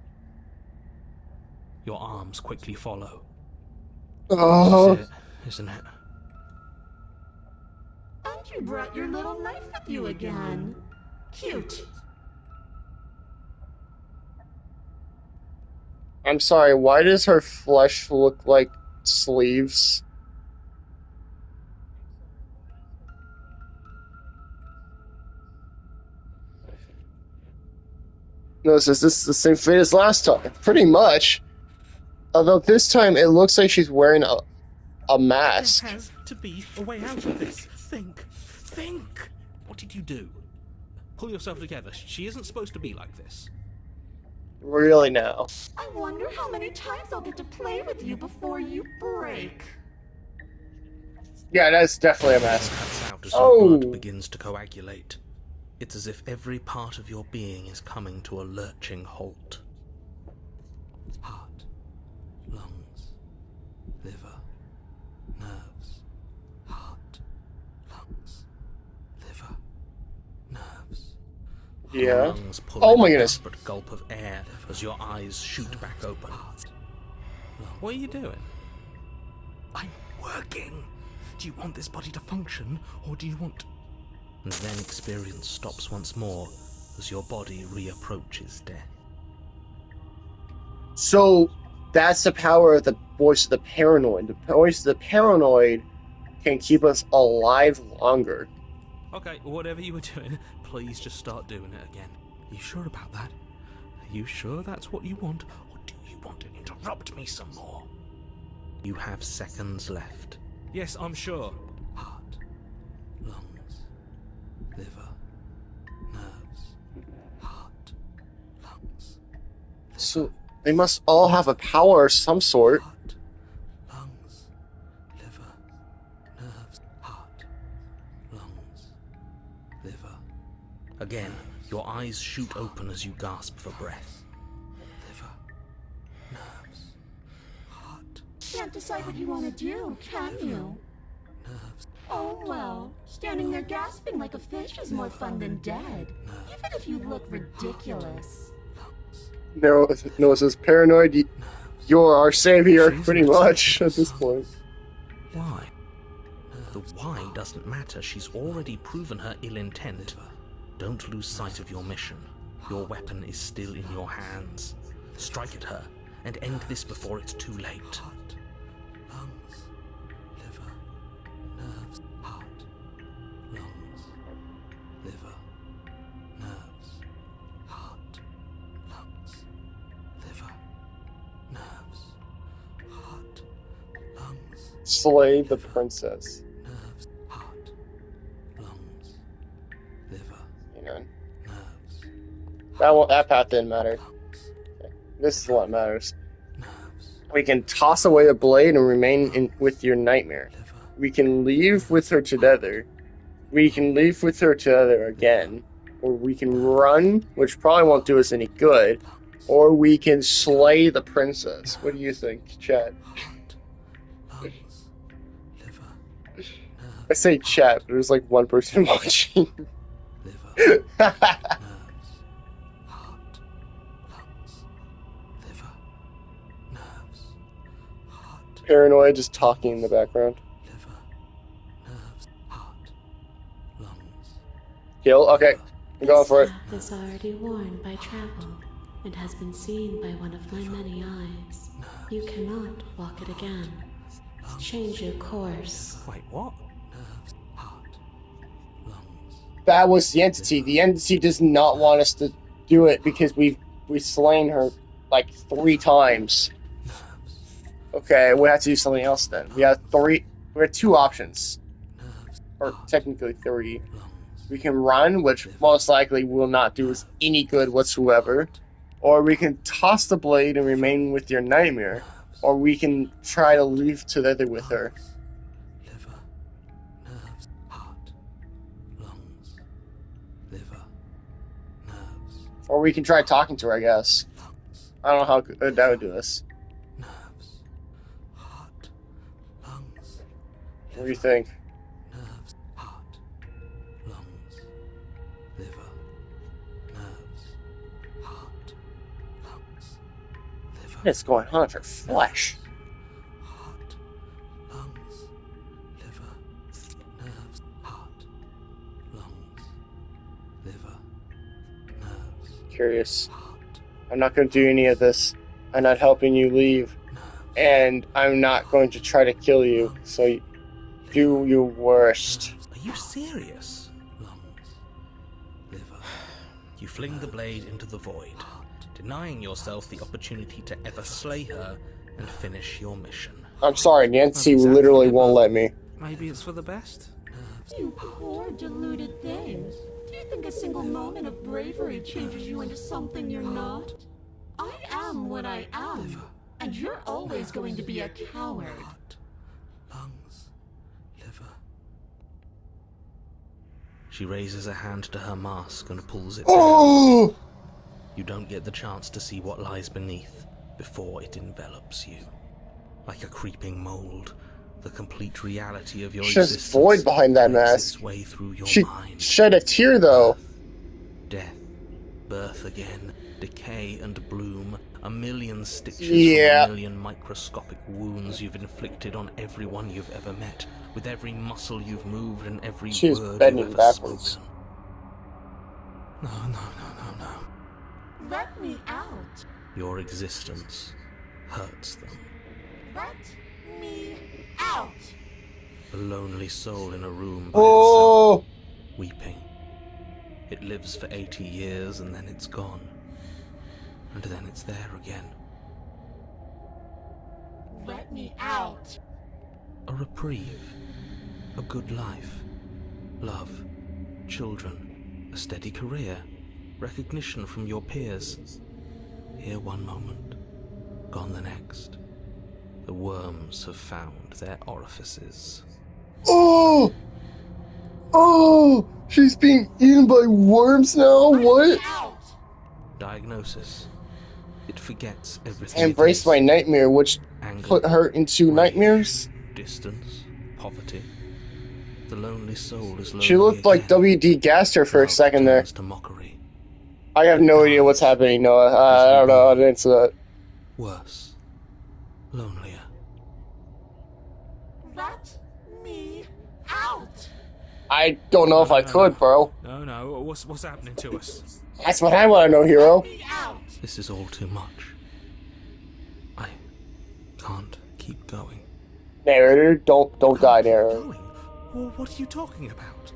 Your arms quickly follow. Oh, This is it, isn't it? And you brought your little knife with you again. Cute. I'm sorry. Why does her flesh look like sleeves? No, is this the same fate as last time? Pretty much. Although this time it looks like she's wearing a mask. There has to be a way out of this. Think. Think! What did you do? Pull yourself together. She isn't supposed to be like this. Really now. I wonder how many times I'll get to play with you before you break. Yeah, that's definitely a mask. Cuts out as Oh. your blood begins to coagulate. It's as if every part of your being is coming to a lurching halt. Heart, lungs, liver, nerves. Heart, lungs, liver, nerves. Your Yeah. lungs pull Oh in my a goodness. desperate gulp of air as your eyes shoot back open. What are you doing? I'm working. Do you want this body to function, or do you want... And then experience stops once more as your body reapproaches death. So that's the power of the voice of the paranoid. The voice of the paranoid can keep us alive longer. Okay, whatever you were doing, please just start doing it again. You sure about that? Are you sure that's what you want, or do you want to interrupt me some more? You have seconds left. Yes, I'm sure. Heart, lungs, liver, nerves, heart, lungs. So they must all have a power of some sort. Heart, lungs, liver, nerves, heart, lungs, liver. Again, your eyes shoot open as you gasp for breath. Liver, nerves, heart, Can't decide what you want to do, can you? nerves. Oh well, standing there gasping like a fish is more fun than dead. Even if you look ridiculous. Noah says, paranoid, you're our savior, pretty much, at this point. Why? The why doesn't matter. She's already proven her ill intent. Don't lose sight of your mission. Your weapon is still in your hands. Strike at her and end this before it's too late. Heart, lungs, liver, nerves, heart, lungs, liver, nerves, heart, lungs, liver, nerves, heart, lungs, Slay the princess. nerves, heart, lungs, liver, You know, nerves, that path didn't matter. lungs, This is what matters. nerves, We can toss away the blade and remain with your nightmare. liver, We can leave with her together. We can leave with her together again. Or we can run, which probably won't do us any good. or we can slay the princess. What do you think, chat? Heart, lungs, liver, I say chat, but there's like one person watching. liver, nerves, heart, lungs, liver, nerves, heart, Paranoid just talking in the background. liver, nerves, heart, lungs. Kill? Okay, I'm going This for it. path is already worn by travel and has been seen by one of my many eyes. You cannot walk it again. Change your course. Wait, what? Nerves, heart, lungs. That was the entity. The entity does not want us to do it because we've slain her like 3 times. Okay, we have to do something else then. We have 2 options. Or technically 3. We can run, which most likely will not do us any good whatsoever. Or we can toss the blade and remain with your nightmare. Or we can try to leave together with her. Liver, nerves, heart, lungs, liver, nerves, Or we can try talking to her, I guess. I don't know how good that would do us. nerves, heart, lungs, What do you think? nerves, heart, lungs, liver, nerves, heart, lungs, liver. What's going on with her flesh? Heart, lungs, liver, nerves, heart, lungs, liver, nerves, Curious. heart, I'm not going to do any of this. I'm not helping you leave. And I'm not going to try to kill you. So do your worst. Are you serious? Lungs, liver. You fling the blade into the void, denying yourself the opportunity to ever slay her and finish your mission. I'm sorry, Nancy literally won't let me. Maybe it's for the best? You poor deluded thing. Do you think a single moment of bravery changes you into something you're not? I am what I am, and you're always going to be a coward. Heart, lungs, liver. She raises a hand to her mask and pulls it down. Oh! You don't get the chance to see what lies beneath before it envelops you. Like a creeping mold, the complete reality of your She's just existence void behind that threads mask. its way through your She mind. shed a tear, though. Death, birth again, decay and bloom, a million stitches Yeah. from a million microscopic wounds you've inflicted on everyone you've ever met, with every muscle you've moved and every She's word bending you've ever backwards. spoken. No. Let me out. Your existence hurts them. Let me out. A lonely soul in a room by Oh! itself, weeping. It lives for 80 years and then it's gone. And then it's there again. Let me out. A reprieve. A good life. Love. Children. A steady career. Recognition from your peers. Here one moment. Gone the next. The worms have found their orifices. Oh! Oh! She's being eaten by worms now? What? Out. Diagnosis. It forgets everything. I embraced my nightmare, which Anger, put her into rage, nightmares. Distance, poverty. The lonely soul is lonely She looked like again. W.D. Gaster for a Love second there. turns to mockery. I have no idea what's happening, Noah. I don't know how to answer that. Worse. Lonelier. Let me out. I don't know if I could, bro. No. What's happening to us? That's what I want to know, hero. Let me out. This is all too much. I can't keep going. Narrator, don't die, narrator. Going? Well, what are you talking about?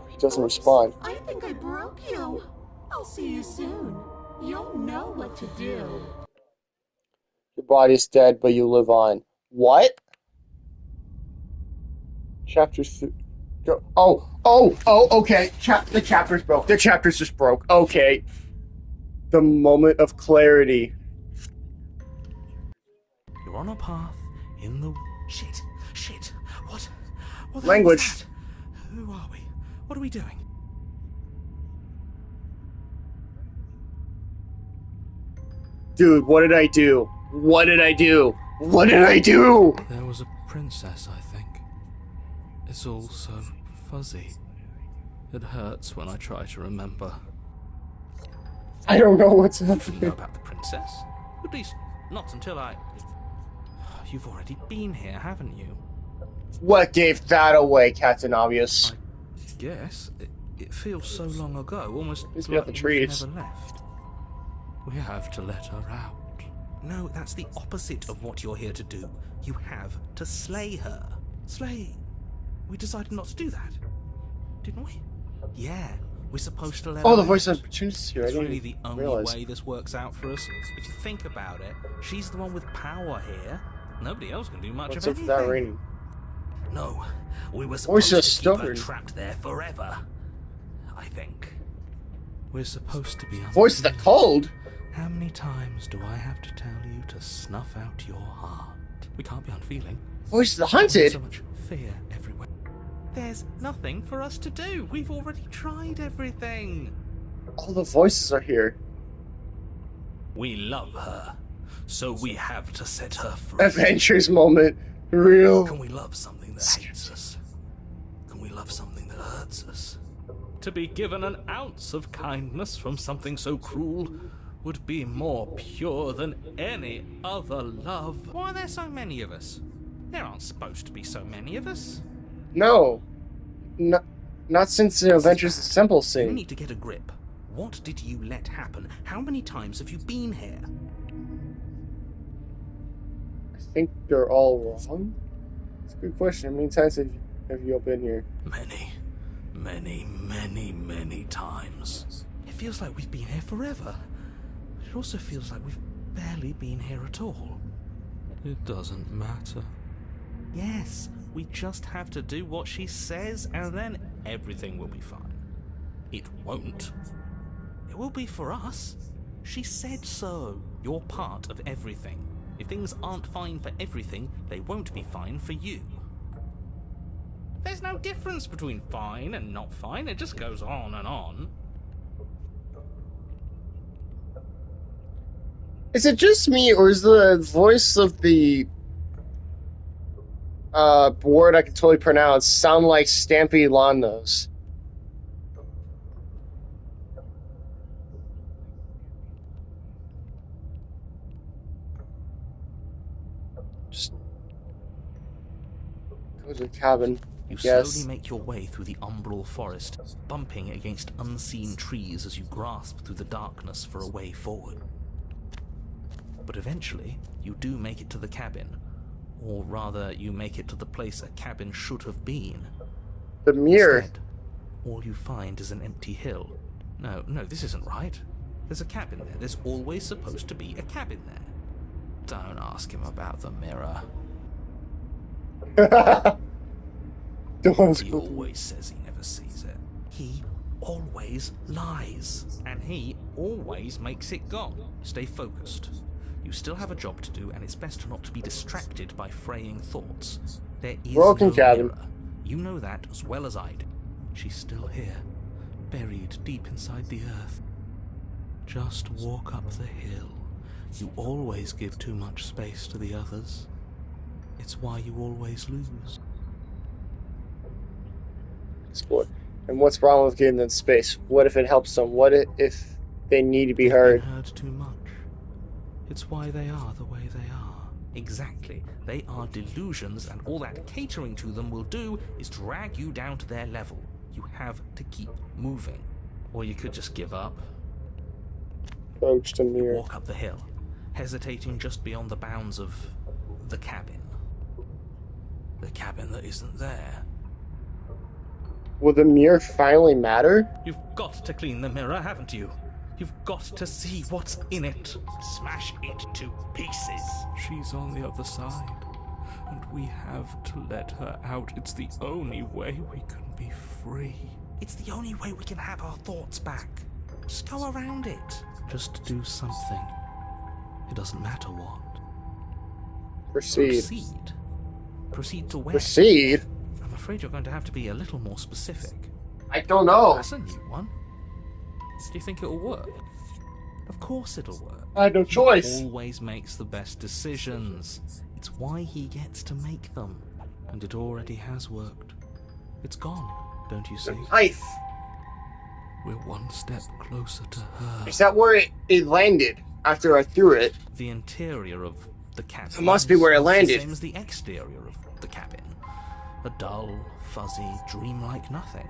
He doesn't respond. I think I broke you. I'll see you soon. You'll know what to do. Your body's dead, but you live on. What? Chapter 3. Okay. The chapter's broke. The chapter's just broke. Okay. The moment of clarity. You're on a path in the... Shit. What the hell Language. was that? Who are we? What are we doing? Dude, what did I do? What did I do? What did I do? There was a princess, I think. It's all so fuzzy. It hurts when I try to remember. I don't know what's You know happening. about the princess? At least, not until I... You've already been here, haven't you? What gave that away, Captain Obvious? I guess. It feels so long ago, almost It's got the like trees. we've never left. We have to let her out. No, that's the opposite of what you're here to do. You have to slay her. Slay? We decided not to do that, didn't we? Yeah, we're supposed to let her Oh, the out. voice of opportunities here. I It's didn't really the only realize. way this works out for us. If you think about it, she's the one with power here. Nobody else can do much What's of up with anything. that raining? No, we were Voice supposed is to keep her stubborn. trapped there forever. I think. We're supposed to be Voice of the cold? How many times do I have to tell you to snuff out your heart? We can't be unfeeling. Voice of the There's hunted? so much fear everywhere. There's nothing for us to do. We've already tried everything. All the voices are here. We love her, so we have to set her free. Adventures moment. Real. Can we love something that hates us? Can we love something that hurts us? To be given an ounce of kindness from something so cruel would be more pure than any other love. Why are there so many of us? There aren't supposed to be so many of us. No. Not since the Adventures of Simple You scene. need to get a grip. What did you let happen? How many times have you been here? I think they're all wrong. It's a good question. How many times have you all been here? Many, many, many, many times. It feels like we've been here forever. But it also feels like we've barely been here at all. It doesn't matter. Yes, we just have to do what she says and then everything will be fine. It won't. It will be for us. She said so. You're part of everything. If things aren't fine for everything, they won't be fine for you. There's no difference between fine and not fine. It just goes on and on. Is it just me, or is the voice of the word I can totally pronounce sound like Stampy Lawn Nose? Just go to the cabin. You Yes. slowly make your way through the umbral forest, bumping against unseen trees as you grasp through the darkness for a way forward. But eventually, you do make it to the cabin. Or rather, you make it to the place a cabin should have been. The mirror. Instead, all you find is an empty hill. No, this isn't right. There's a cabin there. There's always supposed to be a cabin there. Don't ask him about the mirror. He always says he never sees it. He always lies. And he always makes it gone. Stay focused. You still have a job to do, and it's best not to be distracted by fraying thoughts. There is Broken no cabin. mirror. You know that as well as I do. She's still here, buried deep inside the earth. Just walk up the hill. You always give too much space to the others. It's why you always lose. Sport. And what's wrong with giving them space? What if it helps them? What if they need to be They've heard? been heard too much. It's why they are the way they are. Exactly. They are delusions, and all that catering to them will do is drag you down to their level. You have to keep moving. Or you could just give up. Approach the mirror. Walk up the hill, hesitating just beyond the bounds of the cabin. The cabin that isn't there. Will the mirror finally matter? You've got to clean the mirror, haven't you? You've got to see what's in it. Smash it to pieces. She's on the other side, and we have to let her out. It's the only way we can be free. It's the only way we can have our thoughts back. Just go around it. Just do something. It doesn't matter what. Proceed. Proceed to where? Proceed? I'm afraid you're going to have to be a little more specific. I don't know. That's a new one. Do you think it'll work? Of course it'll work. I had no choice. He always makes the best decisions. It's why he gets to make them. And it already has worked. It's gone, don't you see? Knife. We're one step closer to her. Is that where it landed after I threw it? The interior of the cabin It must be where it is landed. the same as the exterior of the cabin. A dull, fuzzy, dreamlike nothing.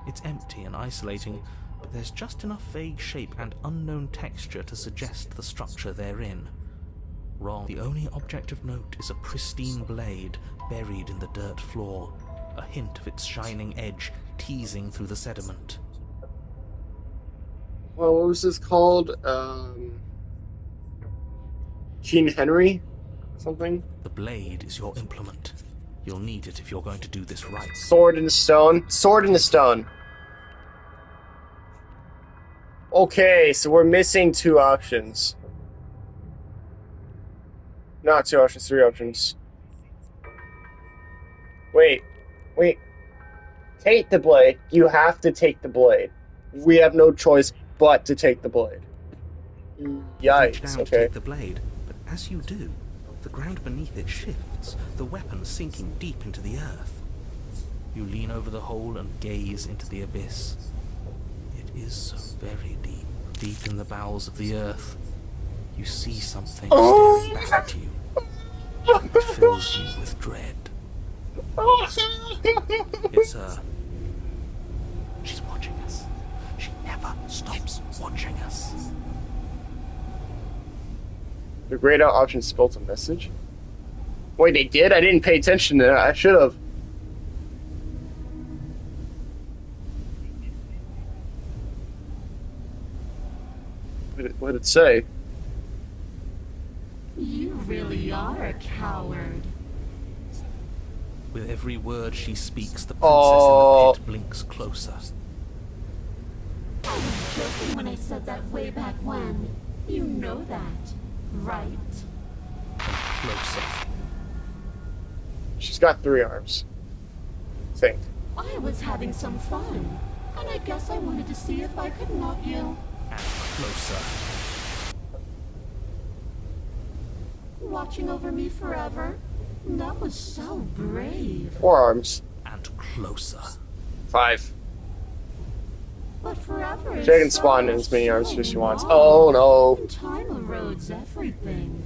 It's empty and isolating, but there's just enough vague shape and unknown texture to suggest the structure they're in. Wrong. The only object of note is a pristine blade buried in the dirt floor, a hint of its shining edge teasing through the sediment. Well, what was this called? King Henry? Something? The blade is your implement. You'll need it if you're going to do this right. Sword in the stone. Sword in the stone. Okay, so we're missing 2 options. Not 2 options, 3 options. Wait. Take the blade. You have to take the blade. We have no choice but to take the blade. You reach Yikes, down to okay. take the blade, but as you do, the ground beneath it shifts, the weapon sinking deep into the earth. You lean over the hole and gaze into the abyss. It is so very deep, deep in the bowels of the earth. You see something staring back at you. It fills you with dread. It's her. She's watching us. She never stops watching us. The grayed out option spelled a message? Wait, they did? I didn't pay attention to that. I should have. What did it say? You really are a coward. With every word she speaks, the princess Oh. in the pit blinks closer. I was joking when I said that way back when. You know that, right? Closer. She's got 3 arms. I think. I was having some fun, and I guess I wanted to see if I could knock you. And closer. Watching over me forever? That was so brave. 4 arms. And closer. 5. But forever is She can so spawn in as many arms as she wants. long. Oh no. And time erodes everything.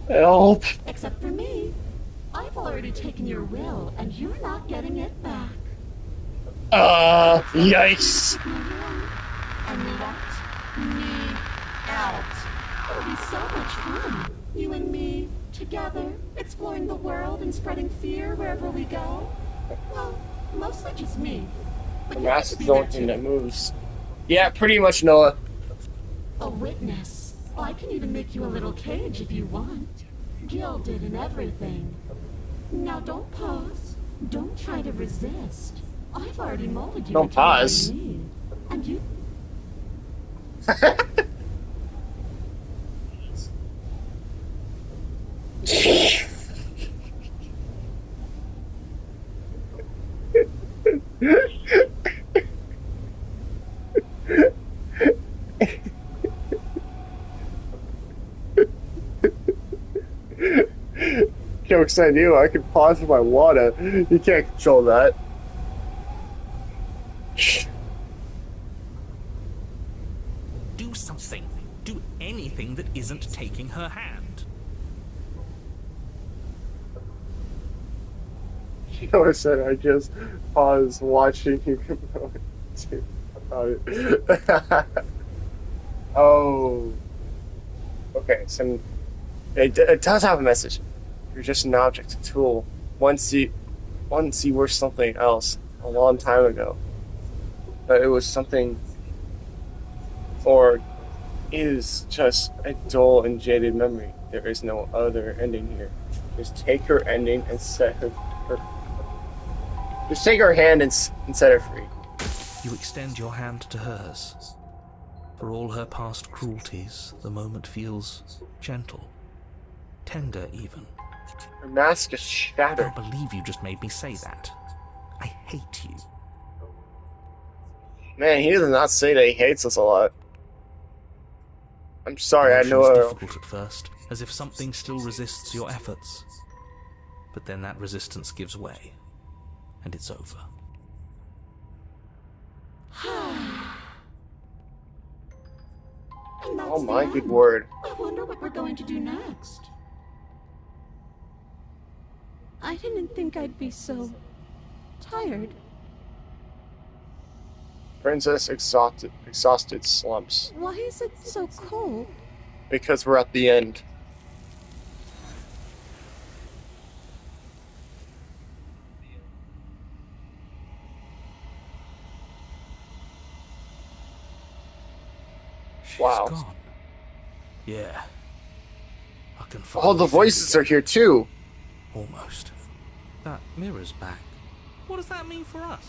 Help. Except for me. I've already taken your will, and you're not getting it back. Yikes. And let me out. It'll be so much fun. You and me, together, exploring the world and spreading fear wherever we go. Well, mostly just me. But The you have mask to is be the only there thing too. that moves. Yeah, pretty much, Noah. A witness. I can even make you a little cage if you want. Gilded and everything. Now don't pause. Don't try to resist. I've already molded you Don't into what I pause. need. And you... Joke's on you, I can pause for my water. You can't control that. Do something. Do anything that isn't taking her hand. You know what I said? I just paused watching you come about it. Oh. Okay, so it does have a message. You're just an object, a tool. Once you were something else a long time ago. But it was something, or is just a dull and jaded memory. There is no other ending here. Just take her ending and set her. Just take her hand and set her free. You extend your hand to hers. For all her past cruelties, the moment feels gentle, tender even. Her mask is I shattered. can't believe you just made me say that. I hate you. Man, he does not say that he hates us a lot. I'm sorry, The I motion is know. difficult at first, as if something still resists your efforts. But then that resistance gives way, and it's over. And Oh that's the my good end. word. I wonder what we're going to do next. I didn't think I'd be so tired. Princess exhausted slumps. Why is it so cold? Because we're at the end. She's Wow. gone. Yeah. I can All finally the think voices are again. here too. Almost. That mirror's back. What does that mean for us?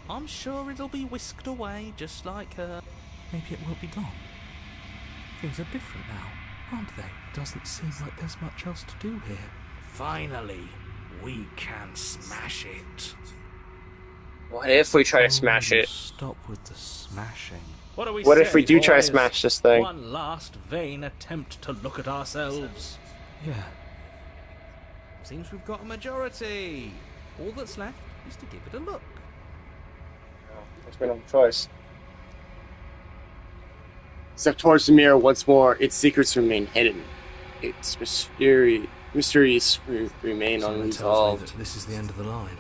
I'm sure it'll be whisked away just like her. Maybe it won't be gone. Things are different now, aren't they? Doesn't seem like there's much else to do here. Finally, we can smash it. What if we try to smash you it? stop with the smashing. What do we What say, if we do try to boys? smash this thing? One last vain attempt to look at ourselves. Yeah. Seems we've got a majority. All that's left is to give it a look. There's been no choice. Step towards the mirror once more. Its secrets remain hidden. Its mysteries remain Someone tells me unresolved. that this is the end of the line.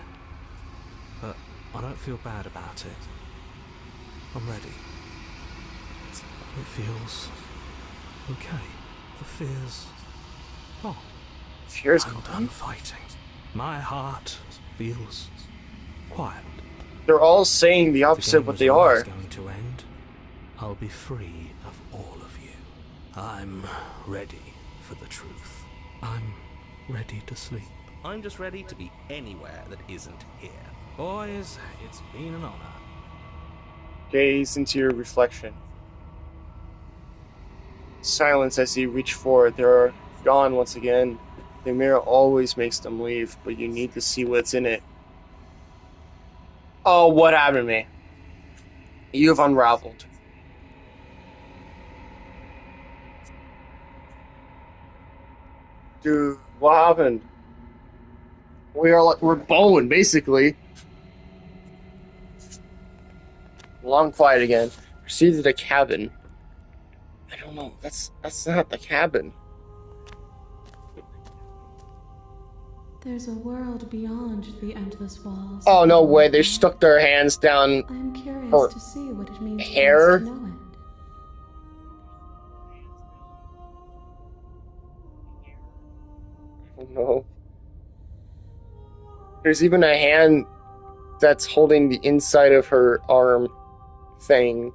But I don't feel bad about it. I'm ready. It feels okay. The fear's gone. Fear's I'm gone. done fighting. My heart feels quiet. They're all saying the The opposite game of what was they always are. going to end. I'll be free of all of you. I'm ready for the truth. I'm ready to sleep. I'm just ready to be anywhere that isn't here. Boys, it's been an honor. Gaze into your reflection. Silence as you reach forward. They're gone once again. The mirror always makes them leave, but you need to see what's in it. Oh, what happened to me? You have unraveled. Dude, what happened? We're bone, basically. Long quiet again. Proceed to the cabin. I don't know. That's not the cabin. There's a world beyond the endless walls. Oh of no the way! They void. stuck their hands down I'm curious her to see what it means for us hair. to know it. Oh no. There's even a hand that's holding the inside of her arm thing.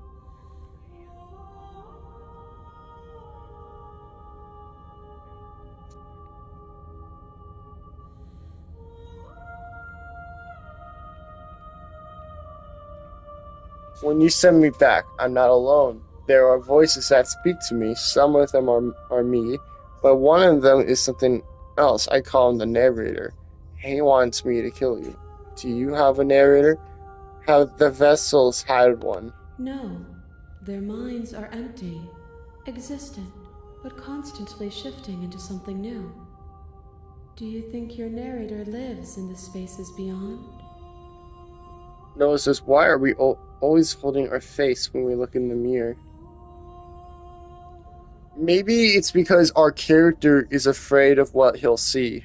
When you send me back, I'm not alone. There are voices that speak to me. Some of them are me, but one of them is something else. I call him the narrator. He wants me to kill you. Do you have a narrator? Have the vessels had one? No, their minds are empty, existent, but constantly shifting into something new. Do you think your narrator lives in the spaces beyond? Noah says, why are we always holding our face when we look in the mirror? Maybe it's because our character is afraid of what he'll see.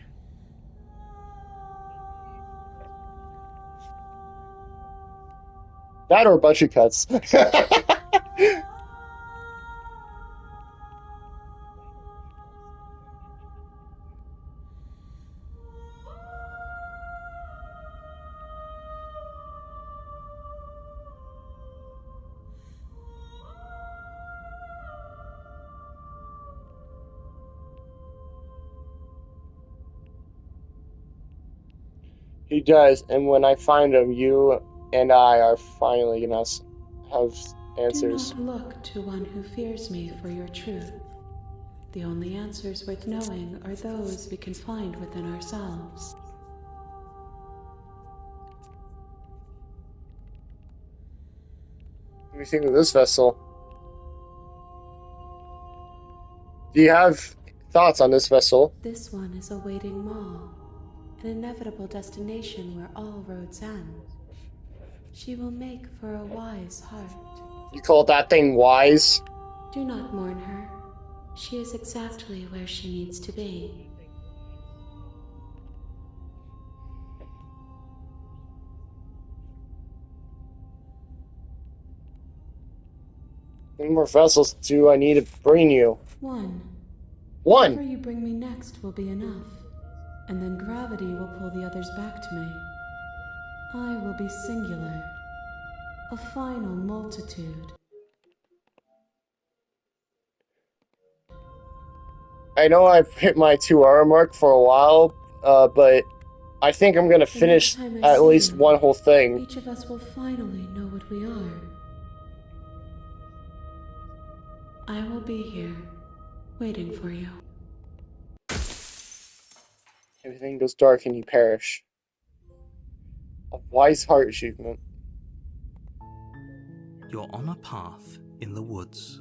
That or budget cuts. He does, and when I find him, you and I are finally gonna have Do answers. not look to one who fears me for your truth. The only answers worth knowing are those we can find within ourselves. do you think of this vessel? Do you have thoughts on this vessel? This one is a waiting Maw, an inevitable destination where all roads end. She will make for a wise heart. You call that thing wise? Do not mourn her. She is exactly where she needs to be. How many more vessels do I need to bring you? One. One! Whatever you bring me next will be enough. And then gravity will pull the others back to me. I will be singular. A final multitude. I know I've hit my 2-hour mark for a while, but I think I'm gonna The finish next time I at see least you, one whole thing. each of us will finally know what we are. I will be here, waiting for you. Everything goes dark and you perish. A wise heart achievement. You're on a path in the woods,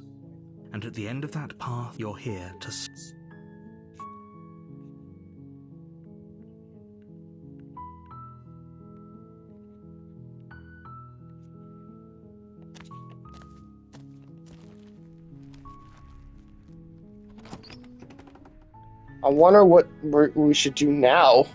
and at the end of that path, you're here to. I wonder what we should do now.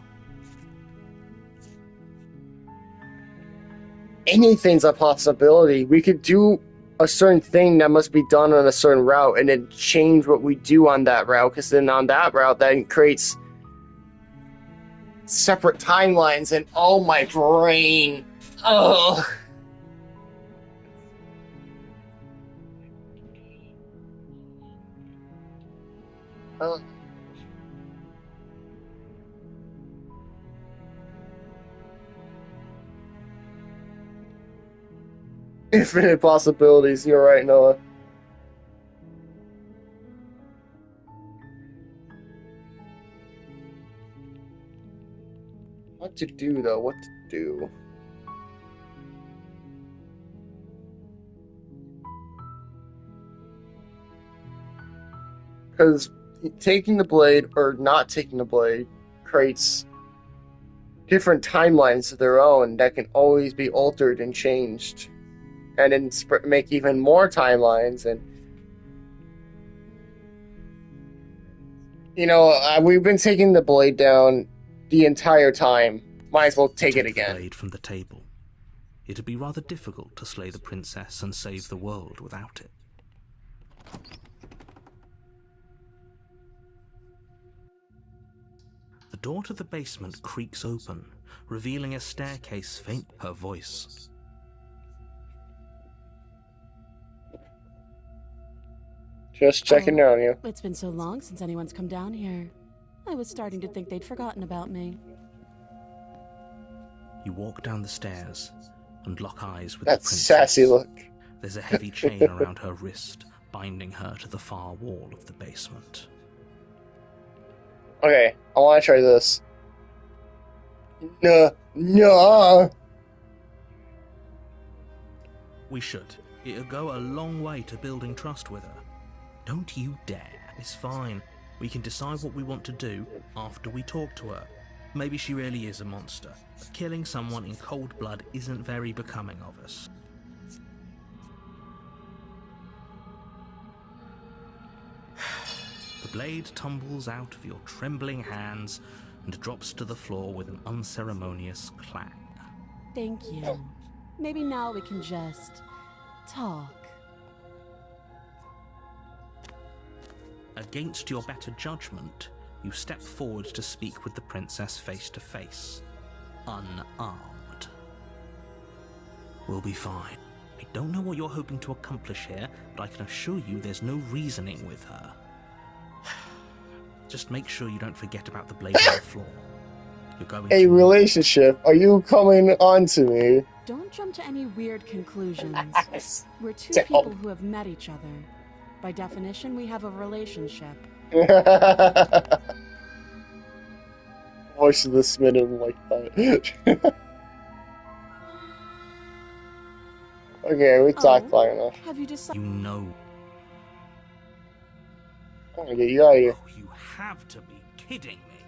Anything's a possibility. We could do a certain thing that must be done on a certain route and then change what we do on that route, because then on that route that creates separate timelines, and oh, my brain. Ugh. Infinite possibilities, you're right, Noah. What to do, though? What to do? Because taking the blade or not taking the blade creates different timelines of their own that can always be altered and changed, and then make even more timelines. And we've been taking the blade down the entire time. Might as well take it again. The blade from the table. It'd be rather difficult to slay the princess and save the world without it. The door to the basement creaks open, revealing a staircase faint her voice. Just checking on you. It's been so long since anyone's come down here. I was starting to think they'd forgotten about me. You walk down the stairs and lock eyes with That the princess. sassy look. There's a heavy chain around her wrist, binding her to the far wall of the basement. Okay, I want to try this. No. We should. It'll go a long way to building trust with her. Don't you dare. It's fine. We can decide what we want to do after we talk to her. Maybe she really is a monster, but killing someone in cold blood isn't very becoming of us. The blade tumbles out of your trembling hands and drops to the floor with an unceremonious clang. Thank you. Maybe now we can just talk. Against your better judgment, you step forward to speak with the princess face to face, unarmed. We'll be fine. I don't know what you're hoping to accomplish here, but I can assure you there's no reasoning with her. Just make sure you don't forget about the blade on the floor. You're going A to... relationship? Are you coming on to me? Don't jump to any weird conclusions. We're two Damn. people who have met each other. By definition, we have a relationship. Voice of the smitten like that. Okay, we talked Oh, long enough. have you decided? You know. I'm gonna get you out of here. Oh, you have to be kidding me.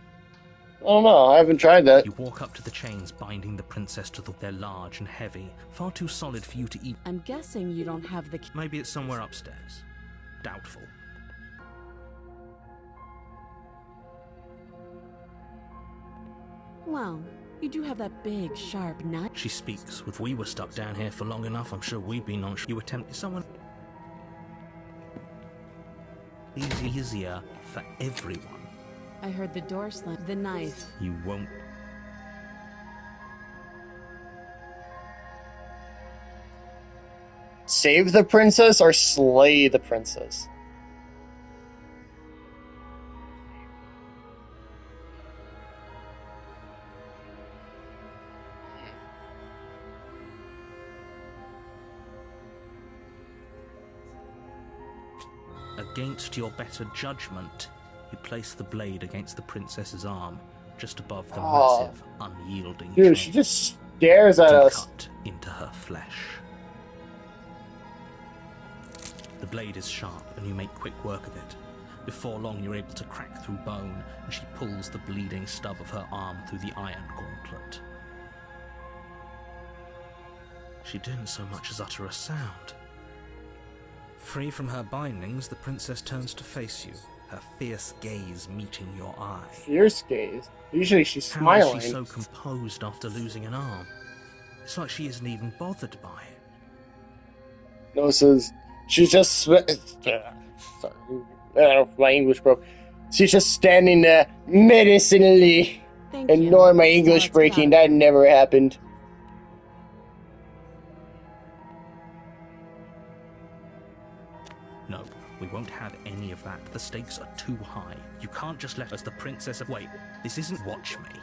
I don't know, I haven't tried that. You walk up to the chains binding the princess to the... They're large and heavy, far too solid for you to eat. I'm guessing you don't have the... Maybe it's somewhere upstairs. Doubtful. Well, you do have that big, sharp knife. She speaks. If we were stuck down here for long enough, I'm sure we'd be non... You attempt someone... Easier for everyone. I heard the door slam. The knife. You won't... Save the princess or slay the princess? Against your better judgment, you place the blade against the princess's arm, just above the massive, unyielding Dude, chain. she just stares at You us. cut into her flesh. The blade is sharp, and you make quick work of it. Before long, you're able to crack through bone, and she pulls the bleeding stub of her arm through the iron gauntlet. She didn't so much as utter a sound. Free from her bindings, the princess turns to face you, her fierce gaze meeting your eye. Fierce gaze. Usually she's How smiling. is she so composed after losing an arm? It's like she isn't even bothered by it. No, says she's just. Sorry, I don't know if my English broke. She's just standing there menacingly, Thank you. ignoring my Now English let's get breaking. out of That never happened. No, we won't have any of that. The stakes are too high. You can't just let us the princess of... Wait, this isn't Watch Me.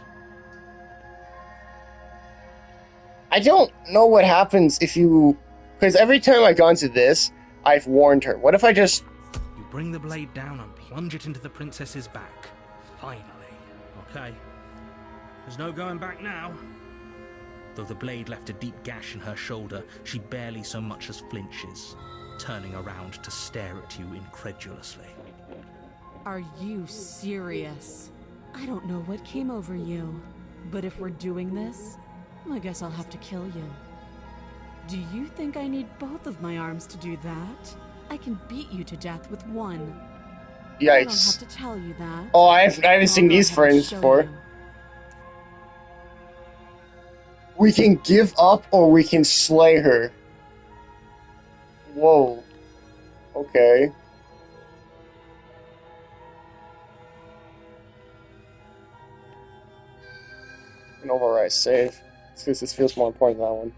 I don't know what happens if you... Because every time I've gone to this, I've warned her. What if I just... You bring the blade down and plunge it into the princess's back. Finally. Okay. There's no going back now. Though the blade left a deep gash in her shoulder, she barely so much as flinches, turning around to stare at you incredulously. Are you serious? I don't know what came over you, but if we're doing this, I guess I'll have to kill you. Do you think I need both of my arms to do that? I can beat you to death with one. I don't Yikes. have to tell you that. Oh, I haven't I'll seen go these ahead and friends show before. you. We can give up or we can slay her. Whoa. Okay. An override save. Because this feels more important than that one.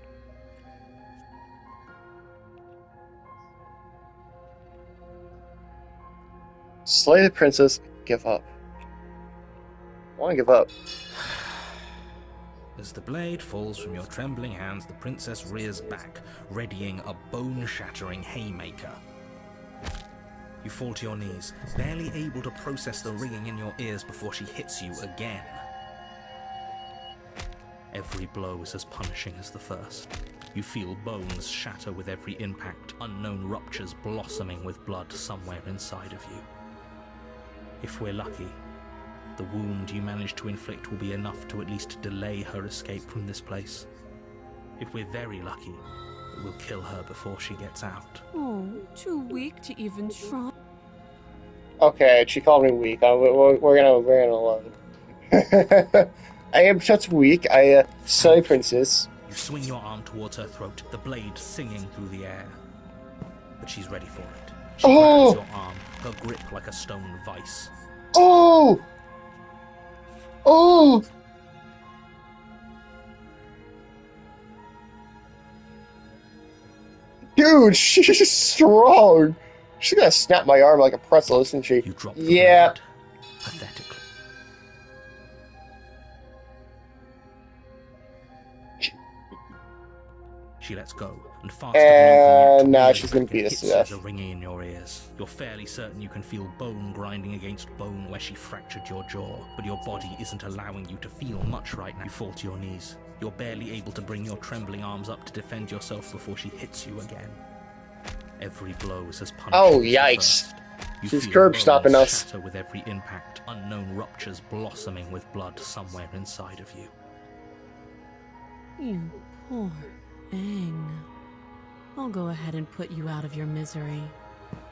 Slay the princess, give up. I want to give up. As the blade falls from your trembling hands, the princess rears back, readying a bone-shattering haymaker. You fall to your knees, barely able to process the ringing in your ears before she hits you again. Every blow is as punishing as the first. You feel bones shatter with every impact, unknown ruptures blossoming with blood somewhere inside of you. If we're lucky, the wound you manage to inflict will be enough to at least delay her escape from this place. If we're very lucky, it will kill her before she gets out. Oh, too weak to even try. Okay, she called me weak. We're gonna load. I am such weak. Slay princess. You swing your arm towards her throat, the blade singing through the air. But she's ready for it. She grabs your arm, her grip like a stone vice. Oh! Oh! Dude, she's strong. She's gonna snap my arm like a pretzel, isn't she? You drop the Yeah. blade, pathetically. She lets go, and faster than you can And now reel she's it gonna back, beat it us to hits you as death. a ringing in your ears. You're fairly certain you can feel bone grinding against bone where she fractured your jaw, but your body isn't allowing you to feel much right now. You fall to your knees. You're barely able to bring your trembling arms up to defend yourself before she hits you again. Every blow is as punishing Oh, as the yikes. first. You She's feel curb bones stopping us. shatter with every impact, unknown ruptures blossoming with blood somewhere inside of you. You poor thing. I'll go ahead and put you out of your misery.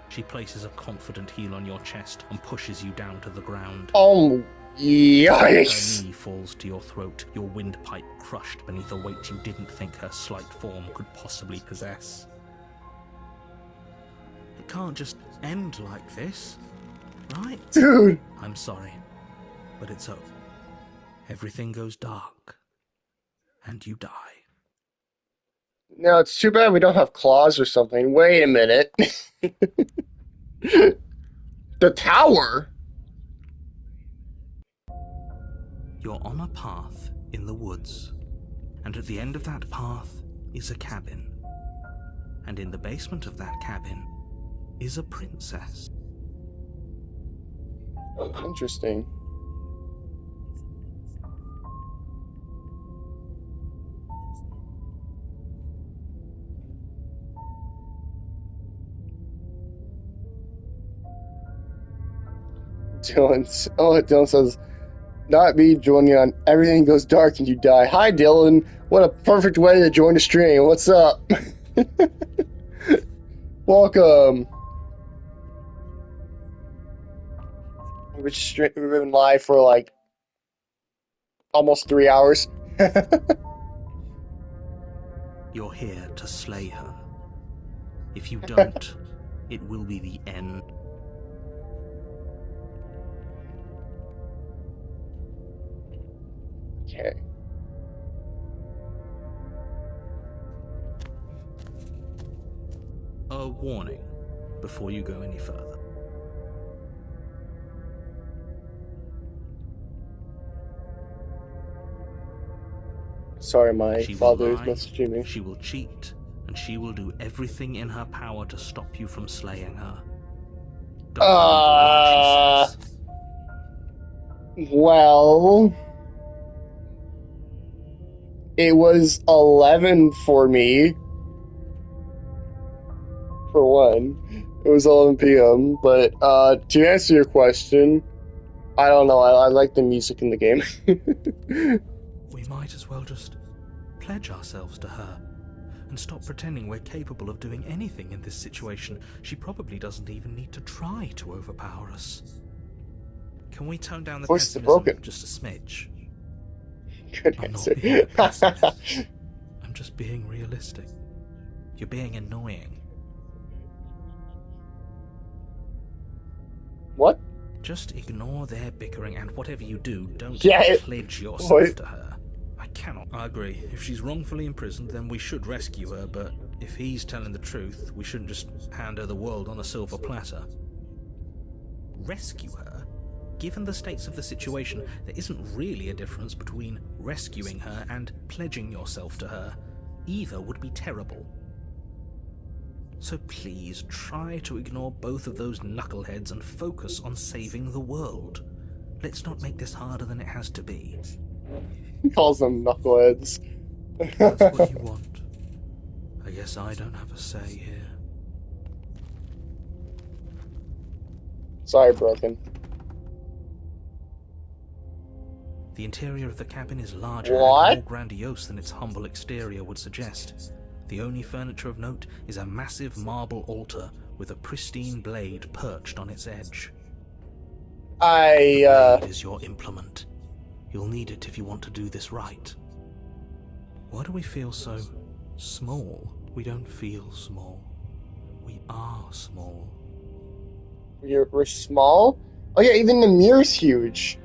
She places a confident heel on your chest and pushes you down to the ground. Oh, Her yikes. knee falls to your throat, your windpipe crushed beneath a weight you didn't think her slight form could possibly possess. It can't just end like this, right? Dude. I'm sorry, but it's over. Everything goes dark, and you die. Now, it's too bad we don't have claws or something. Wait a minute. The tower? You're on a path in the woods, and at the end of that path is a cabin. And in the basement of that cabin is a princess. Interesting. Dylan says, not me joining on Everything Goes Dark and You Die. Hi, Dylan. What a perfect way to join the stream. What's up? Welcome. We've been live for like almost 3 hours. You're here to slay her. If you don't, it will be the end. Okay. A warning before you go any further. Sorry, my She will father is lie, messaging me. she will cheat, and she will do everything in her power to stop you from slaying her. Don't believe a word she says. Well, it was 11 for me. For one, it was 11 p.m. But to answer your question, I don't know. I like the music in the game. We might as well just pledge ourselves to her and stop pretending we're capable of doing anything in this situation. She probably doesn't even need to try to overpower us. Can we tone down the Voice is pessimism broken. just a smidge? Good I'm answer. not being a pessimist. I'm just being realistic. You're being annoying. What? Just ignore their bickering, and whatever you do, don't pledge yourself what? to her. I cannot. I agree. If she's wrongfully imprisoned, then we should rescue her, but if he's telling the truth, we shouldn't just hand her the world on a silver platter. Rescue her? Given the stakes of the situation, there isn't really a difference between rescuing her and pledging yourself to her. Either would be terrible. So please try to ignore both of those knuckleheads and focus on saving the world. Let's not make this harder than it has to be. He calls them knuckleheads. If that's what you want, I guess I don't have a say here. Sorry, Broken. The interior of the cabin is larger and more grandiose than its humble exterior would suggest. The only furniture of note is a massive marble altar with a pristine blade perched on its edge. The blade is your implement. You'll need it if you want to do this right. Why do we feel so small? We don't feel small. We are small. We're small? Oh yeah, even the mirror's huge.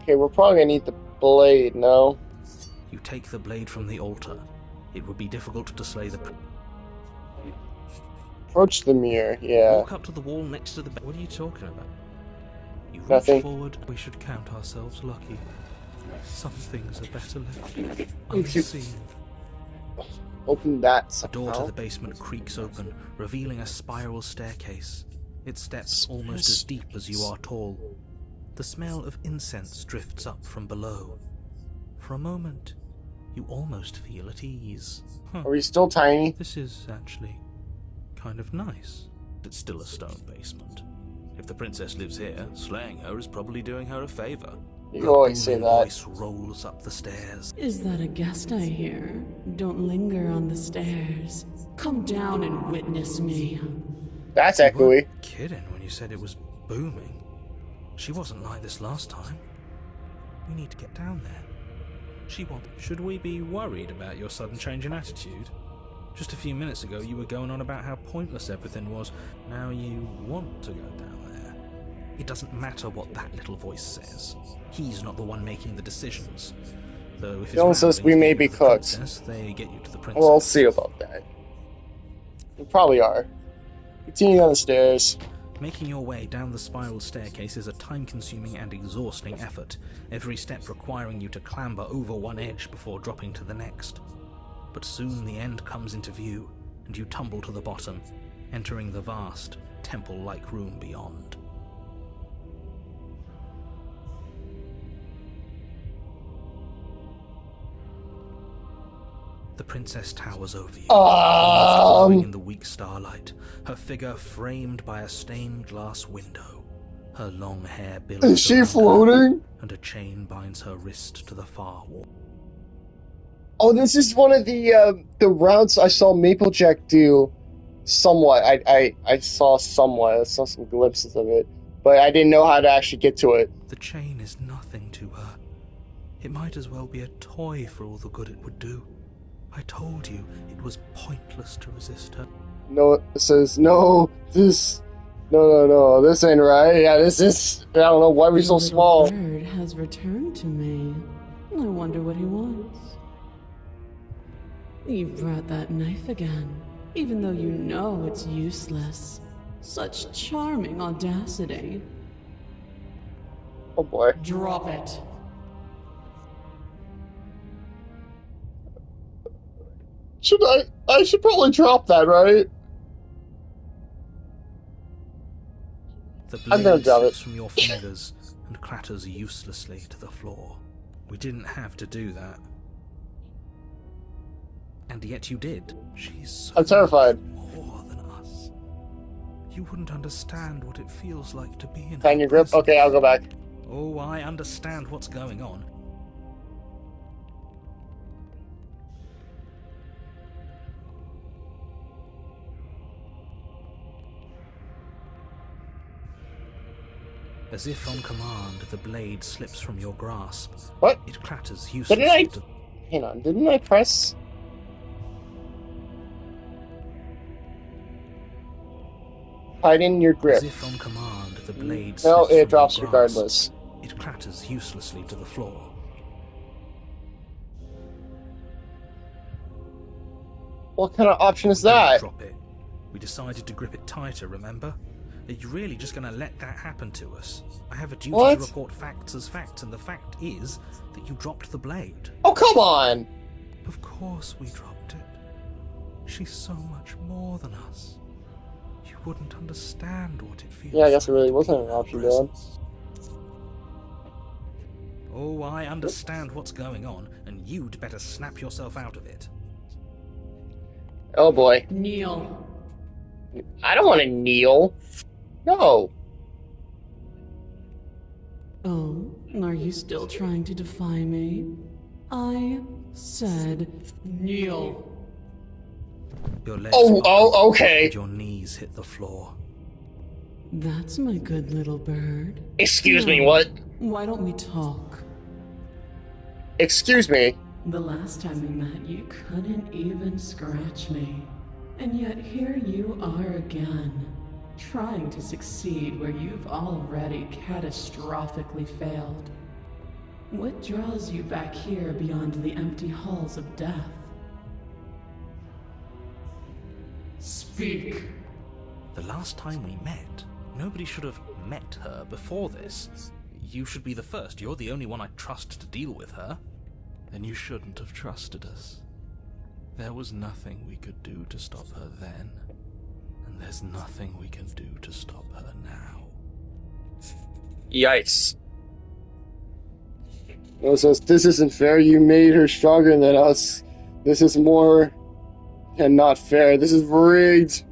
Okay, we're probably gonna need the blade, no? You take the blade from the altar. It would be difficult to slay the... Approach the mirror, yeah. Walk up to the wall next to the bed. What are you talking about? You reach Nothing. forward. We should count ourselves lucky. Some things are better left If you unseen. open that The door to somehow. the basement creaks open, revealing a spiral staircase. Its steps almost as deep as you are tall. The smell of incense drifts up from below. For a moment, you almost feel at ease. Are we still tiny? This is actually kind of nice. It's still a stone basement. If the princess lives here, slaying her is probably doing her a favor. You always say booming that. voice rolls up the stairs. Is that a guest I hear? Don't linger on the stairs. Come down and witness me. That's You echoey. weren't kidding when you said it was booming. She wasn't like this last time. We need to get down there. She won't. Should we be worried about your sudden change in attitude? Just a few minutes ago you were going on about how pointless everything was. Now you want to go down there. It doesn't matter what that little voice says. He's not the one making the decisions. Though if Dylan his says we ramblings may get be you to the cooked. princess, they get you to the princess. We'll see about that. We probably are. Continue down the stairs. Making your way down the spiral staircase is a time-consuming and exhausting effort, every step requiring you to clamber over one edge before dropping to the next. But soon the end comes into view, and you tumble to the bottom, entering the vast, temple-like room beyond. The princess towers over you, almost glowing in the weak starlight, her figure framed by a stained glass window. Her long hair billows Is she around her, floating? and a chain binds her wrist to the far wall. Oh, this is one of the routes I saw Maplejack do. Somewhat. I saw somewhat. I saw some glimpses of it, but I didn't know how to actually get to it. The chain is nothing to her. It might as well be a toy for all the good it would do. I told you it was pointless to resist her. No, it says no. No. This ain't right. Yeah, this is. I don't know why we're so The small. little bird has returned to me. I wonder what he wants. You brought that knife again, even though you know it's useless. Such charming audacity. Oh boy. Drop it. Should I should probably drop that, right? The I'm gonna blade drop slips it. from your fingers and clatters uselessly to the floor. We didn't have to do that. And yet you did. She's so I'm terrified. much more than us. You wouldn't understand what it feels like to be in Tighten her your grip. presence. Okay, I'll go back. Oh, I understand what's going on. As if on command, the blade slips from your grasp. What? It clatters Didn't uselessly I? to... Hang on. Didn't I press? Tighten your grip. As if on command, the blade No, slips it from drops your grasp. regardless. It clatters uselessly to the floor. What kind of option is Don't that? drop it. We decided to grip it tighter, remember? Are you really just going to let that happen to us? I have a duty What? to report facts as facts, and the fact is that you dropped the blade. Oh, come on! Of course we dropped it. She's so much more than us. You wouldn't understand what it feels Yeah, I guess it like really to wasn't be an in her option, Dylan. presence. Oh, I understand what's going on, and you'd better snap yourself out of it. Oh boy. Kneel. I don't want to kneel. No. Oh, are you still trying to defy me? I said kneel. Your legs Oh, buckle, okay. and your knees hit the floor. That's my good little bird. Excuse me, Now, what? Why don't we talk? Excuse me. The last time we met, you couldn't even scratch me. And yet here you are again, trying to succeed where you've already catastrophically failed. What draws you back here beyond the empty halls of death? Speak. The last time we met, nobody should have met her before this. You should be the first. You're the only one I trust to deal with her. Then you shouldn't have trusted us. There was nothing we could do to stop her then, and there's nothing we can do to stop her now. Yikes. No, says, this isn't fair. You made her stronger than us. This is more than not fair. This is rigged.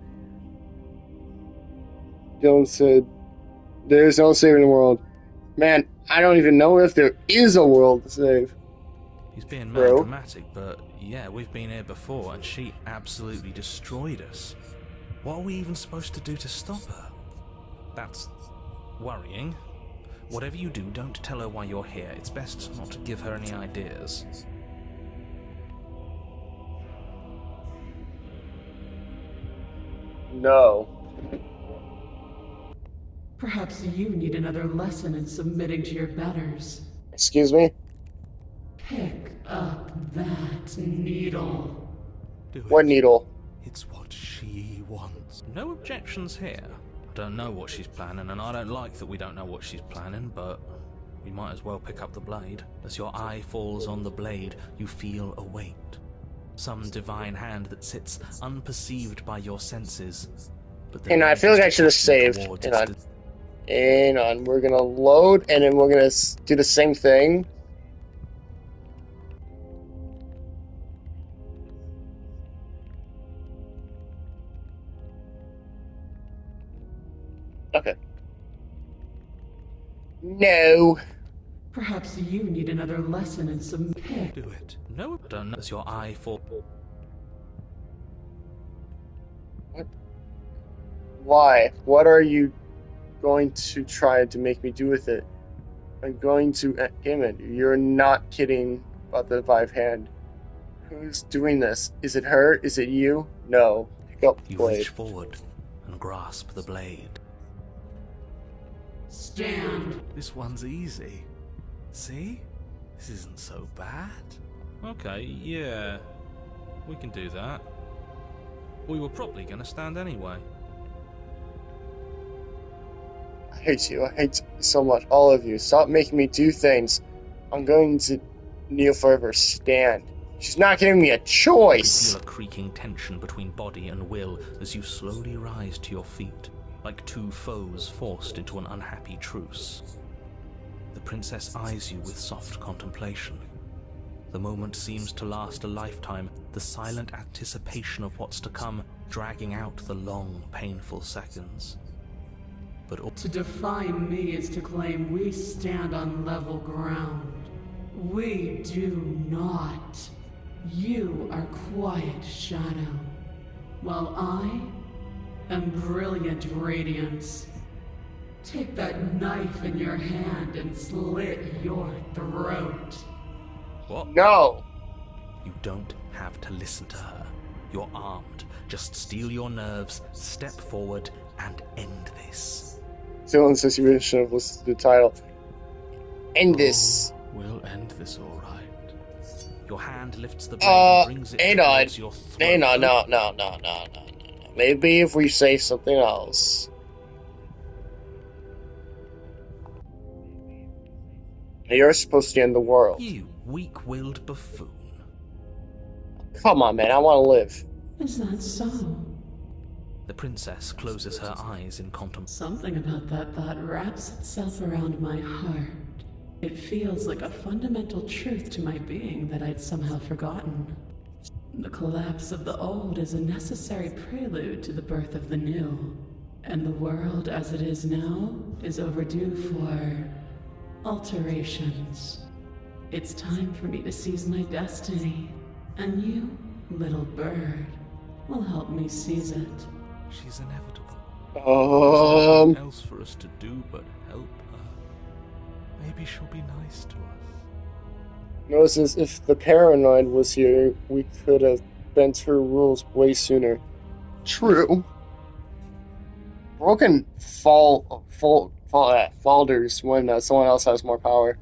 Dylan said, there is no saving the world. Man, I don't even know if there is a world to save. He's being Bro. melodramatic, but yeah, we've been here before and she absolutely destroyed us. What are we even supposed to do to stop her? That's worrying. Whatever you do, don't tell her why you're here. It's best not to give her any ideas. No. Perhaps you need another lesson in submitting to your betters. Excuse me? Pick up that needle. Do What it. needle? It's what she wants. No objections here. I don't know what she's planning, and I don't like that we don't know what she's planning, but we might as well pick up the blade. As your eye falls on the blade, you feel a weight. Some divine hand that sits unperceived by your senses. But Hang on, I feel like I should have saved. Hang on, we're gonna load, and then we're gonna do the same thing. Okay. No. Perhaps you need another lesson in submitting. Do it. No, I don't know. As your eye falls. Why? What are you going to try to make me do with it? I'm going to... Damn it, you're not kidding about the Vive hand. Who's doing this? Is it her? Is it you? No. Pick up the You blade. reach forward and grasp the blade. Stand. This one's easy. See? This isn't so bad. Okay, yeah. We can do that. We were probably going to stand anyway. I hate you. I hate you so much. All of you. Stop making me do things. I'm going to kneel forever. Stand. She's not giving me a You choice. feel a creaking tension between body and will as you slowly rise to your feet, like two foes forced into an unhappy truce. The princess eyes you with soft contemplation. The moment seems to last a lifetime, the silent anticipation of what's to come dragging out the long, painful seconds. But To defy me is to claim we stand on level ground. We do not. You are quiet shadow, while I am brilliant radiance. Take that knife in your hand and slit your throat. what? No. You don't have to listen to her. You're armed. Just steel your nerves, step forward, and end this. Dylan's situation was the title. End this. We'll end this all right. Your hand lifts the blade and brings it hang on. towards your throat. Hang on, no. Maybe if we say something else. You're supposed to end the world. You weak-willed buffoon. Come on, man, I want to live. Is that so? The princess closes her eyes in contemplation. Something about that thought wraps itself around my heart. It feels like a fundamental truth to my being that I'd somehow forgotten. The collapse of the old is a necessary prelude to the birth of the new. And the world as it is now is overdue for alterations. It's time for me to seize my destiny. And you, little bird, will help me seize it. She's inevitable. There's nothing else for us to do but help her. Maybe she'll be nice to us. Moses, if the paranoid was here, we could have bent her rules way sooner. True. Broken falters when someone else has more power.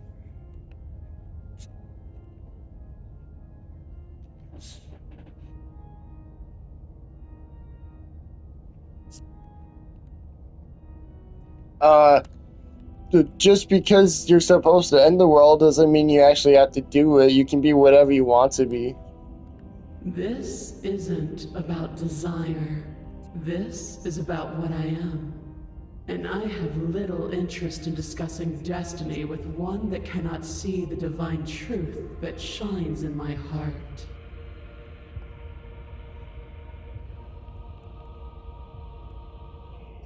Just because you're supposed to end the world doesn't mean you actually have to do it. You can be whatever you want to be. This isn't about desire. This is about what I am. And I have little interest in discussing destiny with one that cannot see the divine truth that shines in my heart.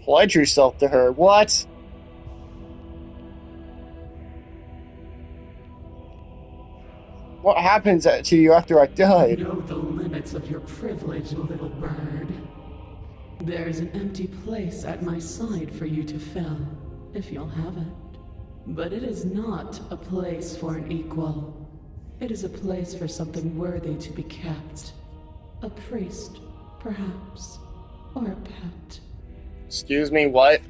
Pledge yourself to her. What? What happens to you after I died? Know the limits of your privilege, little bird. There is an empty place at my side for you to fill, if you'll have it. But it is not a place for an equal. It is a place for something worthy to be kept. A priest, perhaps, or a pet. Excuse me, what?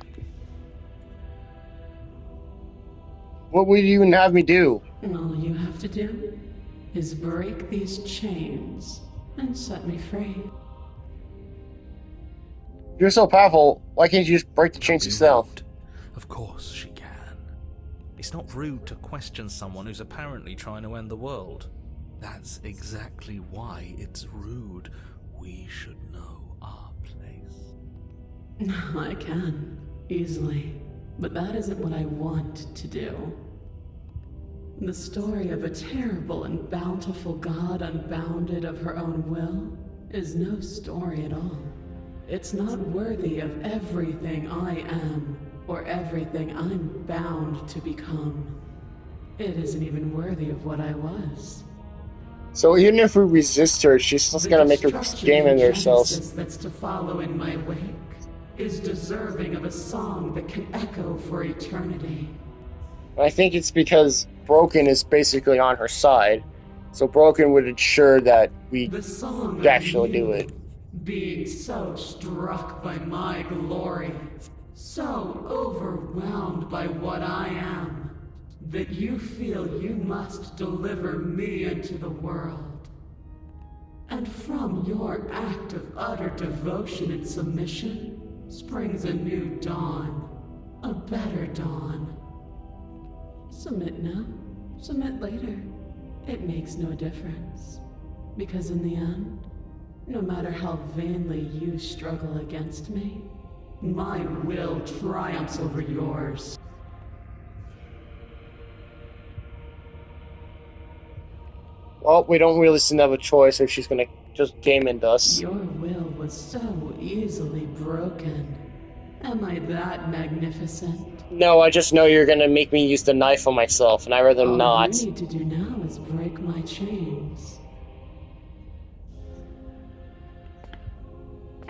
What would you even have me do? All you have to do is break these chains and set me free. You're so powerful, why can't you just break the chains yourself? Rude. Of course she can. It's not rude to question someone who's apparently trying to end the world. That's exactly why it's rude. We should know our place. I can, easily. But that isn't what I want to do. The story of a terrible and bountiful god unbounded of her own will is no story at all. It's not worthy of everything I am, or everything I'm bound to become. It isn't even worthy of what I was. So even if we resist her, she's just gonna make her game in herself. That's to follow in my wake is deserving of a song that can echo for eternity. I think it's because Broken is basically on her side. So Broken would ensure that we actually do it. Being so struck by my glory, so overwhelmed by what I am, that you feel you must deliver me into the world. And from your act of utter devotion and submission springs a new dawn, a better dawn. Submit now, submit later. It makes no difference. Because in the end, no matter how vainly you struggle against me, my will triumphs over yours. Well, we don't really seem to have a choice if she's gonna just game into us. Your will was so easily broken. Am I that magnificent? No, I just know you're gonna make me use the knife on myself, and I'd rather not. All you need to do now is break my chains.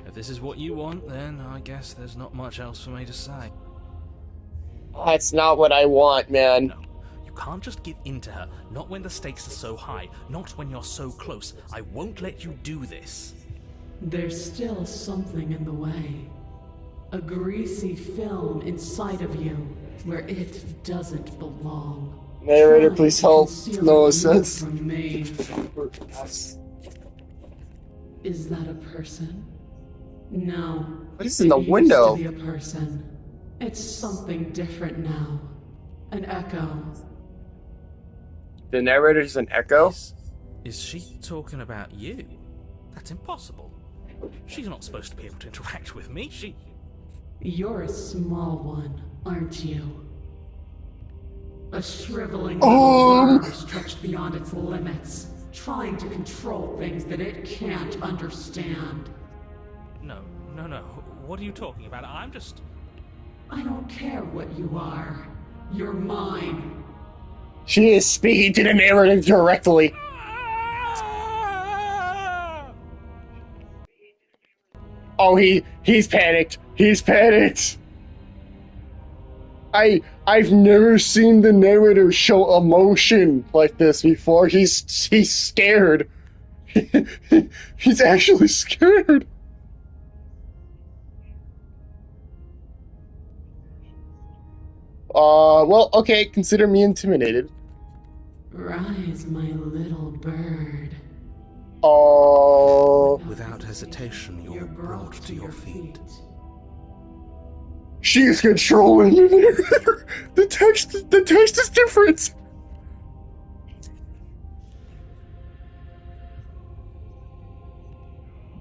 If this is what you want, then I guess there's not much else for me to say. That's not what I want, man. No, you can't just give in to her. Not when the stakes are so high. Not when you're so close. I won't let you do this. There's still something in the way. A greasy film inside of you where it doesn't belong. Narrator, please help. Noah says. From me. Is that a person? No. What is in the window? It used to be a person. It's something different now. An echo. The narrator's an echo? Is she talking about you? That's impossible. She's not supposed to be able to interact with me. You're a small one, aren't you? A shriveling little worm stretched beyond its limits, trying to control things that it can't understand. No. What are you talking about? I don't care what you are. You're mine. She is speaking to the narrator directly. Oh, he's panicked. He's panicked. I've never seen the narrator show emotion like this before. He's scared. He's actually scared. Well, okay, consider me intimidated. Rise, my little bird. Oh. Without hesitation, you're brought to your feet. She's controlling the narrator. The text is different.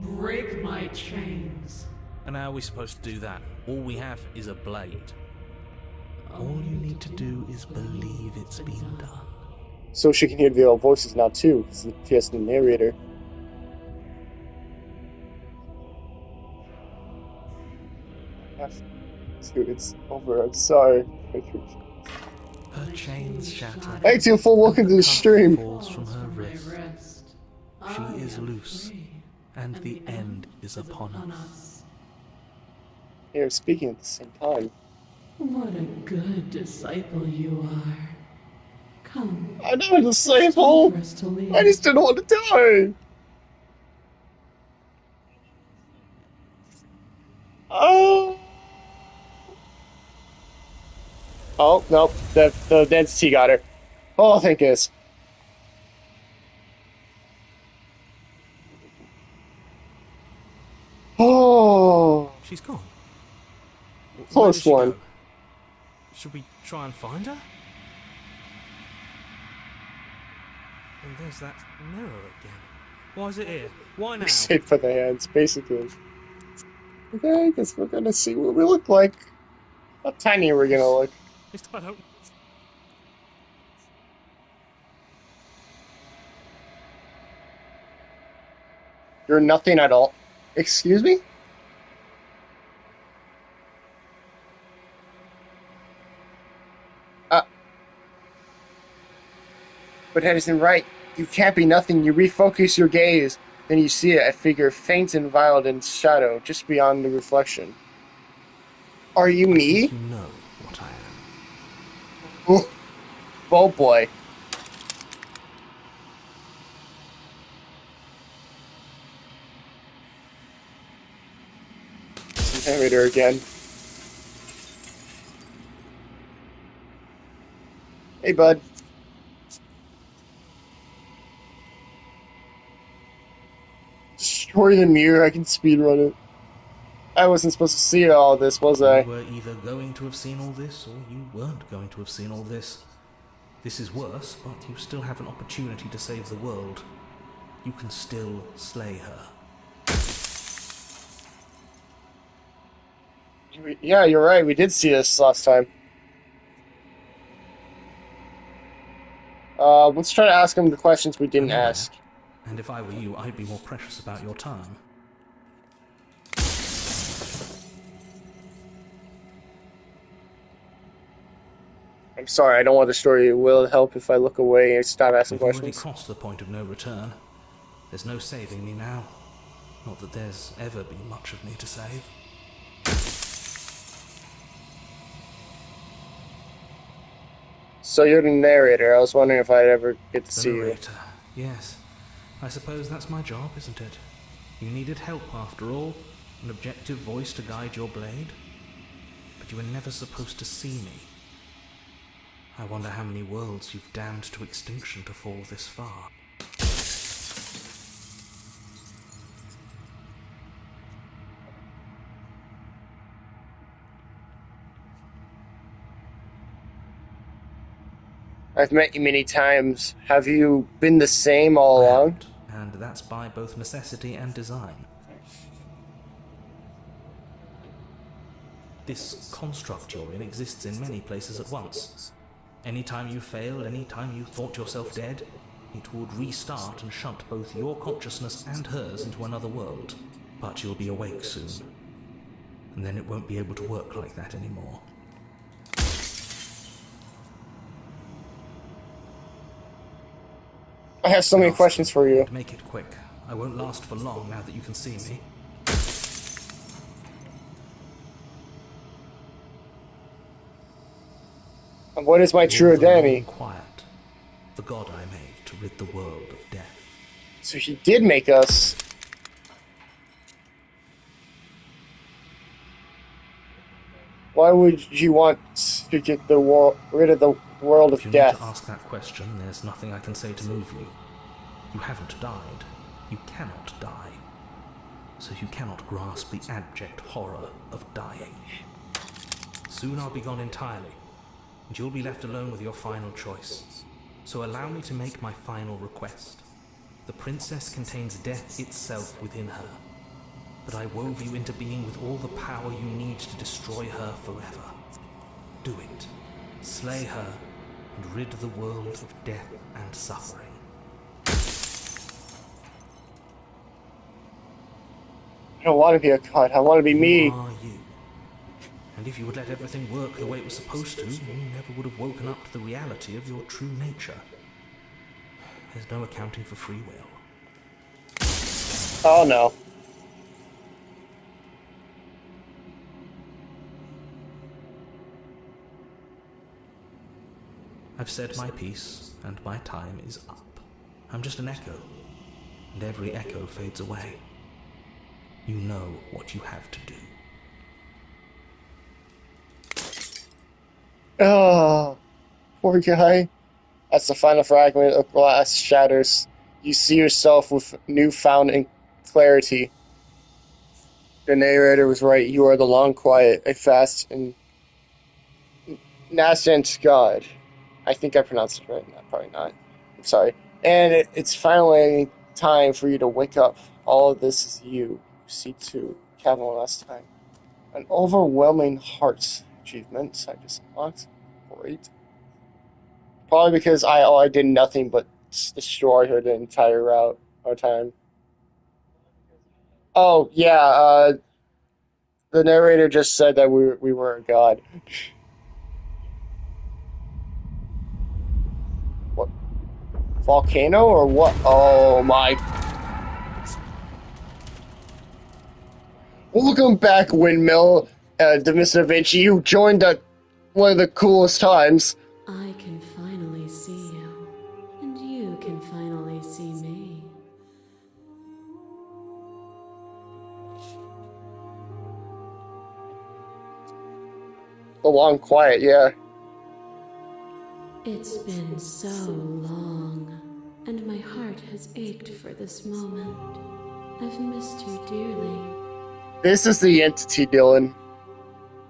Break my chains. And how are we supposed to do that? All we have is a blade. All you need to do is believe it's been done. So she can hear the old voices now too. It's the narrator. It's over. I'm sorry. Her chains shatter. Thanks you for welcome to the stream. Falls from her wrist. She is loose, and the end is upon us. They're speaking at the same time. What a good disciple you are. Come. I'm not a disciple. I just didn't want to die. Oh. Oh, nope. The density got her. Oh, thank goodness. Oh. She's gone. Close one. Go? Should we try and find her? And there's that mirror again. Why is it here? Why now? Safe for the hands, basically. Okay, I guess we're gonna see what we look like. How tiny are we gonna look? I don't... You're nothing at all. Excuse me? But that isn't right. You can't be nothing. You refocus your gaze. Then you see a figure faint and veiled in shadow just beyond the reflection. Are you me? You know what I am. Ooh. Oh boy. Narrator again. Hey, bud. Destroy the mirror. I can speedrun it. I wasn't supposed to see all this, was I? You were either going to have seen all this, or you weren't going to have seen all this. This is worse, but you still have an opportunity to save the world. You can still slay her. Yeah, you're right. We did see this last time. Let's try to ask him the questions we didn't ask. And if I were you, I'd be more precious about your time. I'm sorry, I don't want the story. Will it help if I look away and stop asking We've already questions? crossed the point of no return. There's no saving me now. Not that there's ever been much of me to save. So you're the narrator. I was wondering if I'd ever get to see you. Yes. I suppose that's my job, isn't it? You needed help after all. An objective voice to guide your blade. But you were never supposed to see me. I wonder how many worlds you've damned to extinction to fall this far. I've met you many times. Have you been the same all along? And that's by both necessity and design. This construct you're in exists in many places at once. Anytime you failed, anytime you thought yourself dead, it would restart and shunt both your consciousness and hers into another world. But you'll be awake soon. And then it won't be able to work like that anymore. I have so many questions for you. Make it quick. I won't last for long now that you can see me. And what is my true identity? Quiet. The god I made to rid the world of death. So he did make us. Why would you want to get rid of the world of if you death? Need to ask that question, there's nothing I can say to move you. You haven't died. You cannot die. So you cannot grasp the abject horror of dying. Soon I'll be gone entirely, and you'll be left alone with your final choice. So allow me to make my final request. The princess contains death itself within her, but I wove you into being with all the power you need to destroy her forever. Do it. Slay her, and rid the world of death and suffering. I don't want to be a god. I want to be me. You are you. And if you would let everything work the way it was supposed to, you never would have woken up to the reality of your true nature. There's no accounting for free will. Oh no. I've said my piece, and my time is up. I'm just an echo, and every echo fades away. You know what you have to do. Oh, poor guy. As the final fragment of glass shatters, you see yourself with newfound clarity. The narrator was right. You are the long quiet, a fast and nascent god. I think I pronounced it right. No, probably not. I'm sorry. And it's finally time for you to wake up. All of this is you. See to Kevin last time. An overwhelming heart achievement I just unlocked. Great. Probably because I did nothing but destroy her the entire route or time. Oh yeah, the narrator just said that we were a god. What? Volcano or what? Oh my! Welcome back, Windmill. Mr. Vinci, you joined at one of the coolest times. I can finally see you, and you can finally see me. The long quiet, yeah. It's been so long, and my heart has ached for this moment. I've missed you dearly. This is the entity, Dylan.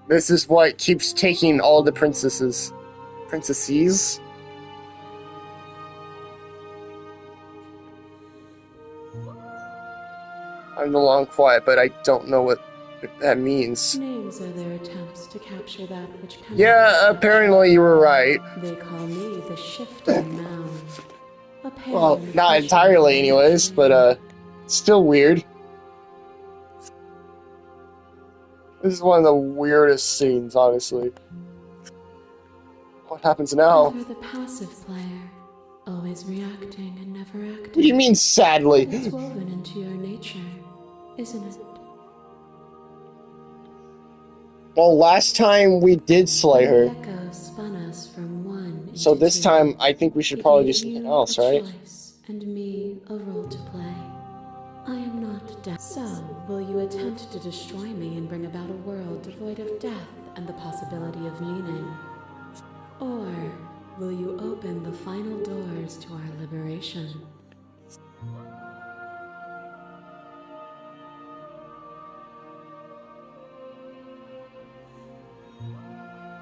This is what keeps taking all the princesses. Princesses? I'm the long quiet, but I don't know what that means. Names are their attempts to capture that which cannot be Yeah, captured. apparently you were right. They call me the shifting mound. A pale Well, and not appreciative entirely anyways, but imaginary. still weird. This is one of the weirdest scenes, honestly. What happens now? Ever the passive player, always reacting and never acting. What do you mean, sadly? It's woven into your nature, isn't it? Well, last time we did slay The her, echo spun us from one so into this two. time I think we should It probably do gave something you else, a right? choice and me a role to play. I am not dead. So, will you attempt to destroy me and bring about a world devoid of death and the possibility of meaning? Or will you open the final doors to our liberation?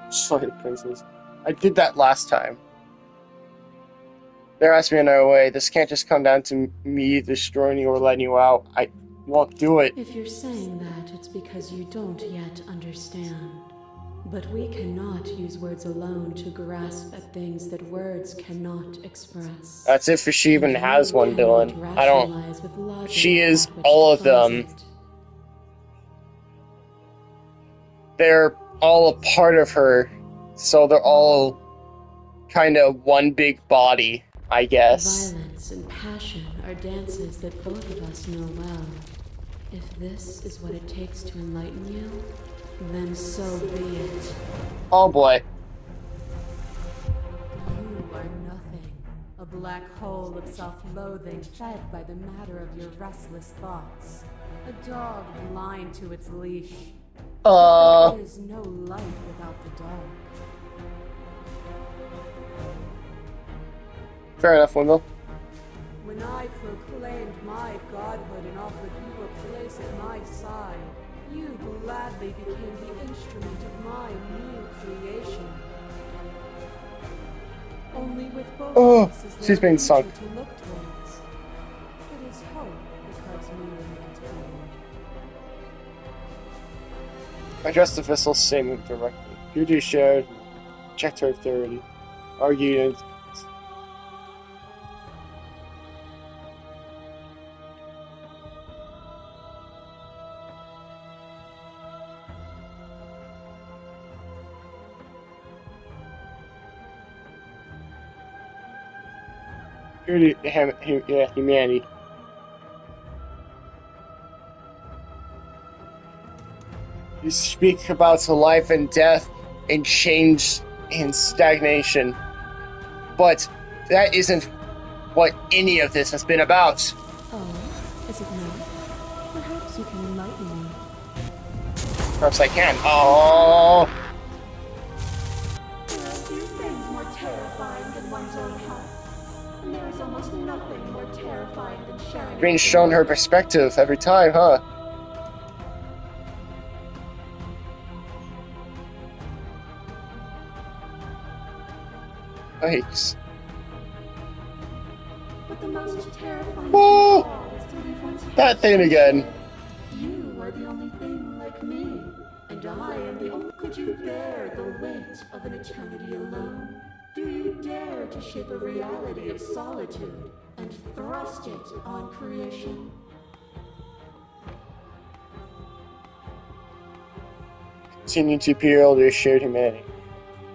Slay the princess. I did that last time. They're asking me another way. This can't just come down to me destroying you or letting you out. I won't do it. If you're saying that, it's because you don't yet understand. But we cannot use words alone to grasp at things that words cannot express. That's if she even And has you one, cannot Dylan. I don't. rationalize with logic She is that which all of defines them. it. They're all a part of her, so they're all kind of one big body, I guess. Violence and passion are dances that both of us know well. If this is what it takes to enlighten you, then so be it. Oh boy. You are nothing. A black hole of self-loathing fed by the matter of your restless thoughts. A dog blind to its leash. There is no light without the dark. Fair enough, Wendell. When I proclaimed my godhood and offered you a place at my side, You gladly became the instrument of my new creation. Only with both Oh, of us is there she's a being future sunk. to look towards. It is hope that cuts me yet cold. Address the vessel statement directly. Beauty shared, checked her authority, argued. Beauty, humanity. You speak about life and death and change and stagnation. But that isn't what any of this has been about. Oh, is it not? Perhaps you can enlighten me. Perhaps I can. Oh, There are few things more terrifying than one's own heart. And there is almost nothing more terrifying than sharing being it shown with her perspective every time, huh? Yikes. But the most terrifying Whoa! thing of all is to leave one's heart That thing again. You are the only thing like me, and I am the only. Could you bear the weight of an eternity alone? Do you dare to shape a reality of solitude and thrust it on creation? Continue to appeal to shared humanity.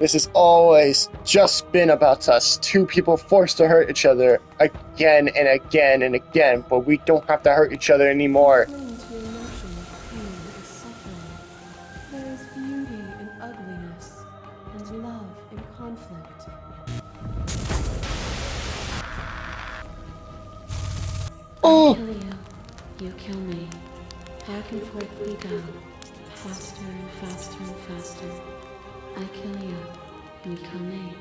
This has always just been about us. Two people forced to hurt each other again and again and again, but we don't have to hurt each other anymore. Cling to your notion of pain and suffering. There is beauty in ugliness, and love in conflict. Oh! I kill you. You kill me. Back and forth we go. Faster and faster and faster. I kill you. You kill me.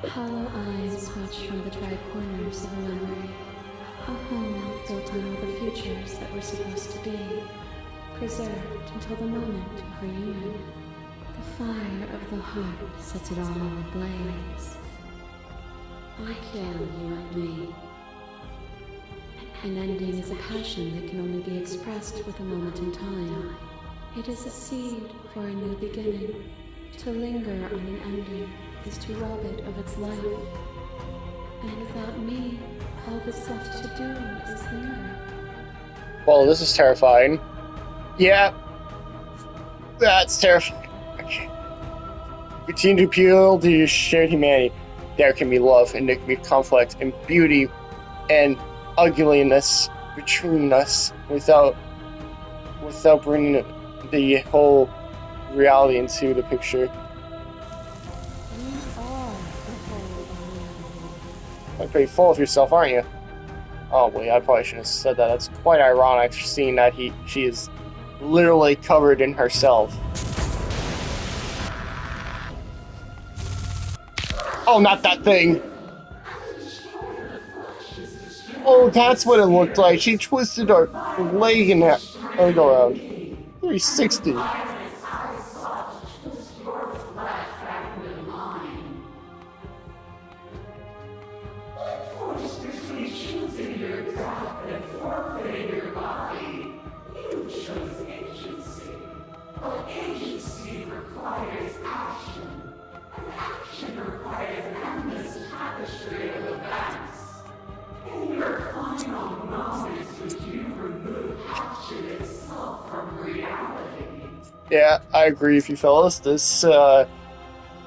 Hollow eyes watch from the dry corners of a memory. A home built on all the futures that were supposed to be. Preserved until the moment of reunion. The fire of the heart sets it all ablaze. I kill you and me. An ending is a passion that can only be expressed with a moment in time. It is a seed for a new beginning. To linger on an ending is to rob it of its life. And without me, all that's left to do is linger. Well, this is terrifying. Yeah. That's terrifying. Okay. Continue to appeal to your shared humanity. There can be love, and there can be conflict, and beauty, and ugliness between us without bringing the whole reality into the picture. We are the whole reality. You're pretty full of yourself, aren't you? Oh wait, I probably shouldn't have said that. That's quite ironic, seeing that she is literally covered in herself. Oh, not that thing! Oh, that's what it looked like. She twisted her leg in that go around. 360. Yeah, I agree with you fellas. This,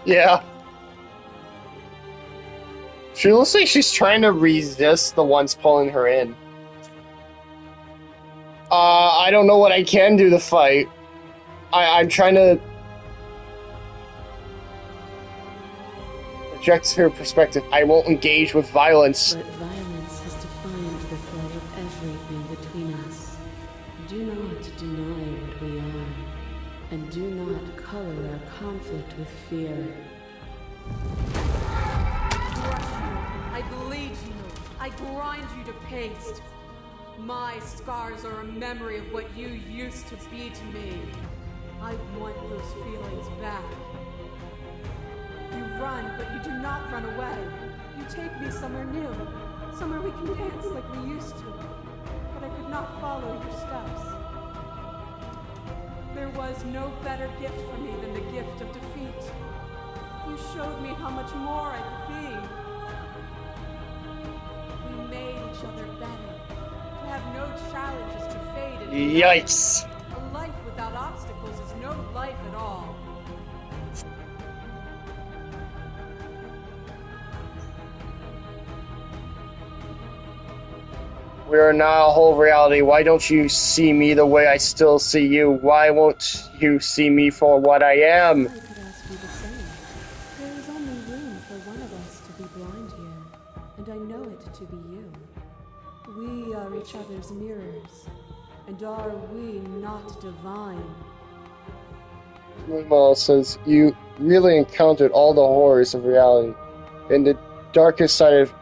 yeah. She looks like she's trying to resist the ones pulling her in. I don't know what I can do to fight. I'm trying to project her perspective. I won't engage with violence. But violence has defined the flow of everything between us. Do not deny what we are, and do not color our conflict with fear. I bleed you. I grind you to paste. My scars are a memory of what you used to be to me. I want those feelings back. You run, but you do not run away. You take me somewhere new, somewhere we can dance like we used to. But I could not follow your steps. There was no better gift for me than the gift of defeat. You showed me how much more I could be. We made each other better. To have no challenges to fade into Yikes. a life without obstacles is no life at all. We are now a whole reality. Why don't you see me the way I still see you? Why won't you see me for what I am? I could ask you the same. There is only room for one of us to be blind here, and I know it to be you. We are each other's mirrors, and are we not divine? Well, says you really encountered all the horrors of reality, and the darkest side of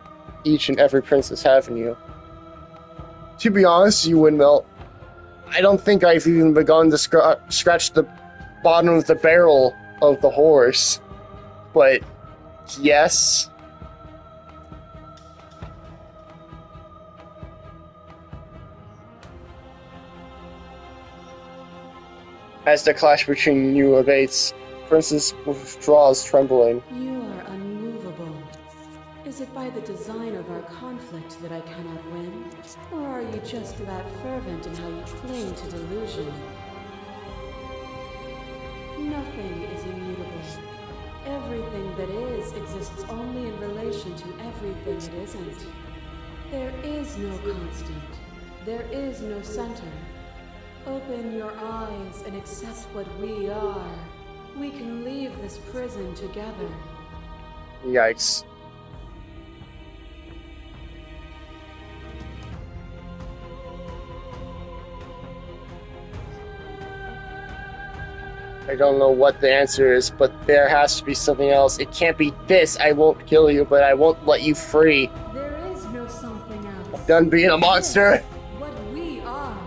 each and every princess have in you. To be honest, you Windmill, I don't think I've even begun to scratch the bottom of the barrel of the horse. But yes. As the clash between you abates, Princess withdraws trembling. You are unmovable. Is it by the design of our conflict that I cannot win? Or are you just that fervent in how you cling to delusion? Nothing is immutable. Everything that is exists only in relation to everything that isn't. There is no constant. There is no center. Open your eyes and accept what we are. We can leave this prison together. Yikes. I don't know what the answer is, but there has to be something else. It can't be this. I won't kill you, but I won't let you free. There is no something else. Done being a monster. What we are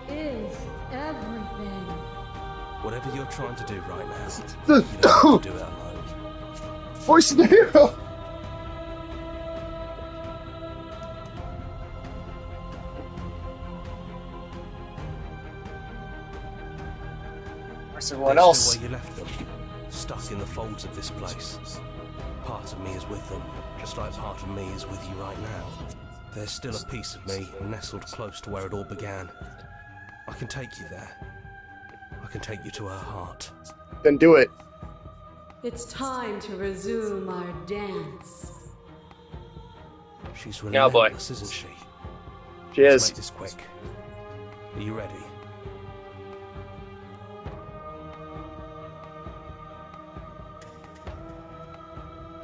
is everything. Whatever you're trying to do right now, you don't have to do it alone. Voice of the hero. Where's everyone They're else? still where you left them, stuck in the folds of this place. Part of me is with them, just like part of me is with you right now. There's still a piece of me nestled close to where it all began. I can take you there. I can take you to her heart. Then do it. It's time to resume our dance. She's Yeah, boy. relentless, isn't she? She Let's is. make this quick. Are you ready?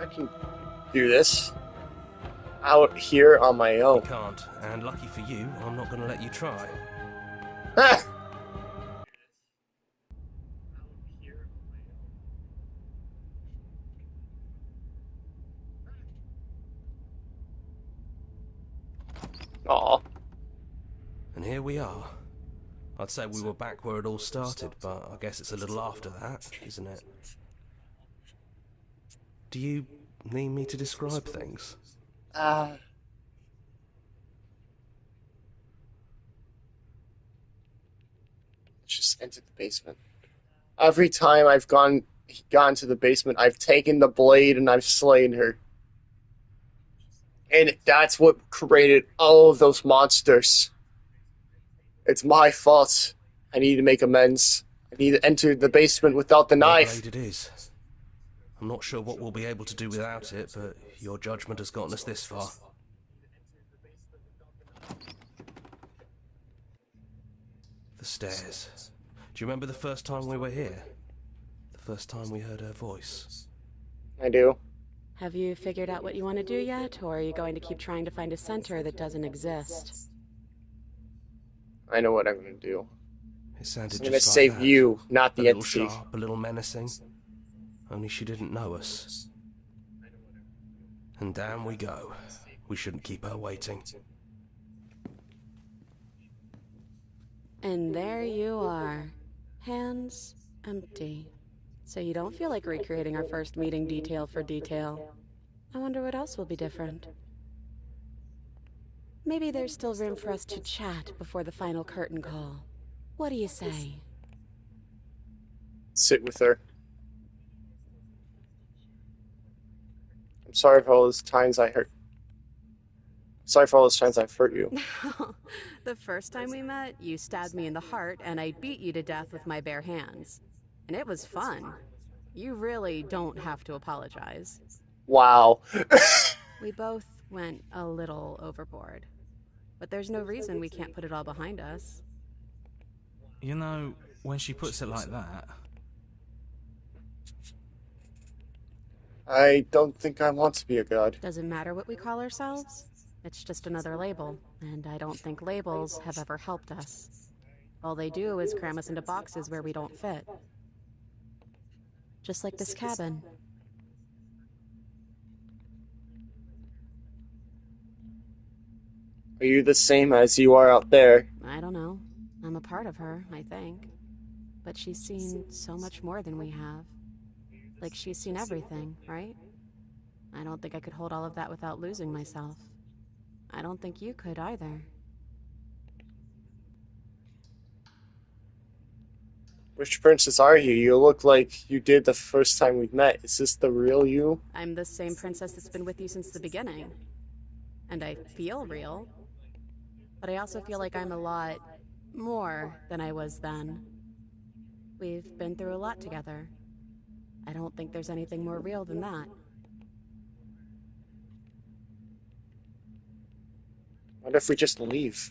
I can do this out here on my You own. can't, and lucky for you, I'm not going to let you try. Ah! Aw. And here we are. I'd say we were back where it all started, but I guess it's a little after that, isn't it? Do you need me to describe things? Just entered the basement. Every time I've gone to the basement, I've taken the blade and I've slain her. And that's what created all of those monsters. It's my fault. I need to make amends. I need to enter the basement without the Your knife. blade it is. I'm not sure what we'll be able to do without it, but your judgment has gotten us this far. The stairs. Do you remember the first time we were here? The first time we heard her voice? I do. Have you figured out what you want to do yet, or are you going to keep trying to find a center that doesn't exist? I know what I'm going to do. It sounded I'm going to just like save that. you, not A the little entity. sharp, a little menacing. Only she didn't know us. And down we go. We shouldn't keep her waiting. And there you are. Hands empty. So you don't feel like recreating our first meeting detail for detail. I wonder what else will be different. Maybe there's still room for us to chat before the final curtain call. What do you say? Sit with her. I'm sorry for all those times I hurt. Sorry for all those times I've hurt you. The first time we met, you stabbed me in the heart and I beat you to death with my bare hands. And it was fun. You really don't have to apologize. Wow. We both went a little overboard. But there's no reason we can't put it all behind us. You know, when she puts it like that... I don't think I want to be a god. Doesn't matter what we call ourselves. It's just another label, and I don't think labels have ever helped us. All they do is cram us into boxes where we don't fit. Just like this cabin. Are you the same as you are out there? I don't know. I'm a part of her, I think. But she's seen so much more than we have. Like she's seen everything, right? I don't think I could hold all of that without losing myself. I don't think you could either. Which princess are you? You look like you did the first time we met. Is this the real you? I'm the same princess that's been with you since the beginning. And I feel real. But I also feel like I'm a lot more than I was then. We've been through a lot together. I don't think there's anything more real than that. What if we just leave?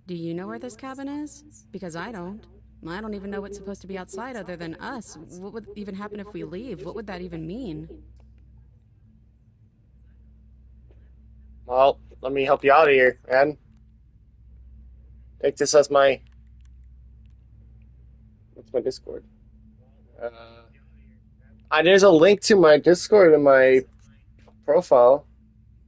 Do you know where this cabin is? Because I don't. I don't even know what's supposed to be outside other than us. What would even happen if we leave? What would that even mean? Well, let me help you out of here, man. Take this as my... What's my Discord? There's a link to my Discord in my profile,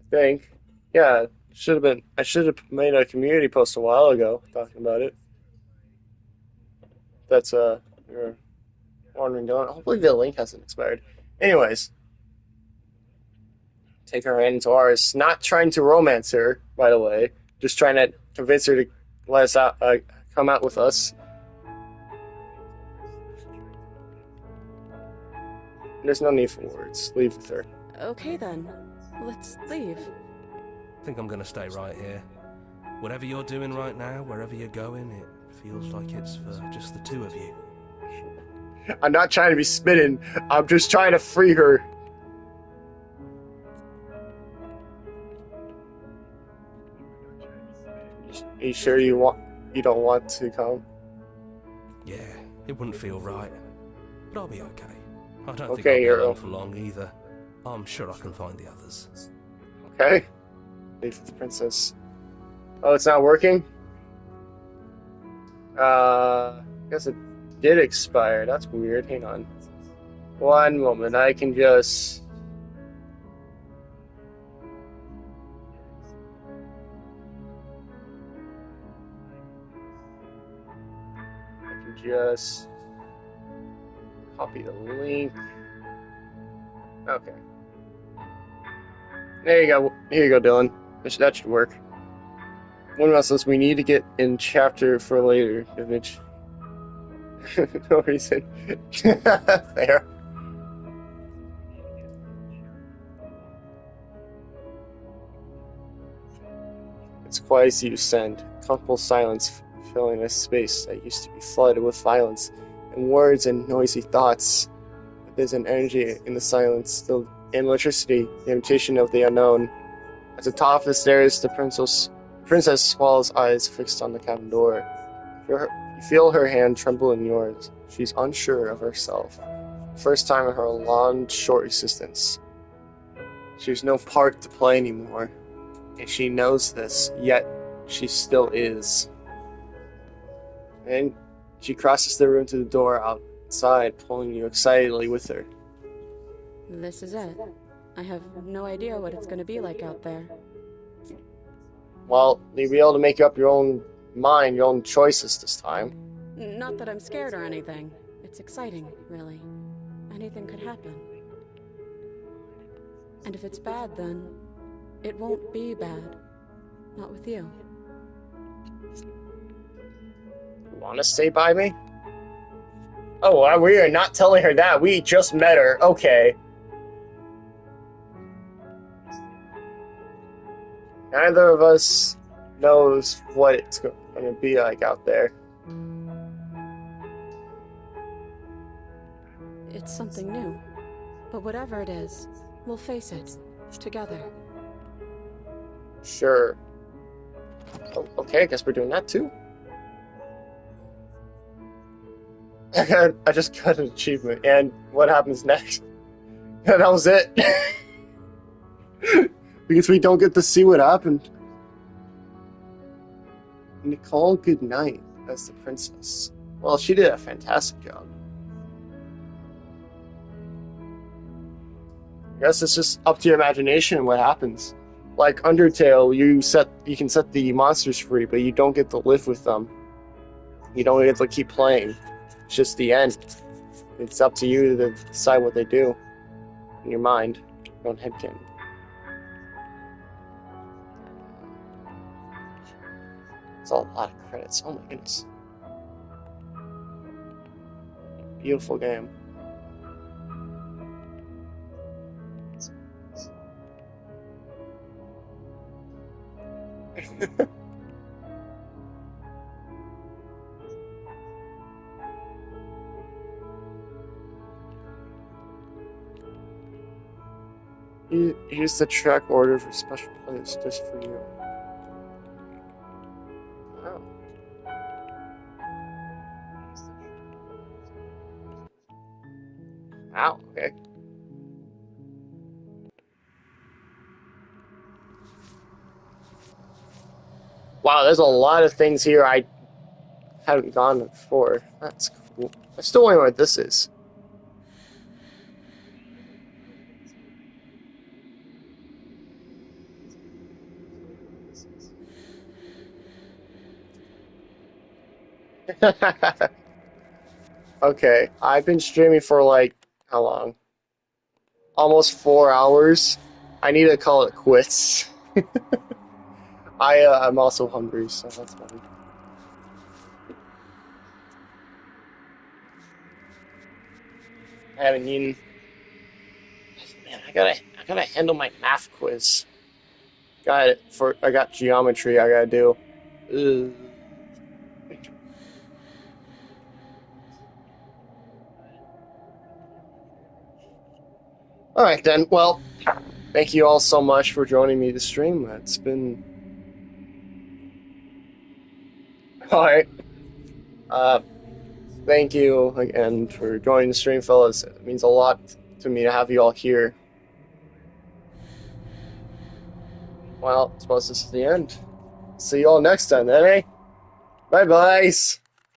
I think. Yeah, should have been. I should have made a community post a while ago talking about it. That's you're wandering down. Hopefully the link hasn't expired. Anyways, take her hand into ours. Not trying to romance her, by the way. Just trying to convince her to let us out, come out with us. There's no need for words. Leave with her. Okay then. Let's leave. I think I'm gonna stay right here. Whatever you're doing right now, wherever you're going, it feels like it's for just the two of you. I'm not trying to be spitting. I'm just trying to free her. Are you sure you don't want to come? Yeah, it wouldn't feel right. But I'll be okay. I don't think Okay, I'll be hero. alone for long either. I'm sure I can find the others. Okay. Leave with the princess. Oh, it's not working? I guess it did expire. That's weird. Hang on. One moment. I can just... copy the link. Okay. There you go. Here you go, Dylan. That should work. One of us, we need to get in chapter for later image. No reason. There. It's quiet as you descend. Comfortable silence filling a space that used to be flooded with violence and words and noisy thoughts. But there's an energy in the silence, the electricity, the invitation of the unknown. At the top of the stairs, the princess swallows eyes fixed on the cabin door. You feel her hand tremble in yours. She's unsure of herself. First time in her long, short existence. She's no part to play anymore. And she knows this, yet she still is. And she crosses the room to the door outside, pulling you excitedly with her. This is it. I have no idea what it's going to be like out there. Well, you'll be able to make up your own mind, your own choices this time. Not that I'm scared or anything. It's exciting, really. Anything could happen. And if it's bad, then it won't be bad. Not with you. You want to stay by me? Oh, we are not telling her that. We just met her. Okay. Neither of us knows what it's going to be like out there. It's something new. But whatever it is, we'll face it. Together. Sure. Oh, okay, I guess we're doing that too. I just got an achievement, and what happens next? And that was it. Because we don't get to see what happened. Nicole Goodnight as the princess. Well, she did a fantastic job. I guess it's just up to your imagination what happens. Like Undertale, you can set the monsters free, but you don't get to live with them. You don't get to keep playing. It's just the end. It's up to you to decide what they do in your mind, your own headcanon. It's a lot of credits. Oh my goodness. Beautiful game. Here's the track order for special plays just for you. Wow. Wow, okay. Wow, there's a lot of things here I haven't gone before. That's cool. I still wonder what this is. Okay, I've been streaming for like, how long? Almost 4 hours. I need to call it quits. I'm also hungry, so that's fine. I haven't eaten. Man, I gotta handle my math quiz. I got geometry I gotta do. Ugh. All right then. Well, thank you all so much for joining me to stream. It's been all right. Uh, thank you again for joining the stream, fellas. It means a lot to me to have you all here. Well, I suppose this is the end. See you all next time, then, eh? Bye, bye.